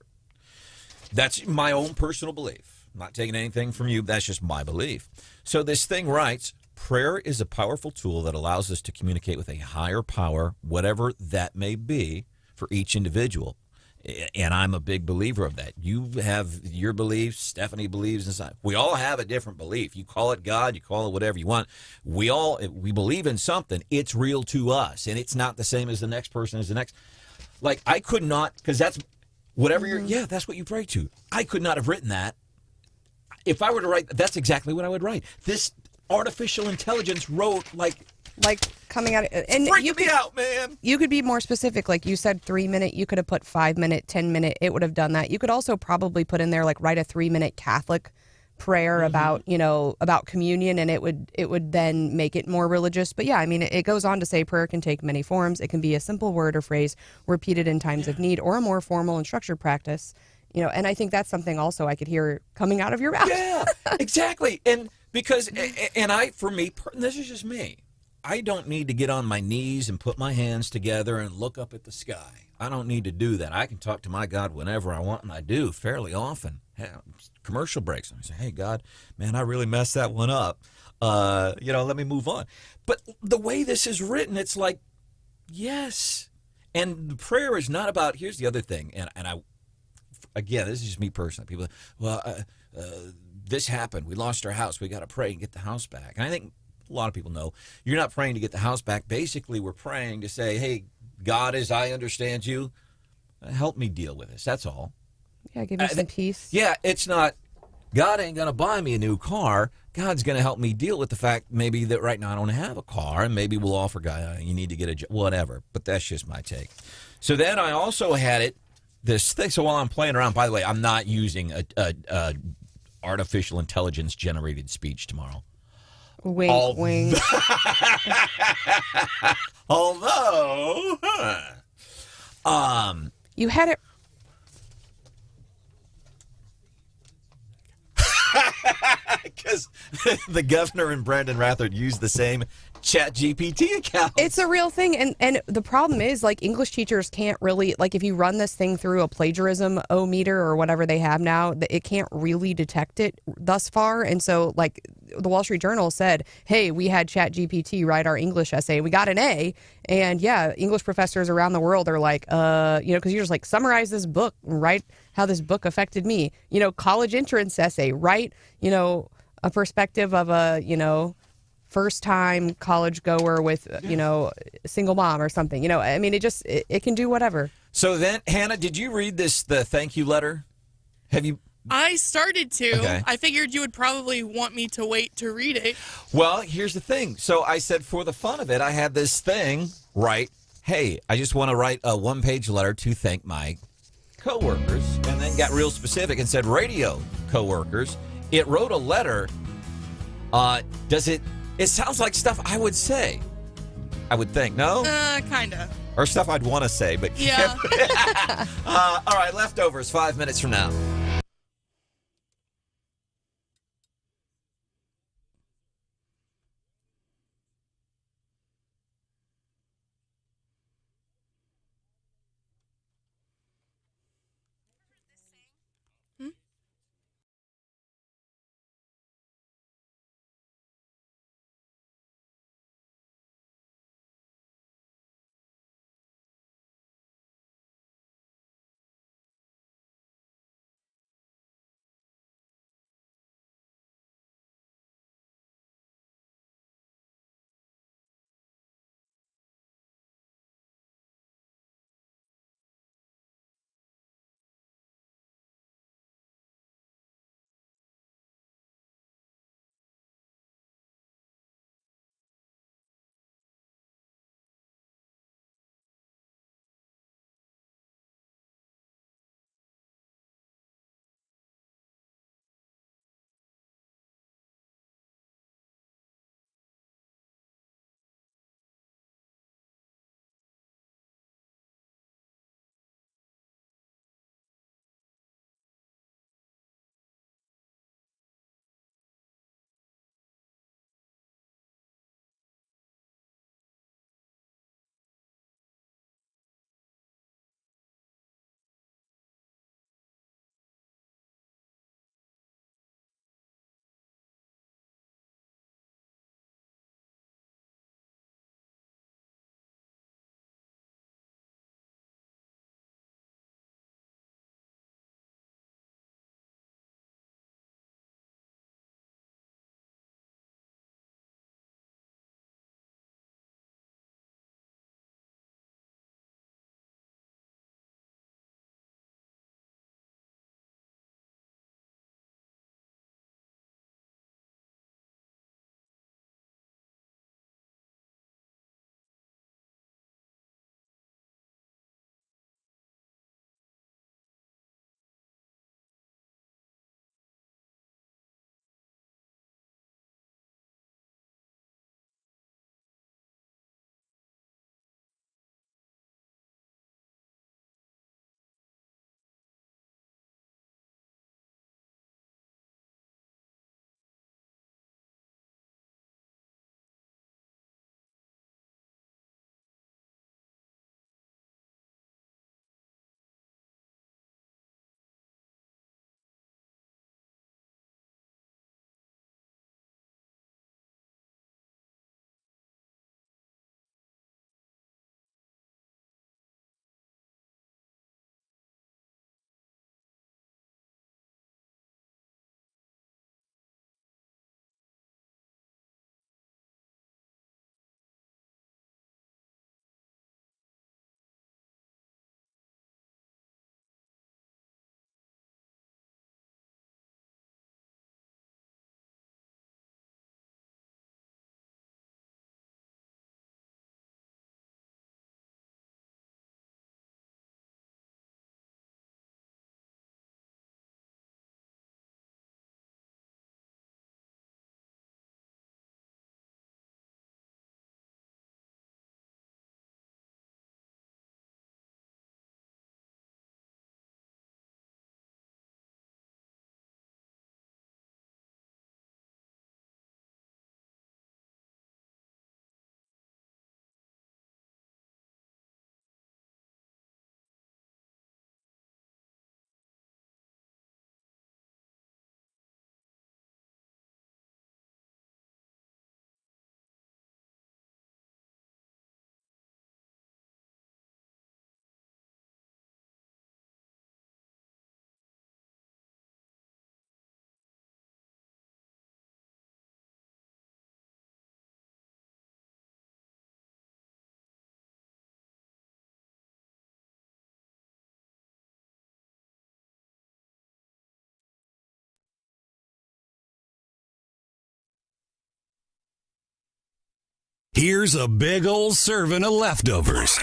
That's my own personal belief. I'm not taking anything from you. That's just my belief. So this thing writes, prayer is a powerful tool that allows us to communicate with a higher power, whatever that may be, for each individual. And I'm a big believer of that. You have your beliefs. Stephanie believes inside. We all have a different belief. You call it God, you call it whatever you want. We believe in something. It's real to us, and it's not the same as the next person as the next. Like I could not, because that's whatever that's what you pray to. I could not have written that. If I were to write, that's exactly what I would write. This artificial intelligence wrote like coming out, and freaking me out, man. You could be more specific, like you said, 3 minute. You could have put 5 minute, 10 minute. It would have done that. You could also probably put in there like write a 3 minute Catholic prayer about communion, and it would then make it more religious. But yeah, I mean, it goes on to say prayer can take many forms. It can be a simple word or phrase repeated in times of need, or a more formal and structured practice. And I think that's something also I could hear coming out of your mouth. Yeah, exactly. And because, for me, this is just me. I don't need to get on my knees and put my hands together and look up at the sky. I don't need to do that. I can talk to my God whenever I want, and I do fairly often. Commercial breaks. I say, hey, God, man, I really messed that one up. Let me move on. But the way this is written, it's like, yes. And the prayer is not about, here's the other thing, and I, again, this is just me personally. People, this happened. We lost our house. We got to pray and get the house back. And I think a lot of people know you're not praying to get the house back. Basically, we're praying to say, hey, God, as I understand you, help me deal with this. That's all. Yeah, give me some peace. Yeah, it's not, God ain't going to buy me a new car. God's going to help me deal with the fact maybe that right now I don't have a car, and maybe we'll offer God, you need to get a job, whatever. But that's just my take. So then I also had this thing. So while I'm playing around, by the way, I'm not using a artificial intelligence generated speech tomorrow. Wink, wink. Although, you had it. Because the governor and Branden Rathert used the same Chat GPT account. It's a real thing. And the problem is, like, English teachers can't really, like, if you run this thing through a plagiarism-o-meter or whatever they have now, it can't really detect it thus far. And so, like, the Wall Street Journal said, hey, we had Chat GPT write our English essay. We got an A. And yeah, English professors around the world are like, because you're just like, summarize this book, write how this book affected me. College entrance essay, write, a perspective of a, first-time college goer with, single mom or something. I mean, it can do whatever. So then, Hannah, did you read the thank you letter? Have you? I started to. Okay. I figured you would probably want me to wait to read it. Well, here's the thing. So I said, for the fun of it, I had this thing write, hey, I just want to write a one-page letter to thank my coworkers, and then got real specific and said radio coworkers. It wrote a letter. It sounds like stuff I would say. I would think, no? Kinda. Or stuff I'd want to say, but yeah. All right, leftovers, 5 minutes from now. Here's a big old serving of leftovers.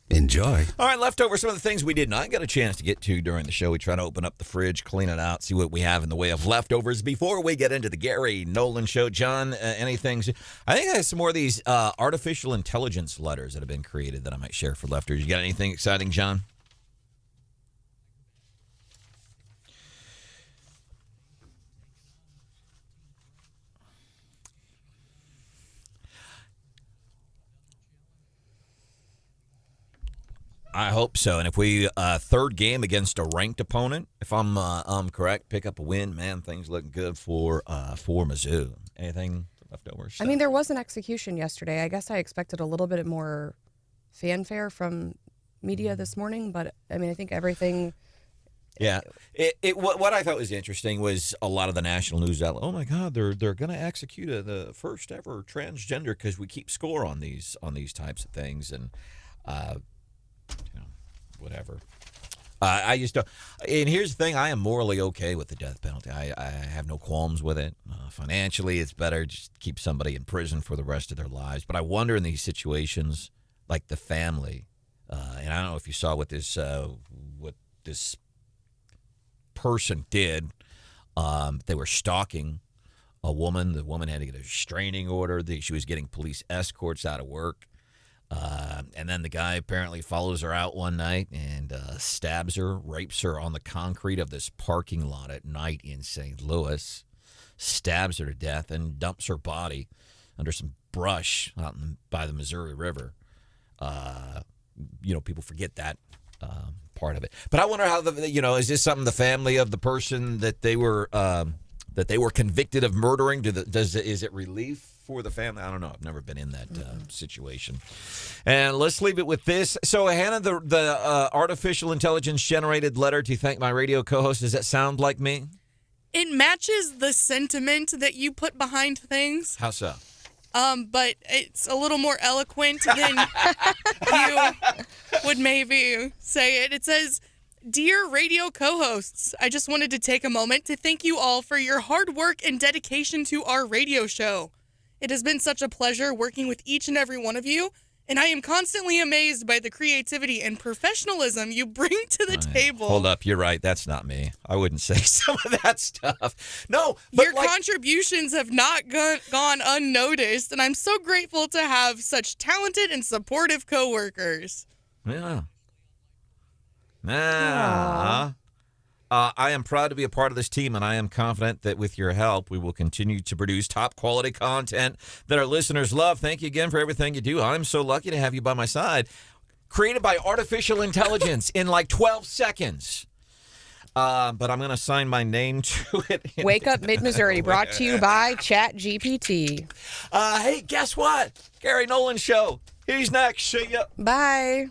Enjoy. All right, leftovers, some of the things we did not get a chance to get to during the show. We try to open up the fridge, clean it out, see what we have in the way of leftovers before we get into the Gary Nolan Show. John, anything? I think I have some more of these artificial intelligence letters that have been created that I might share for leftovers. You got anything exciting, John? I hope so. And if we third game against a ranked opponent, if I'm correct, pick up a win, man, things looking good for Mizzou. Anything left over? I mean, there was an execution yesterday. I guess I expected a little bit more fanfare from media this morning, but I mean, I think everything. Yeah, what I thought was interesting was a lot of the national news outlets. Oh my God, they're going to execute the first ever transgender because we keep score on these types of things and. Whatever. I just don't. And here's the thing: I am morally okay with the death penalty. I have no qualms with it. Financially, it's better just keep somebody in prison for the rest of their lives. But I wonder in these situations, like the family, and I don't know if you saw what this person did. They were stalking a woman. The woman had to get a restraining order. She was getting police escorts out of work. And then the guy apparently follows her out one night and stabs her, rapes her on the concrete of this parking lot at night in St. Louis, stabs her to death, and dumps her body under some brush out by the Missouri River. People forget that part of it. But I wonder how is this something the family of the person that they were convicted of murdering? Is it relief for the family? I don't know. I've never been in that situation. And let's leave it with this. So, Hannah, the artificial intelligence generated letter to thank my radio co-host, does that sound like me? It matches the sentiment that you put behind things. How so? But it's a little more eloquent than you would maybe say it. It says, "Dear radio co-hosts, I just wanted to take a moment to thank you all for your hard work and dedication to our radio show. It has been such a pleasure working with each and every one of you, and I am constantly amazed by the creativity and professionalism you bring to the table." Hold up, you're right. That's not me. I wouldn't say some of that stuff. No, but your contributions have not gone unnoticed, and I'm so grateful to have such talented and supportive coworkers. Yeah. I am proud to be a part of this team, and I am confident that with your help, we will continue to produce top-quality content that our listeners love. Thank you again for everything you do. I'm so lucky to have you by my side. Created by artificial intelligence in like 12 seconds. But I'm going to sign my name to it. Wake Up Mid-Missouri, brought to you by ChatGPT. Hey, guess what? Gary Nolan Show. He's next. See ya. Bye.